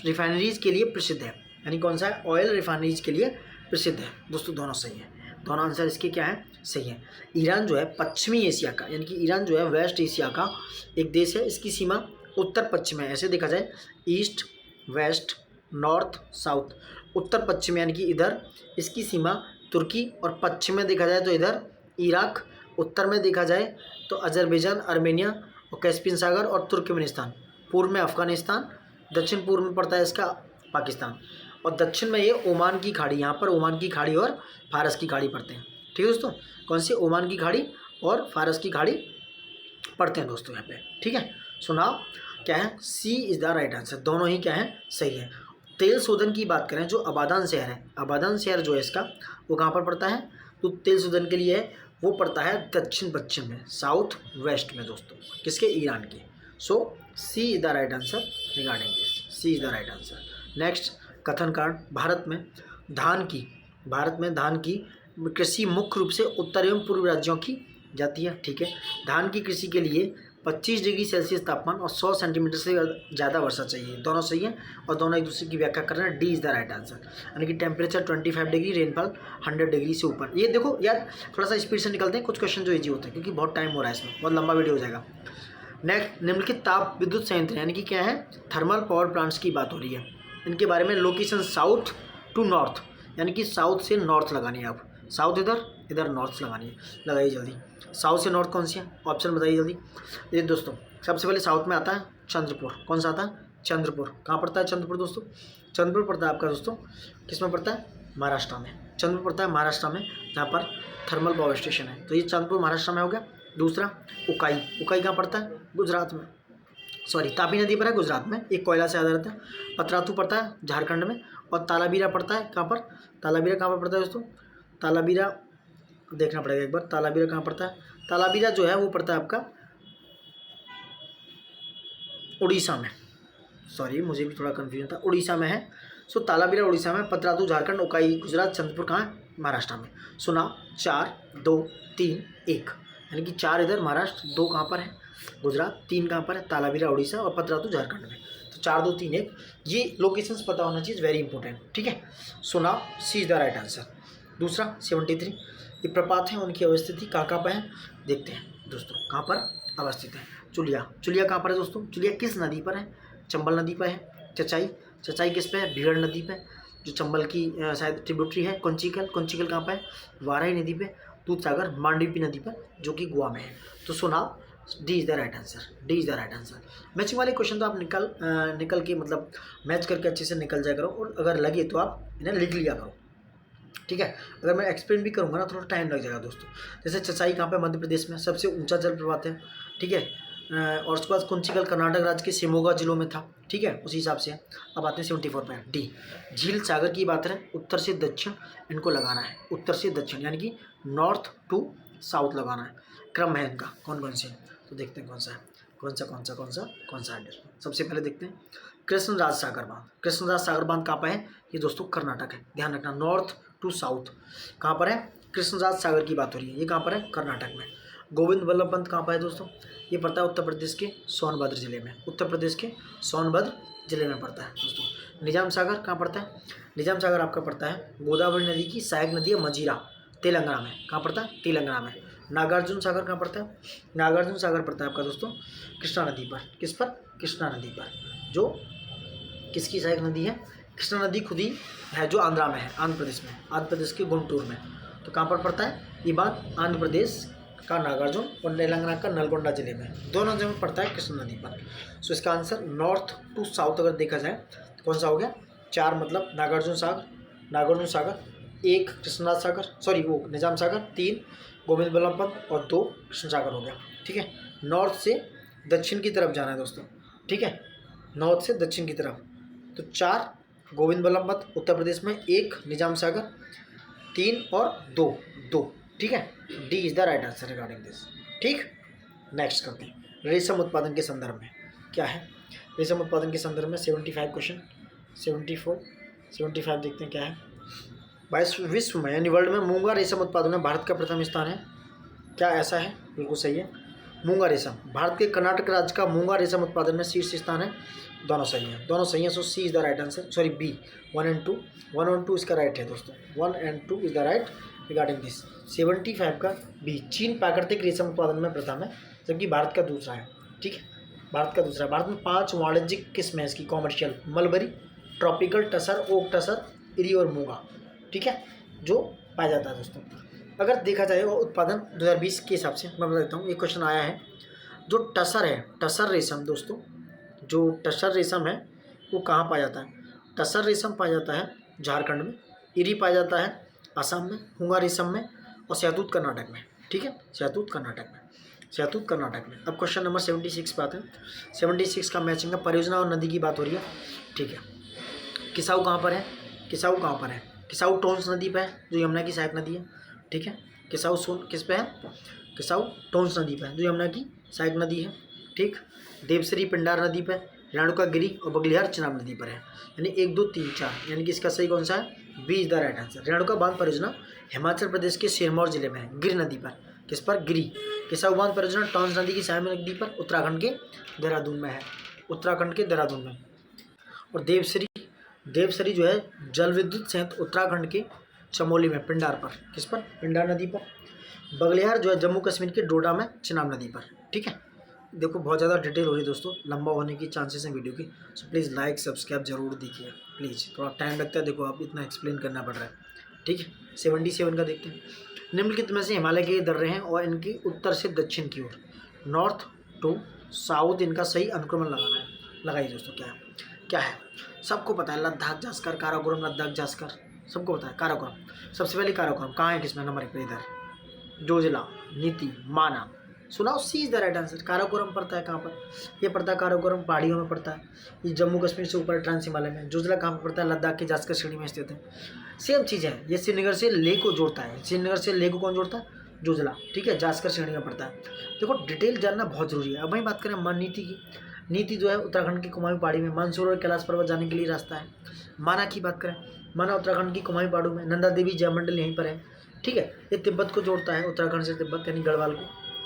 रिफाइनरीज के लिए प्रसिद्ध है। यानी कौन सा है? ऑयल रिफाइनरीज के लिए प्रसिद्ध है दोस्तों। दोनों सही है, दोनों आंसर इसके क्या है? सही है। ईरान जो है पश्चिमी एशिया का, यानी कि ईरान जो है वेस्ट एशिया का एक देश है। इसकी सीमा उत्तर पश्चिम है, ऐसे देखा जाए ईस्ट वेस्ट नॉर्थ साउथ। उत्तर पश्चिम यानी कि इधर इसकी सीमा तुर्की, और पश्चिम में देखा जाए तो इधर इराक, उत्तर में देखा जाए तो अजरबैजान, आर्मेनिया और कैस्पियन सागर और तुर्कमेनिस्तान, पूर्व में अफगानिस्तान, दक्षिण पूर्व में पड़ता है इसका पाकिस्तान, और दक्षिण में ये ओमान की खाड़ी, यहाँ पर ओमान की खाड़ी और फारस की खाड़ी पड़ते हैं। ठीक है दोस्तों, कौन सी? ओमान की खाड़ी और फारस की खाड़ी पड़ते हैं दोस्तों यहाँ पे। ठीक है, सुनाओ क्या है? C is the right answer. दोनों ही क्या है? सही है। तेल शोधन की बात करें, जो आबादान शहर है, आबादान शहर जो है इसका वो कहाँ पर पड़ता है? तो तेल शोधन के लिए वो पड़ता है दक्षिण पश्चिम में, साउथ वेस्ट में दोस्तों, किसके? ईरान के। So C is the right answer regarding this, C is the right answer. Next, कथन कारण। भारत में धान की कृषि मुख्य रूप से उत्तर एवं पूर्व राज्यों की जाती है, ठीक है। धान की कृषि के लिए 25 डिग्री सेल्सियस तापमान और 100 सेंटीमीटर से ज़्यादा वर्षा चाहिए, दोनों सही है और दोनों एक दूसरे की व्याख्या कर रहे हैं। D is the right answer, यानी कि टेम्परेचर 25 डिग्री, रेनफॉल 100 डिग्री से ऊपर। ये देखो यार, थोड़ा सा स्पीड से निकलते हैं, कुछ क्वेश्चन जो ईजी होते हैं क्योंकि बहुत टाइम हो रहा है इसमें, बहुत लंबा वीडियो हो जाएगा। नेक्स्ट, निम्नलिखित ताप विद्युत संयंत्र यानी कि क्या है, थर्मल पावर प्लांट्स की बात हो रही है। इनके बारे में लोकेशन साउथ टू नॉर्थ, यानी कि साउथ से नॉर्थ लगानी है। आप साउथ इधर, इधर नॉर्थ लगानी है, लगाइए जल्दी। साउथ से नॉर्थ कौन सी है, ऑप्शन बताइए जल्दी। ये दोस्तों सबसे पहले साउथ में आता है चंद्रपुर। कौन सा आता है, चंद्रपुर। कहाँ पड़ता है चंद्रपुर दोस्तों, चंद्रपुर पड़ता है आपका दोस्तों किस में पड़ता है, महाराष्ट्र में। चंद्रपुर पड़ता है महाराष्ट्र में, जहाँ पर थर्मल पावर स्टेशन है, तो ये चंद्रपुर महाराष्ट्र में हो गया। दूसरा उकाई, उकाई कहाँ पड़ता है, गुजरात में, सॉरी तापी नदी पर है गुजरात में, एक कोयला से आधारित है। पतरातू पड़ता है झारखंड में, और तालाबीरा पड़ता है कहाँ पर, तालाबीरा कहाँ पर पड़ता है दोस्तों, तालाबीरा देखना पड़ेगा एक बार, तालाबीरा कहाँ पड़ता है। तालाबीरा जो है वो पड़ता है आपका उड़ीसा में, सॉरी मुझे भी थोड़ा कन्फ्यूजन था, उड़ीसा में है। सो तालाबीरा उड़ीसा में, पतरातू झारखंड, उकाई गुजरात, चंद्रपुर कहाँ है, महाराष्ट्र में। सुना 4 2 3 1, यानी कि 4 इधर महाराष्ट्र, 2 कहाँ पर है गुजरात, 3 कहाँ पर है तालाबीरा उड़ीसा, और पतरातू झारखंड में। तो 4 2 3 1 ये लोकेशंस पता होना चाहिए, वेरी इंपॉर्टेंट, ठीक है। सुना सी इज द राइट आंसर। दूसरा 73, ये प्रपात हैं, उनकी अवस्थिति कहाँ पर है, देखते हैं दोस्तों कहाँ पर अवस्थित है। चुलिया, चुलिया कहाँ पर है दोस्तों, चुलिया किस नदी पर है, चंबल नदी पर है। चचाई, चचाई किस पे है, भीड़ नदी पे, जो चंबल की शायद ट्रिब्यूटरी है। कुंचिकल, कुंचिकल कहाँ पर है, वाराही नदी पे। दूधसागर मांडवीपी नदी पर, जो कि गोवा में है। तो सुना D is the right answer, D is the right answer. Matching वाले क्वेश्चन तो आप निकल के मतलब मैच करके अच्छे से निकल जाया करो, और अगर लगे तो आप इन्हें लिख लिया करो, ठीक है। अगर मैं एक्सप्लेन भी करूँगा ना थोड़ा टाइम लग जाएगा दोस्तों। जैसे चचाई कहाँ पे, मध्य प्रदेश में, सबसे ऊंचा जलप्रपात है, ठीक है। और उसके बाद कुंचिकल कर्नाटक राज्य के शिमोगा जिलों में था, ठीक है, उसी हिसाब से। अब आते हैं 74 पे, डी। झील सागर की बात है, उत्तर से दक्षिण इनको लगाना है, उत्तर से दक्षिण यानी कि नॉर्थ टू साउथ लगाना है। क्रम है इनका कौन कौन से, तो देखते हैं कौन सा है, कौन सा है। सबसे पहले देखते हैं कृष्णराज सागर बांध। कृष्णराज सागर बांध कहाँ पर है, ये दोस्तों कर्नाटक है, ध्यान रखना, नॉर्थ टू साउथ कहाँ पर है, कृष्णराज सागर की बात हो रही है, ये कहाँ पर है, कर्नाटक में। गोविंद वल्लभ पंत कहाँ पर है दोस्तों, ये पड़ता है उत्तर प्रदेश के सोनभद्र जिले में, उत्तर प्रदेश के सोनभद्र जिले में पड़ता है दोस्तों। निजाम सागर कहाँ पड़ता है, निजाम सागर आपका पड़ता है गोदावरी नदी की सहायक नदी है मजीरा, तेलंगाना में। कहाँ पड़ता है, तेलंगाना में। नागार्जुन सागर कहाँ पड़ता है, नागार्जुन सागर पड़ता है आपका दोस्तों कृष्णा नदी पर, किस पर, कृष्णा नदी पर, जो किसकी सहायक नदी है, कृष्णा नदी खुद ही है जो आंध्रा में है, आंध्र प्रदेश में, आंध्र प्रदेश के गुंटूर में। तो कहाँ पर पड़ता है ये बात, आंध्र प्रदेश का नागार्जुन और तेलंगाना का नलगोंडा जिले में, दोनों जगह पड़ता है कृष्णा नदी पर। सो इसका आंसर नॉर्थ टू साउथ अगर देखा जाए तो कौन सा हो गया, 4 मतलब नागार्जुन सागर, 1 कृष्णराज सागर, सॉरी वो निजाम सागर, 3 गोविंद वल्लभ पंत, और 2 कृष्ण सागर हो गया, ठीक है। नॉर्थ से दक्षिण की तरफ जाना है दोस्तों, ठीक है, नॉर्थ से दक्षिण की तरफ। तो 4 गोविंद वल्लभ पंत उत्तर प्रदेश में, 1 निजाम सागर, 3 और 2, ठीक है। D is the right answer regarding this, ठीक। नेक्स्ट करते हैं रेशम उत्पादन के संदर्भ में क्या है, रेशम उत्पादन के संदर्भ में 75 क्वेश्चन, 75 देखते हैं क्या है। विश्व में यानी वर्ल्ड में मूंगा रेशम उत्पादन में भारत का प्रथम स्थान है, क्या ऐसा है, बिल्कुल सही है। मूंगा रेशम, भारत के कर्नाटक राज्य का मूंगा रेशम उत्पादन में शीर्ष स्थान है, दोनों सही हैं, दोनों सही हैं। So C is the right answer, sorry B 1 और 2 इसका राइट है दोस्तों, 1 और 2 is the right regarding this. 75 का बी, चीन प्राकृतिक रेशम उत्पादन में प्रथम है, जबकि भारत का दूसरा है, ठीक है, भारत का दूसरा। भारत में 5 वाणिज्यिक किस्में इसकी commercial, mulberry, tropical, tasar, oak tasar, eri और मूंगा, ठीक है, जो पाया जाता है दोस्तों। अगर देखा जाए वो उत्पादन 2020 के हिसाब से मैं बता देता हूँ, एक क्वेश्चन आया है, जो टसर है, टसर रेशम दोस्तों, जो टसर रेशम है वो कहाँ पाया जाता है, टसर रेशम पाया जाता है झारखंड में, इरी पाया जाता है असम में, मूंगा रेशम में, और शहतूत कर्नाटक में, ठीक है, शहतूत कर्नाटक में। अब क्वेश्चन नंबर 76 पे आते हैं। 76 का मैचिंग है, परियोजना और नदी की बात हो रही है, ठीक है। किसाऊ कहाँ पर है, किसाऊ टोंस नदी पे है, जो यमुना की सहायक नदी है, ठीक है। किसाऊ किस पे है, किसाऊ टोंस नदी पे है, जो यमुना की सहायक नदी है, ठीक। देवश्री पिंडार नदी पे, रेणुका गिरी और बगलिहार चिनाब नदी पर है, यानी 1 2 3 4, यानी कि इसका सही कौन सा है, B is the right answer. Renuka बांध परियोजना हिमाचल प्रदेश के सिरमौर जिले में है, गिर नदी पर। किस पर? गिरी। केसाऊ बांध परियोजना टॉन्स नदी की सहायक नदी पर उत्तराखंड के देहरादून में है, उत्तराखंड के देहरादून में। और देवसरी जो है जल विद्युत संयंत्र उत्तराखंड के चमोली में, पिंडार पर। किस पर? पिंडार नदी पर। बगलियार जो है जम्मू कश्मीर के डोडा में, चिनाब नदी पर। ठीक है, देखो बहुत ज़्यादा डिटेल हो रही है दोस्तों, लंबा होने की चांसेस हैं वीडियो की, सो प्लीज़ लाइक सब्सक्राइब जरूर देखिए प्लीज़, थोड़ा टाइम लगता है, देखो आप इतना एक्सप्लेन करना पड़ रहा है। ठीक है, 77 का देखते हैं। निम्नलिखित में से हिमालय के दर्रे हैं और इनकी उत्तर से दक्षिण की ओर, नॉर्थ टू साउथ, इनका सही अनुक्रमण लगाना है। लगाइए दोस्तों, क्या है? क्या है? सबको पता है, लद्दाख जास्कर, काराकोरम लद्दाख जास्कर, सबको पता है। काराकोरम सबसे पहले, काराकोरम कहाँ है? किसमें? नंबर 1 पे इधर, जोजिला, नीति, माना। सुनाओ, C is the right answer. Karakoram पड़ता है कहाँ पर? ये पड़ता है काराकोरम पहाड़ियों में पड़ता है, ये जम्मू कश्मीर से ऊपर ट्रांस हिमालय में। जोजिला कहाँ पर पड़ता है? लद्दाख के जास्कर श्रेणी में स्थित है। सेम चीज़ है, ये श्रीनगर से लेह को जोड़ता है। श्रीनगर से लेह को कौन जोड़ता है? जोजिला। ठीक है, जास्कर श्रेणी में पड़ता है। देखो डिटेल जानना बहुत जरूरी है। अब वहीं बात करें मान नीति की। नीति जो है उत्तराखंड की कुमाऊं पहाड़ी में, मानसरोवर कैलाश पर्वत जाने के लिए रास्ता है। माना की बात करें, माना उत्तराखंड की कुमाऊं पहाड़ों में, नंदा देवी जयमंडल यहीं पर है। ठीक है, ये तिब्बत को जोड़ता है, उत्तराखंड से तिब्बत यानी गढ़वाल को।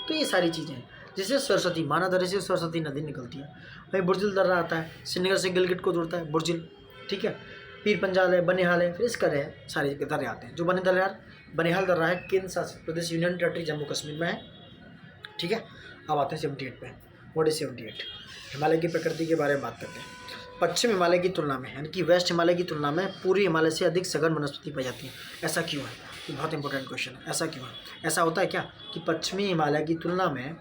तो ये सारी चीज़ें हैं। जैसे सरस्वती, माना दर्रे से सरस्वती नदी निकलती है। वहीं बुर्जिल दर्रा आता है, श्रीनगर से गिलगित को जोड़ता है, बुर्जिल। ठीक है, पीर पंजाल है, बनिहाल है, फिर इसका है सारे दर्रे आते हैं। जो बनिहाल दर्रा है केंद्र शासित प्रदेश यूनियन टेरिटरी जम्मू कश्मीर में है। ठीक है, अब आते हैं 78 पे। What is 78? हिमालय की प्रकृति के बारे में बात करते हैं। पश्चिम हिमालय की तुलना में, यानी कि वेस्ट हिमालय की तुलना में पूर्वी हिमालय से अधिक सघन वनस्पति पाई जाती है। ऐसा क्यों है? ये बहुत इंपॉर्टेंट क्वेश्चन है। ऐसा क्यों है? ऐसा होता है क्या कि पश्चिमी हिमालय की तुलना में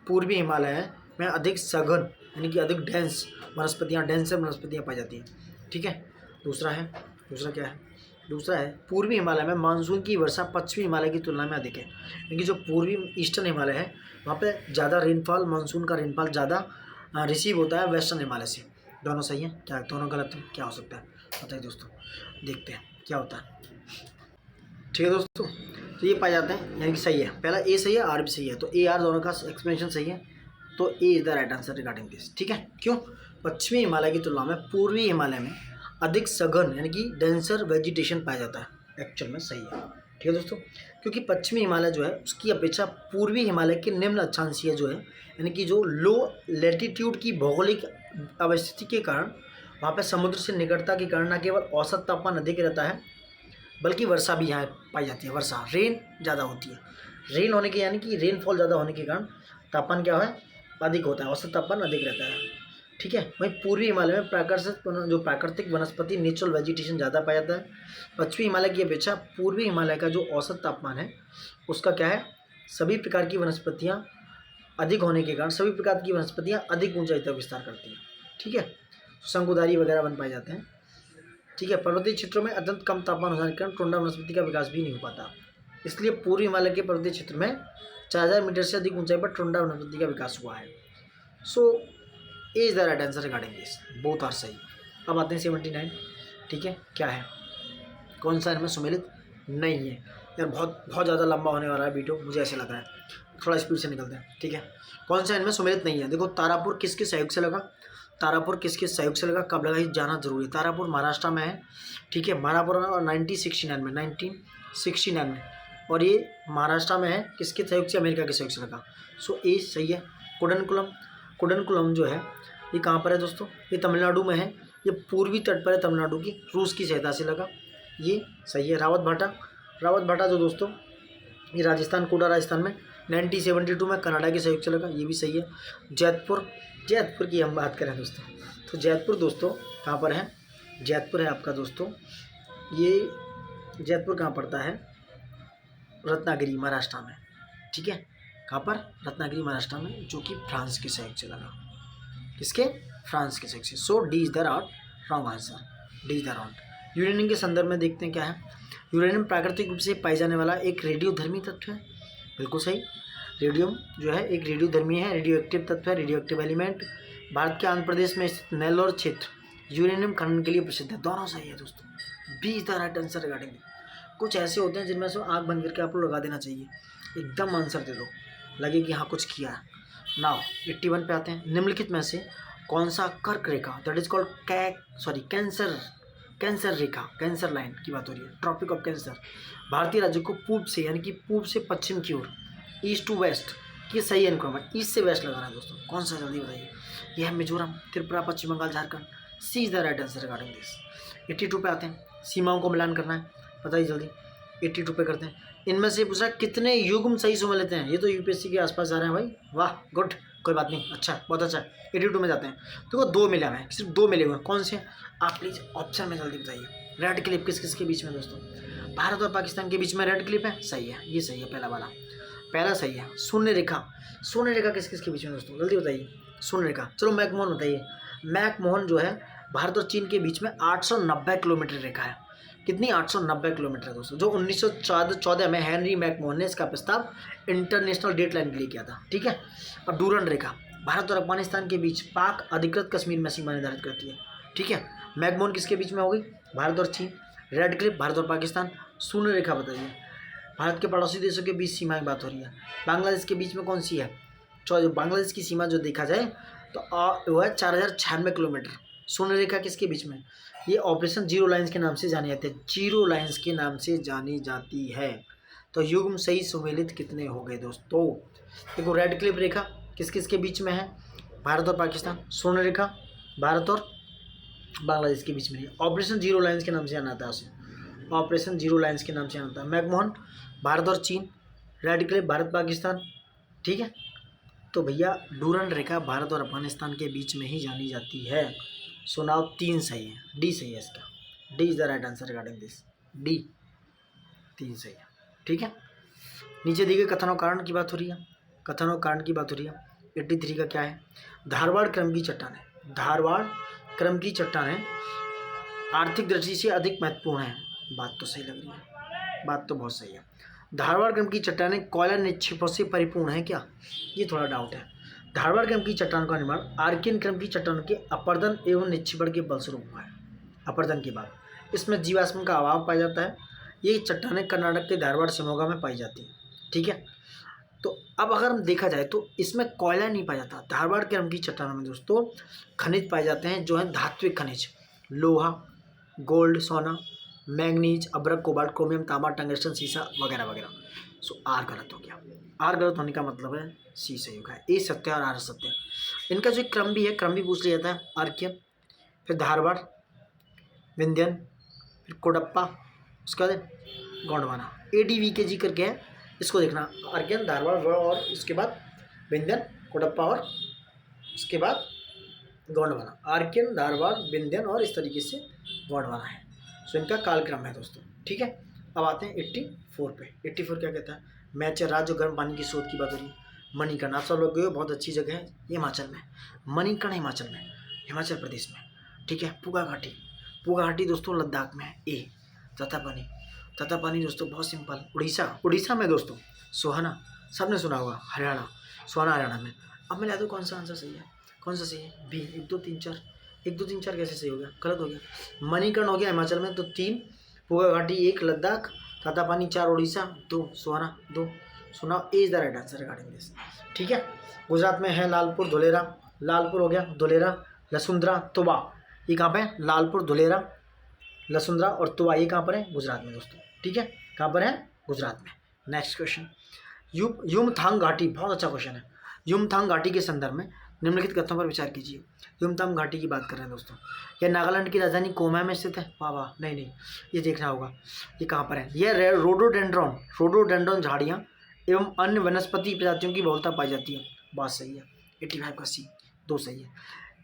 पूर्वी हिमालय में अधिक सघन, यानी कि अधिक डेंस वनस्पतियाँ, डेंसर वनस्पतियाँ पाई जाती हैं। ठीक है, दूसरा क्या है? दूसरा है पूर्वी हिमालय में मानसून की वर्षा पश्चिमी हिमालय की तुलना में अधिक है। क्योंकि जो पूर्वी ईस्टर्न हिमालय है वहाँ पे ज़्यादा रेनफॉल, मानसून का रेनफॉल ज़्यादा रिसीव होता है वेस्टर्न हिमालय से। दोनों सही है क्या? दोनों गलत है? क्या हो सकता है बताइए दोस्तों, देखते हैं क्या होता है। ठीक है दोस्तों, तो ये पाए जाते हैं, यानी कि सही है। पहला ए सही है, आर भी सही है, तो ए आर दोनों का एक्सप्लेनेशन सही है, तो A is the right answer regarding this. ठीक है, क्यों? पश्चिमी हिमालय की तुलना में पूर्वी हिमालय में अधिक सघन, यानी कि डेंसर वेजिटेशन पाया जाता है। एक्चुअल में सही है। ठीक है दोस्तों, क्योंकि पश्चिमी हिमालय जो है उसकी अपेक्षा पूर्वी हिमालय के निम्न अक्षांशीय जो है, यानी कि जो लो लैटिट्यूड की भौगोलिक अवस्थिति के कारण, वहाँ पे समुद्र से निकटता के कारण न केवल औसत तापमान अधिक रहता है बल्कि वर्षा भी यहाँ पाई जाती है। वर्षा, रेन ज़्यादा होती है। रेन होने के, यानी कि रेनफॉल ज़्यादा होने के कारण तापमान क्या है? अधिक होता है, औसत तापमान अधिक रहता है। ठीक है, वहीं पूर्वी हिमालय में प्राकृतिक वनस्पति, नेचुरल वेजिटेशन ज़्यादा पाया जाता है। पश्चिमी हिमालय की अपेक्षा पूर्वी हिमालय का जो औसत तापमान है उसका क्या है? सभी प्रकार की वनस्पतियाँ अधिक होने के कारण सभी प्रकार की वनस्पतियाँ अधिक ऊंचाई तक विस्तार करती हैं। ठीक है, शंकुधारी वगैरह बन पाए जाते हैं। ठीक है, पर्वतीय क्षेत्रों में अत्यंत कम तापमान होने के कारण टुंड्रा वनस्पति का विकास भी नहीं हो पाता, इसलिए पूर्वी हिमालय के पर्वतीय क्षेत्र में 4000 मीटर से अधिक ऊंचाई पर टुंड्रा वनस्पति का विकास हुआ है। So A is the right answer regarding this, both are सही। अब आते हैं 79। ठीक है, क्या है? कौन सा इनमें सुमेलित नहीं है? यार बहुत ज़्यादा लंबा होने वाला है वीडियो, मुझे ऐसे लग रहा है, थोड़ा स्पीड से निकलते हैं। ठीक है, कौन सा इनमें सुमेलित नहीं है? देखो, तारापुर किसके सहयोग से लगा? तारापुर किसके सहयोग से लगा, कब लगा, ये जाना जरूरी है। तारापुर महाराष्ट्र में है। ठीक है, महारापुर और 1969 में, और ये महाराष्ट्र में है। किसके सहयोग से? अमेरिका के सहयोग से लगा। सो ए सही है। कुडनकुलम जो है ये कहाँ पर है दोस्तों? ये तमिलनाडु में है। ये पूर्वी तट पर है तमिलनाडु की, रूस की सहायता से लगा, ये सही है। रावत भाटा जो दोस्तों ये राजस्थान, कोटा राजस्थान में 1972 में कनाडा के सहयोग से लगा, ये भी सही है। जैतपुर की हम बात करें दोस्तों, तो जैतपुर दोस्तों कहाँ पर है? जैतपुर है आपका दोस्तों, ये जैतपुर कहाँ पड़ता है? रत्नागिरी महाराष्ट्र में। ठीक है, कहाँ पर? रत्नागिरी महाराष्ट्र में, जो कि फ्रांस के सहयोग से लगा। किसके? फ्रांस के सहयोग से। So D is the wrong answer, D is the wrong. Uranium के संदर्भ में देखते हैं क्या है। यूरेनियम प्राकृतिक रूप से पाई जाने वाला एक रेडियोधर्मी तत्व है, बिल्कुल सही। रेडियम जो है एक रेडियोधर्मी है, रेडियो एक्टिव तत्व है, रेडियो एक्टिव एलिमेंट। भारत के आंध्र प्रदेश में स्थित नेल्लोर क्षेत्र यूरेनियम खनन के लिए प्रसिद्ध है। दोनों सही है दोस्तों, B is the right answer regarding. कुछ ऐसे होते हैं जिनमें से आँख बंद करके आप लोग लगा देना चाहिए, एकदम आंसर दे दो, लगे कि हाँ कुछ किया है। नाउ 81 पे आते हैं। निम्नलिखित में से कौन सा कर्क रेखा, that is called cancer cancer रेखा, कैंसर लाइन की बात हो रही है, ट्रॉपिक ऑफ कैंसर। भारतीय राज्यों को पूर्व से यानी कि पूर्व से पश्चिम की ओर, ईस्ट टू वेस्ट, ये सही अनुक्रम, ईस्ट से वेस्ट लगाना है दोस्तों। कौन सा जल्दी बताइए। यह है Mizoram, Tripura, Paschim Bangal, Jharkhand. C is the right answer regarding this. 82 पे आते हैं, सीमाओं को मिलान करना है, बताइए जल्दी। 82 पे करते हैं। इनमें से पूछा कितने युग्म सही समय लेते हैं, ये तो यूपीएससी के आसपास जा रहे हैं भाई, वाह गुड, कोई बात नहीं, अच्छा बहुत अच्छा। 82 में जाते हैं, तो वो 2 मिले हुए हैं, सिर्फ 2 मिले हुए हैं। कौन से, आप प्लीज ऑप्शन में जल्दी बताइए। रेड क्लिप किस किस के बीच में दोस्तों, भारत और पाकिस्तान के बीच में रेड क्लिप है, सही है, ये सही है, पहला वाला, पहला सही है। शून्य रेखा, शून्य रेखा किस किस के बीच में दोस्तों, जल्दी बताइए। शून्य रेखा, चलो मैकमोहन बताइए। मैकमोहन जो है भारत और चीन के बीच में 890 किलोमीटर रेखा है। कितनी, 890 किलोमीटर है दोस्तों, जो 1914 में हेनरी मैकमोहन ने इसका प्रस्ताव इंटरनेशनल डेट लाइन के लिए किया था, ठीक है। और डूरन रेखा भारत और अफगानिस्तान के बीच पाक अधिकृत कश्मीर में सीमा निर्धारित करती है, ठीक है। मैकमोहन किसके बीच में हो गई, भारत और चीन। रेड क्लिप भारत और पाकिस्तान। शून्य रेखा बताइए, भारत के पड़ोसी देशों के बीच सीमा की बात हो रही है। बांग्लादेश के बीच में कौन सी है, जो बांग्लादेश की सीमा जो देखा जाए तो वो है 4096 किलोमीटर। शून्य रेखा किसके बीच में, ये ऑपरेशन जीरो लाइन्स के नाम से जानी जाती है, जीरो लाइन्स के नाम से जानी जाती है। तो युग्म सही सुमेलित कितने हो गए दोस्तों। देखो रेड क्लिप रेखा किस किस के बीच में है, भारत और पाकिस्तान। शून्य रेखा भारत और बांग्लादेश के बीच में है। ऑपरेशन जीरो लाइन्स के नाम से जाना था उसे, ऑपरेशन जीरो लाइन्स के नाम से जाना था। मैकमोहन भारत और चीन, रेड क्लिप भारत पाकिस्तान, ठीक है। तो भैया डूरन रेखा भारत और अफगानिस्तान के बीच में ही जानी जाती है। सुनाओ, 3 सही है, डी सही है इसका, D is the right answer regarding this, D 3 सही है, ठीक है। नीचे दिए गए कथन और कारण की बात हो रही है, कथन और कारण की बात हो रही है। 83 का क्या है, धारवाड़ क्रम की चट्टानें, धारवाड़ क्रम की चट्टानें आर्थिक दृष्टि से अधिक महत्वपूर्ण है। बात तो सही लग रही है, बात तो बहुत सही है। धारवाड़ क्रम की चट्टानें कोयला निक्षेपों से परिपूर्ण है क्या, ये थोड़ा डाउट है। धारवाड़ क्रम की चट्टान का निर्माण आर्कियन क्रम की चट्टानों के अपर्दन एवं निक्षेपण के बलस्वरूप हुआ है। अपर्दन के बाद इसमें जीवाश्म का अभाव पाया जाता है। ये चट्टानें कर्नाटक के धारवाड़ शिमोगा में पाई जाती हैं, ठीक है। तो अब अगर हम देखा जाए तो इसमें कोयला नहीं पाया जाता। धारवाड़ क्रम की चट्टानों में दोस्तों खनिज पाए जाते हैं, जो है धात्विक खनिज, लोहा, गोल्ड, सोना, मैंगनीज, अब्रक, कोबाल्ट, क्रोमियम, तांबा, टंगस्टन, सीसा वगैरह वगैरह। सो आर गलत हो गया, आर गलत होने का मतलब है सी सही होगा। ए सत्य और आर सत्य। इनका जो क्रम भी है, क्रम भी पूछ लिया जाता है। आर्कियन, फिर धारवाड़, विंध्यन, फिर कोडप्पा, उसके बाद गोंडवाना। ADVKG करके है, इसको देखना। आर्कियन, धारवाड़ और इसके बाद विंध्यन, कोडप्पा और उसके बाद गोंडवाना। आर्कियन, धारवाड़, विंध्यन और इस तरीके से गोंडवाना है। सो इनका कालक्रम है दोस्तों, ठीक है। अब आते हैं 84 पे। 84 क्या कहता है, मैच राज्य गर्म पानी की स्रोत की बात हो रही है। मणिकर्ण, आप सब लोग गए हो, बहुत अच्छी जगह है, ये हिमाचल में। मणिकर्ण हिमाचल में, हिमाचल प्रदेश में, ठीक है। पुगा घाटी, पुगा घाटी दोस्तों लद्दाख में है। ए ततापानी, ततापानी दोस्तों बहुत सिंपल, उड़ीसा, उड़ीसा में दोस्तों। सोहाना, सबने सुना होगा, हरियाणा, सोहाना हरियाणा में। अब मैं ला दूँ कौन सा आंसर सही है, कौन सा सही है, बी। 1 2 3 4, 1 2 3 4 कैसे सही हो गया, गलत हो गया। मणिकर्ण हो गया हिमाचल में, तो 3, पुगा घाटी 1, लद्दाख, ततापानी 4, उड़ीसा 2, सोहाना 2। सुना, A is the right answer regarding this, ठीक है। गुजरात में है लालपुर, धुलेरा, लालपुर हो गया, धुलेरा, लसुंद्रा, तुबा। ये कहाँ पे है, लालपुर, धुलेरा, लसुंद्रा और तुबा, ये कहाँ पर है, गुजरात में दोस्तों, ठीक है। कहाँ पर है, गुजरात में। नेक्स्ट क्वेश्चन, युमथांग घाटी, बहुत अच्छा क्वेश्चन है। युमथांग घाटी के संदर्भ में निम्नलिखित कथनों पर विचार कीजिए। युमथांग घाटी की बात कर रहे हैं दोस्तों। यह नागालैंड की राजधानी कोमा में स्थित है। वाह वाह, नहीं नहीं, ये देखना होगा ये कहाँ पर है। यह रोडोडेंड्रॉन, रोडोडेंड्रॉन झाड़ियाँ एवं अन्य वनस्पति प्रजातियों की बहुलता पाई जाती है। बात सही है, 85 का सी, 2 सही है।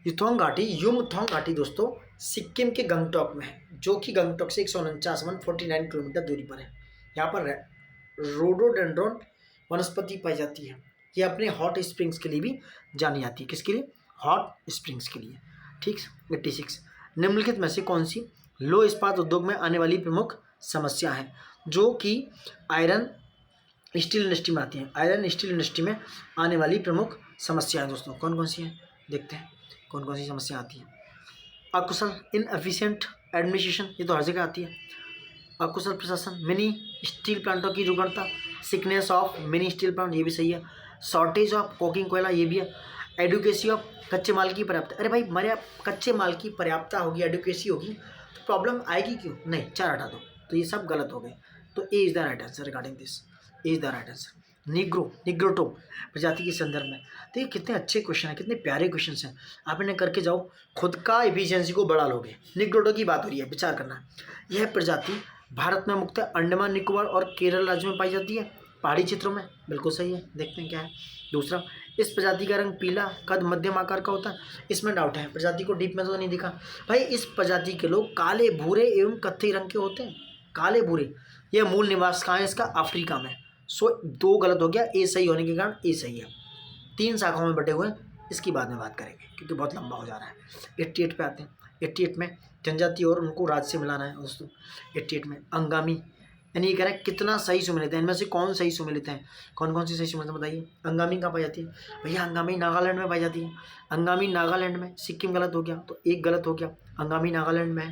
युमथांग घाटी, युमथांग घाटी दोस्तों सिक्किम के गंगटोक में है, जो कि गंगटोक से 149 किलोमीटर दूरी पर है। यहाँ पर रोडोडेंड्रॉन वनस्पति पाई जाती है। ये अपने हॉट स्प्रिंग्स के लिए भी जानी जाती है। किसके लिए, हॉट स्प्रिंग्स के लिए, ठीक। 86, निम्नलिखित में से कौन सी लो इस्पात उद्योग में आने वाली प्रमुख समस्या है, जो कि आयरन स्टील इंडस्ट्री में आती है। आयरन स्टील इंडस्ट्री में आने वाली प्रमुख समस्या है दोस्तों, कौन कौन सी है, देखते हैं कौन कौन सी समस्या आती है। अकुशल, इनएफिशिएंट एडमिनिस्ट्रेशन, ये तो हर जगह आती है। अकुशल प्रशासन, मिनी स्टील प्लांटों की दुर्गणता, sickness of mini steel plant, ये भी सही है। शॉर्टेज ऑफ कोकिंग कोयला, ये भी है। एडुकेसी ऑफ, कच्चे माल की पर्याप्त, अरे भाई मेरे कच्चे माल की पर्याप्तता होगी, एडुकेसी होगी तो प्रॉब्लम आएगी क्यों? नहीं, 4 हटा दो, तो ये सब गलत हो गए। तो A is the right answer regarding this, A is the right answer. Negro, negrito प्रजाति के संदर्भ में। तो ये कितने अच्छे क्वेश्चन हैं, कितने प्यारे क्वेश्चन हैं, आप इन्हें करके जाओ, खुद का एफिशिएंसी को बढ़ा लोगे। निग्रोटो की बात हो रही है, विचार करना। यह प्रजाति भारत में मुख्यतः अंडमान निकोबार और केरल राज्य में पाई जाती है, पहाड़ी क्षेत्रों में। बिल्कुल सही है, देखते हैं क्या है। दूसरा, इस प्रजाति का रंग पीला, कद मध्यम आकार का होता है। इसमें डाउट है, प्रजाति को डीप में तो नहीं दिखा भाई। इस प्रजाति के लोग काले, भूरे एवं कत्थई रंग के होते हैं, काले भूरे। यह मूल निवास कहाँ है इसका? अफ्रीका में। सो 2 गलत हो गया, ए सही होने के कारण ए सही है। 3 शाखाओं में बटे हुए हैं, इसकी बाद में बात करेंगे क्योंकि बहुत लंबा हो जा रहा है। 88 पे आते हैं। 88 में जनजाति और उनको राज्य से मिलाना है दोस्तों। 88 में अंगामी, यानी ये कह रहा है कितना सही सुमेलित है, इनमें से कौन सही सुमेलित है, कौन कौन सी सही सुमेलित है बताइए। अंगामी कहाँ पाई जाती है भैया? अंगामी नागालैंड में पाई जाती है। अंगामी नागालैंड में, सिक्किम गलत हो गया, तो एक गलत हो गया। अंगामी नागालैंड में है,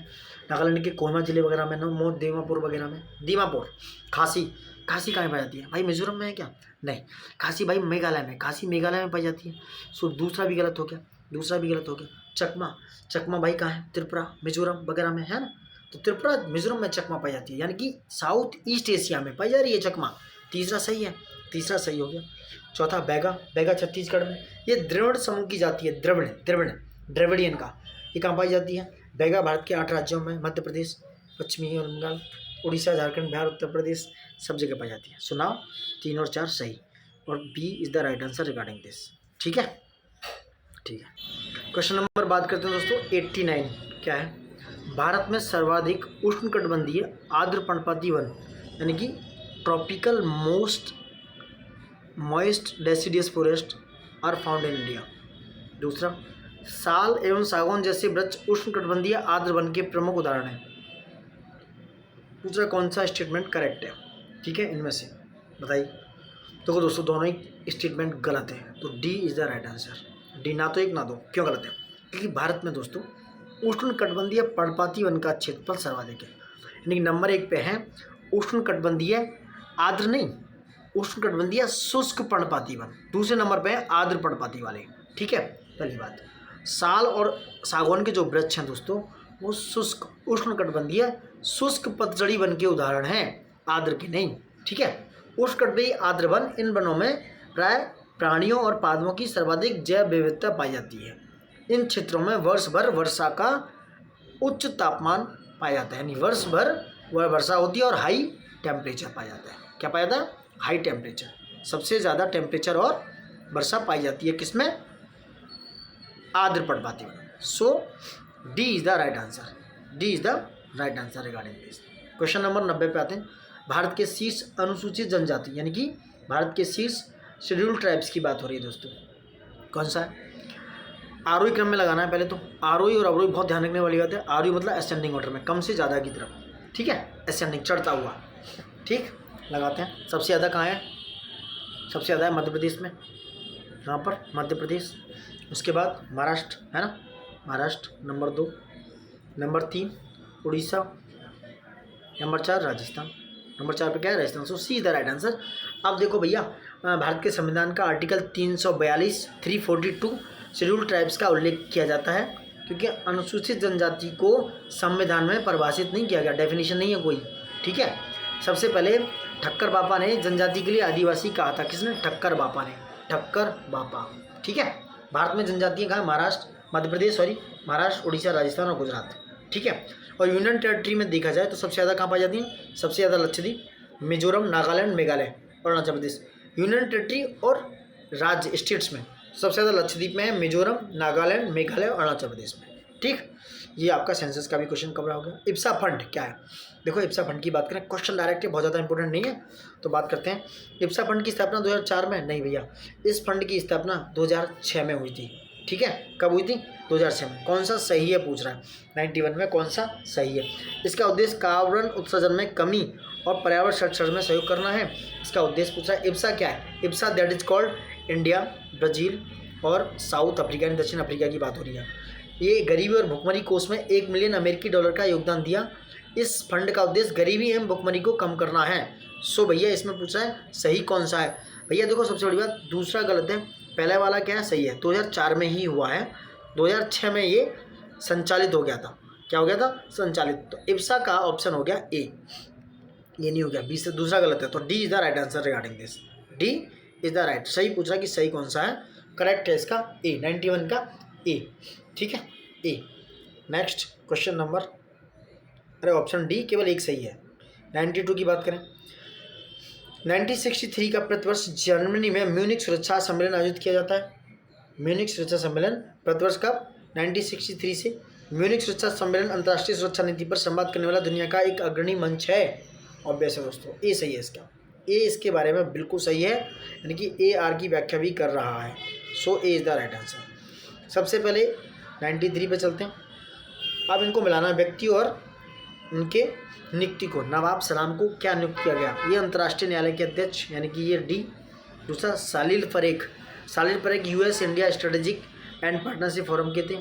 नागालैंड के कोहिमा जिले वगैरह में, नमो दीमापुर वगैरह में। दीमापुर। खासी, खासी कहाँ पाई जाती है भाई? मिजोरम में है क्या? नहीं, खासी भाई मेघालय में, खासी मेघालय में पाई जाती है। सो दूसरा भी गलत हो गया, दूसरा भी गलत हो गया। चकमा, चकमा भाई कहाँ है? त्रिपुरा, मिजोरम वगैरह में है ना। तो त्रिपुरा, मिजोरम में चकमा पाई जाती है, यानी कि साउथ ईस्ट एशिया में पाई जा रही है चकमा। तीसरा सही है, तीसरा सही हो गया। चौथा बैगा, बैगा छत्तीसगढ़ में। ये द्रविड़ समूह की जाती है, द्रविड़, द्रविड़, द्रविडियन का। ये कहाँ पाई जाती है? बैगा भारत के 8 राज्यों में, मध्य प्रदेश, पश्चिमी बंगाल, उड़ीसा, झारखंड, बिहार, उत्तर प्रदेश, सब जगह पाई जाती है। सुनाओ, 3 और 4 सही, और B is the right answer regarding this. ठीक है, ठीक है। क्वेश्चन नंबर बात करते हैं दोस्तों 89। क्या है? भारत में सर्वाधिक उष्णकटिबंधीय आर्द्र पर्णपाती वन, यानी कि tropical moist deciduous forest are found in India. दूसरा, साल एवं सागौन जैसे वृक्ष उष्णकटिबंधीय आर्द्र वन के प्रमुख उदाहरण हैं। दूसरा कौन सा स्टेटमेंट करेक्ट है? ठीक है, इनमें से बताइए। तो दोस्तों दोनों ही स्टेटमेंट गलत है, तो D is the right answer. D ना तो एक ना दो। क्यों गलत है? क्योंकि भारत में दोस्तों उष्णकटिबंधीय पर्णपाती वन का क्षेत्रफल सर्वाधिक है, यानी कि नंबर 1 पे है उष्णकटिबंधीय आर्द्र नहीं, उष्णकटिबंधीय शुष्क पर्णपाती वन। दूसरे नंबर पे है आर्द्र पर्णपाती वाले। ठीक है, पहली बात। साल और सागौन के जो वृक्ष हैं दोस्तों, वो शुष्क उष्णकटिबंधीय शुष्क पतझड़ी वन के उदाहरण हैं, आर्द्र के नहीं। ठीक है, उष्णकटिबंधीय आर्द्र वन, इन वनों में प्राय प्राणियों और पादपों की सर्वाधिक जैव विविधता पाई जाती है। इन क्षेत्रों में वर्ष भर वर्षा का उच्च तापमान पाया जाता है, यानी वर्ष भर वह वर्षा होती है और हाई टेम्परेचर पाया जाता है। क्या पाया जाता है? हाई टेम्परेचर, सबसे ज़्यादा टेम्परेचर और वर्षा पाई जाती है किसमें? आर्द्र पर्णपाती one. So D is the right answer, D is the right answer regarding this. Question number 90 पे आते हैं। भारत के शीर्ष अनुसूचित जनजाति, यानी कि भारत के शीर्ष शेड्यूल्ड ट्राइब्स की बात हो रही है दोस्तों। कौन सा है? आरोही क्रम में लगाना है पहले तो। आरोही और अवरोही बहुत ध्यान रखने वाली बात है। आरोही मतलब असेंडिंग ऑर्डर में, कम से ज़्यादा की तरफ। ठीक है, असेंडिंग, चढ़ता हुआ। ठीक, लगाते हैं। सबसे ज़्यादा कहाँ है? सबसे ज़्यादा है मध्य प्रदेश में, यहाँ पर मध्य प्रदेश। उसके बाद महाराष्ट्र है ना, Maharashtra number 2, number 3 Orissa, number 4 Rajasthan, number 4 पे क्या है? राजस्थान। सो सी द राइट आंसर। अब देखो भैया, भारत के संविधान का आर्टिकल 342 342 शेड्यूल्ड ट्राइब्स का उल्लेख किया जाता है, क्योंकि अनुसूचित जनजाति को संविधान में परिभाषित नहीं किया गया, डेफिनेशन नहीं है कोई। ठीक है, सबसे पहले ठक्कर बापा ने जनजाति के लिए आदिवासी कहा था। किसने? ठक्कर बापा ने, ठक्कर बापा। ठीक है, भारत में जनजातियाँ कहाँ? महाराष्ट्र, मध्य प्रदेश, महाराष्ट्र, उड़ीसा, राजस्थान और गुजरात। ठीक है, और यूनियन टेरिटरी में देखा जाए तो सबसे ज़्यादा कहाँ पाई जाती हैं? सबसे ज़्यादा लक्षद्वीप, मिजोरम, नागालैंड, मेघालय और अरुणाचल प्रदेश। यूनियन टेरिटरी और राज्य स्टेट्स में सबसे ज़्यादा लक्षद्वीप में है, मिजोरम, नागालैंड, मेघालय और अरुणाचल प्रदेश में। ठीक, ये आपका सेंसस का भी क्वेश्चन कवर हो गया। इप्सा फंड क्या है? देखो, इप्सा फंड की बात करें, क्वेश्चन डायरेक्ट है, बहुत ज़्यादा इंपॉर्टेंट नहीं है, तो बात करते हैं। इप्सा फंड की स्थापना 2004 में नहीं भैया, इस फंड की स्थापना 2006 में हुई थी। ठीक है, कब हुई थी? 2006 में। कौन सा सही है पूछ रहा है, 91 में कौन सा सही है? इसका उद्देश्य कार्बन उत्सर्जन में कमी और पर्यावरण संरक्षण में सहयोग करना है। इसका उद्देश्य पूछा है। इप्सा क्या है? IBSA that is called India, Brazil और साउथ अफ्रीका यानी दक्षिण अफ्रीका की बात हो रही है। ये गरीबी और भुखमरी कोष में $1 मिलियन अमेरिकी डॉलर का योगदान दिया। इस फंड का उद्देश्य गरीबी एवं भुखमरी को कम करना है। सो भैया इसमें पूछा है सही कौन सा है? भैया देखो, सबसे बड़ी बात, दूसरा गलत है, पहले वाला क्या है? सही है। 2004 में ही हुआ है, 2006 में ये संचालित हो गया था। क्या हो गया था, संचालित। तो इप्सा का ऑप्शन हो गया ए, ये नहीं हो गया, बी से दूसरा गलत है। तो D is the right answer regarding this, D is the right. सही पूछ रहा कि सही कौन सा है, करेक्ट है इसका ए, 91 का ए, ठीक है ए। नेक्स्ट क्वेश्चन नंबर, अरे ऑप्शन डी केवल एक सही है। 92 की बात करें, 1963 का प्रतिवर्ष जर्मनी में म्यूनिक सुरक्षा सम्मेलन आयोजित किया जाता है। म्यूनिक सुरक्षा सम्मेलन प्रतिवर्ष कब, 1963 से। म्यूनिक सुरक्षा सम्मेलन अंतर्राष्ट्रीय सुरक्षा नीति पर संवाद करने वाला दुनिया का एक अग्रणी मंच है। ऑब्वियस है दोस्तों, ए सही है इसका, ए इसके बारे में बिल्कुल सही है, यानी कि ए आर की व्याख्या भी कर रहा है। So A is the right answer. सबसे पहले 93 पे चलते हैं। अब इनको मिलाना है व्यक्ति और उनके नियुक्ति को। नवाब सलाम को क्या नियुक्त किया गया, ये अंतर्राष्ट्रीय न्यायालय के अध्यक्ष, यानी कि ये डी। दूसरा सालिल परेख US India strategic and partnership forum के थे।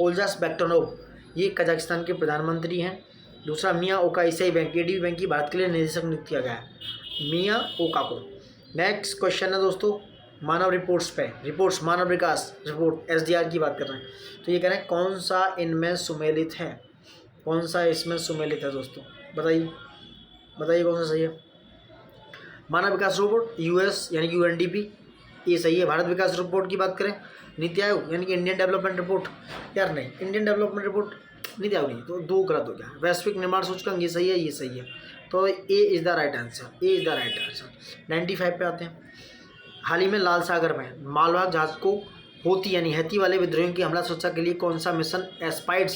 ओल्जास बैक्टोनोव ये कजाकिस्तान के प्रधानमंत्री हैं। दूसरा मियाँ ओका ईसाई बैंक, एडीबी बैंक की भारत के लिए निदेशक नियुक्त किया गया है, मियाँ ओका को। नेक्स्ट क्वेश्चन है दोस्तों मानव रिपोर्ट्स पे, रिपोर्ट्स मानव विकास रिपोर्ट एसडीआर की बात कर रहे हैं। तो ये कह रहे हैं कौन सा इनमें सुमेलित है, कौन सा इसमें सुमेलित है दोस्तों, बताइए बताइए कौन सा सही है। मानव विकास रिपोर्ट यूएस यानी कि यूएनडीपी, ये सही है। भारत विकास रिपोर्ट की बात करें, नीति आयोग यानी कि इंडियन डेवलपमेंट रिपोर्ट, यार नहीं, Indian development report NITI Aayog नहीं, तो दो गलत हो गया। वैश्विक निर्माण सूचकांक ये सही है, ये सही है। तो A is the right answer, A is the right answer. 95 पे आते हैं। हाल ही में लाल सागर में मालवाहक जहाज को होती यानी हैती वाले विद्रोहियों की हमला सुरक्षा के लिए कौन सा मिशन एस्पाइड्स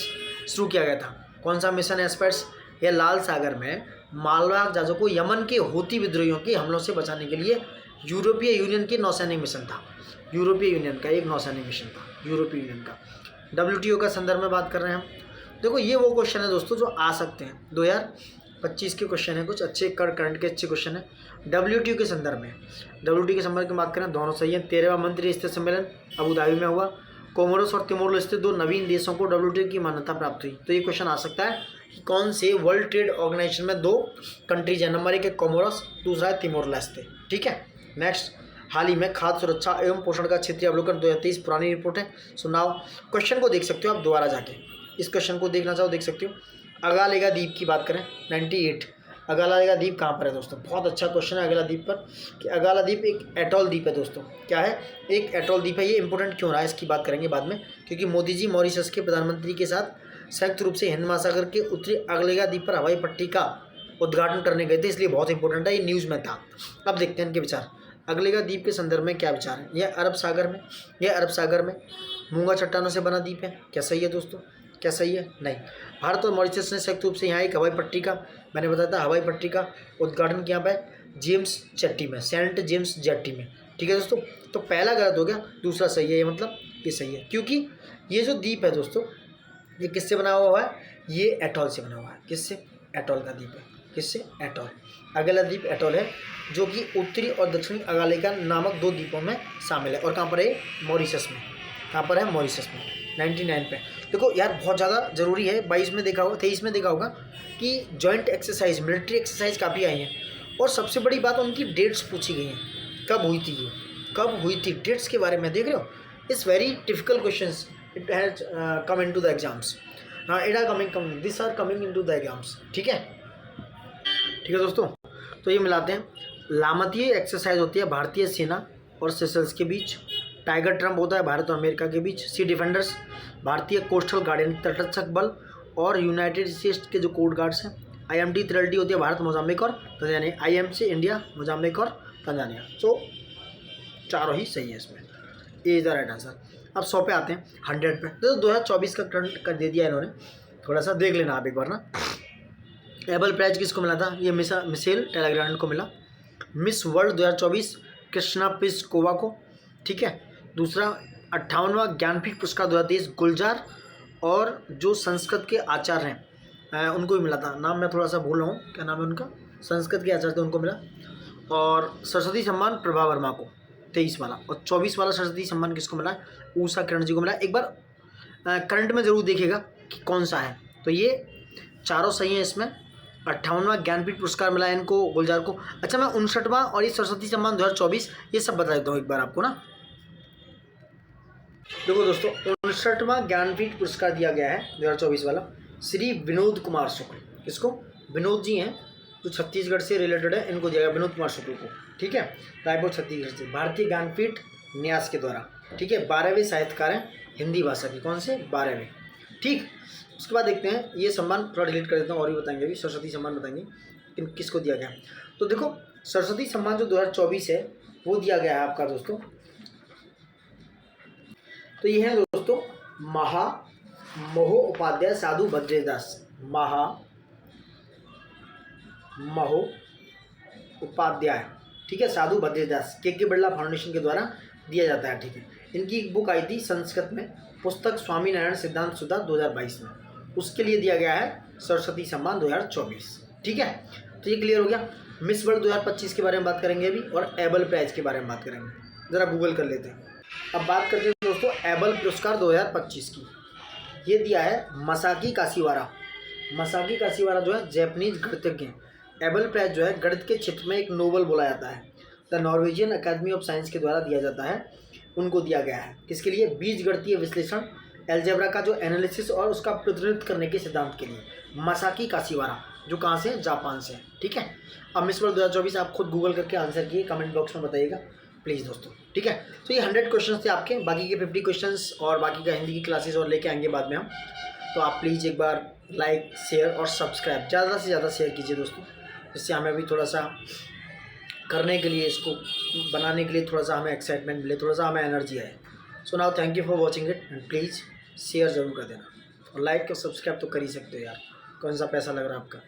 शुरू किया गया था, कौन सा मिशन एस्पाइड्स। यह लाल सागर में मालवाहक जहाज़ों को यमन के होती विद्रोहियों के हमलों से बचाने के लिए यूरोपीय यूनियन के नौसैनिक मिशन था, यूरोपीय यूनियन का एक नौसैनिक मिशन था, यूरोपीय यूनियन का। WTO का संदर्भ में बात कर रहे हैं हम। देखो ये वो क्वेश्चन है दोस्तों जो आ सकते हैं, 2025 के क्वेश्चन है, कुछ अच्छे करंट के अच्छे क्वेश्चन है। WTO के संदर्भ में, WTO के संदर्भ में बात करें, दोनों सही है। 13वां मंत्री स्तरीय सम्मेलन अबू धाबी में हुआ। कोमोरोस और तिमोर स्थित दो नवीन देशों को WTO की मान्यता प्राप्त हुई। तो ये क्वेश्चन आ सकता है कि कौन से वर्ल्ड ट्रेड ऑर्गेनाइजेशन में दो कंट्रीज है, नंबर 1 है कोमोरोस, दूसरा है तिमोर लेस्ते, ठीक है। नेक्स्ट, हाल ही में खाद्य सुरक्षा एवं पोषण का क्षेत्रीय अवलोकन 2023 पुरानी रिपोर्ट है। सुनाओ, क्वेश्चन को देख सकते हो आप दोबारा जाके, इस क्वेश्चन को देखना चाहो देख सकते हो। अगालेगा द्वीप की बात करें, 98, अगालेगा द्वीप कहाँ पर है दोस्तों, बहुत अच्छा क्वेश्चन है अगला द्वीप पर, कि अगाला द्वीप एक एटॉल द्वीप है दोस्तों। क्या है, एक एटॉल द्वीप है। ये इंपॉर्टेंट क्यों रहा है इसकी बात करेंगे बाद में, क्योंकि मोदी जी मॉरिशस के प्रधानमंत्री के साथ संयुक्त रूप से हिंद महासागर के उत्तरी अगलेगा द्वीप पर हवाई पट्टी का उद्घाटन करने गए थे, इसलिए बहुत इंपॉर्टेंट है, ये न्यूज़ में था। अब देखते हैं इनके विचार। अगलेगा द्वीप के संदर्भ में क्या विचार है। यह अरब सागर में मूंगा चट्टानों से बना द्वीप है। क्या सही है दोस्तों, क्या सही है, नहीं। भारत और मॉरिशस ने संयुक्त रूप से यहाँ एक हवाई पट्टी का, मैंने बताया था हवाई पट्टी का उद्घाटन किया पे जेम्स जेट्टी में, सेंट जेम्स जेट्टी में, ठीक है दोस्तों। तो पहला गलत हो गया, दूसरा सही है, ये मतलब ये सही है, क्योंकि ये जो द्वीप है दोस्तों ये किससे बना हुआ है, ये एटॉल से बना हुआ है। किससे, एटॉल का द्वीप है, किससे, एटॉल। अगला द्वीप एटॉल है जो कि उत्तरी और दक्षिणी अगालेगा नामक दो द्वीपों में शामिल है। और कहाँ पर है, मॉरिशस में, कहाँ पर है, मॉरिशस में। 99 पे देखो यार, बहुत ज़्यादा ज़रूरी है। 22 में देखा होगा, 23 में देखा होगा कि जॉइंट एक्सरसाइज, मिलिट्री एक्सरसाइज काफ़ी आई हैं, और सबसे बड़ी बात उनकी डेट्स पूछी गई हैं, कब हुई थी, ये कब हुई थी, डेट्स के बारे में देख रहे हो। It's very difficult questions, it has come in to the exams, हाँ it are coming this are coming in to the exams, ठीक है दोस्तों। तो ये मिलाते हैं। लामतीय एक्सरसाइज होती है भारतीय सेना और सेशल्स के बीच। टाइगर ट्रम्प होता है भारत और अमेरिका के बीच। सी डिफेंडर्स भारतीय कोस्टल गार्ड यानी तटरक्षक बल और यूनाइटेड स्टेट्स के जो कोस्ट गार्ड्स हैं। IMT त्रिल्टी होती है भारत, मोजाम्बिक और तंजानिया। IM से इंडिया, मोजाम्बिक और तंजानिया। सो चारों ही सही है इसमें, ए इज द राइट आंसर। अब 100 पे आते हैं, 100 पे। तो 2024 का करंट कर दे दिया इन्होंने, थोड़ा सा देख लेना आप एक बार ना। एबल प्राइज किसको मिला था, ये मिशेल टेलीग्रांड को मिला। मिस वर्ल्ड 2024 कृष्णा पिस्कोवा को, ठीक है। दूसरा 58वां ज्ञानपीठ पुरस्कार 2023 गुलजार और जो संस्कृत के आचार्य हैं उनको भी मिला था। नाम मैं थोड़ा सा भूल रहा हूँ, क्या नाम है उनका, संस्कृत के आचार्य थे उनको मिला। और सरस्वती सम्मान प्रभा वर्मा को 23 वाला, और 24 वाला सरस्वती सम्मान किसको मिला है, ऊषा किरण जी को मिला। एक बार करंट में ज़रूर देखिएगा कि कौन सा है। तो ये चारों सही हैं इसमें। 58वां ज्ञानपीठ पुरस्कार मिला है इनको, गुलजार को। अच्छा, मैं 59वां और ये सरस्वती सम्मान 2024 ये सब बता देता हूँ एक बार आपको ना। देखो दोस्तों, 59वां ज्ञानपीठ पुरस्कार दिया गया है 2024 वाला श्री विनोद कुमार शुक्ल। किसको? विनोद जी हैं जो छत्तीसगढ़ से रिलेटेड है, इनको दिया गया विनोद कुमार शुक्ल को। ठीक है, रायपुर छत्तीसगढ़ से, भारतीय ज्ञानपीठ न्यास के द्वारा। ठीक है, 12वें साहित्यकार हैं हिंदी भाषा के। कौन से? 12वें। ठीक, उसके बाद देखते हैं ये सम्मान थोड़ा डिलीट कर देता हूँ और भी बताएंगे अभी। सरस्वती सम्मान बताएंगे किसको दिया गया। तो देखो सरस्वती सम्मान जो 2024 है वो दिया गया है आपका दोस्तों, तो ये है दोस्तों महो उपाध्याय साधु भद्रेदास। महो उपाध्याय, ठीक है, साधु भद्रेदास के बिरला फाउंडेशन के द्वारा दिया जाता है। ठीक है, इनकी एक बुक आई थी संस्कृत में, पुस्तक स्वामीनारायण सिद्धांत सुधा 2022 में, उसके लिए दिया गया है सरस्वती सम्मान 2024। ठीक है, तो ये क्लियर हो गया। मिस वर्ल्ड 2025 के बारे में बात करेंगे अभी, और एबल प्राइज के बारे में बात करेंगे। ज़रा गूगल कर लेते हैं। अब बात करते हैं दोस्तों एबल पुरस्कार 2025 की। ये दिया है मसाकी काशीवारा। मसाकी काशीवारा जो है जैपनीज गणितज्ञ हैं। एबल प्राइज जो है गणित के क्षेत्र में एक नोबल बोला जाता है, the Norwegian academy of science के द्वारा दिया जाता है। उनको दिया गया है किसके लिए? बीजगणितीय विश्लेषण, एल्जेब्रा का जो एनालिसिस और उसका प्रतिनिधित्व करने के सिद्धांत के लिए। मसाकी काशीवारा जो कहाँ से? जापान से। ठीक है, अब मिस वर्ल्ड 2024 आप खुद गूगल करके आंसर किए, कमेंट बॉक्स में बताइएगा प्लीज़ दोस्तों। ठीक है, तो ये 100 क्वेश्चन थे आपके, बाकी के 50 क्वेश्चंस और बाकी का हिंदी की क्लासेस और लेके आएंगे बाद में हम। तो आप प्लीज़ एक बार लाइक, शेयर और सब्सक्राइब ज़्यादा से ज़्यादा शेयर कीजिए दोस्तों, जिससे हमें भी थोड़ा सा करने के लिए, इसको बनाने के लिए थोड़ा सा हमें एक्साइटमेंट मिले, थोड़ा सा हमें एनर्जी आए। So now thank you for watching it and please share ज़रूर कर देना, और लाइक और सब्सक्राइब तो कर ही सकते हो यार, कौन सा पैसा लग रहा है आपका।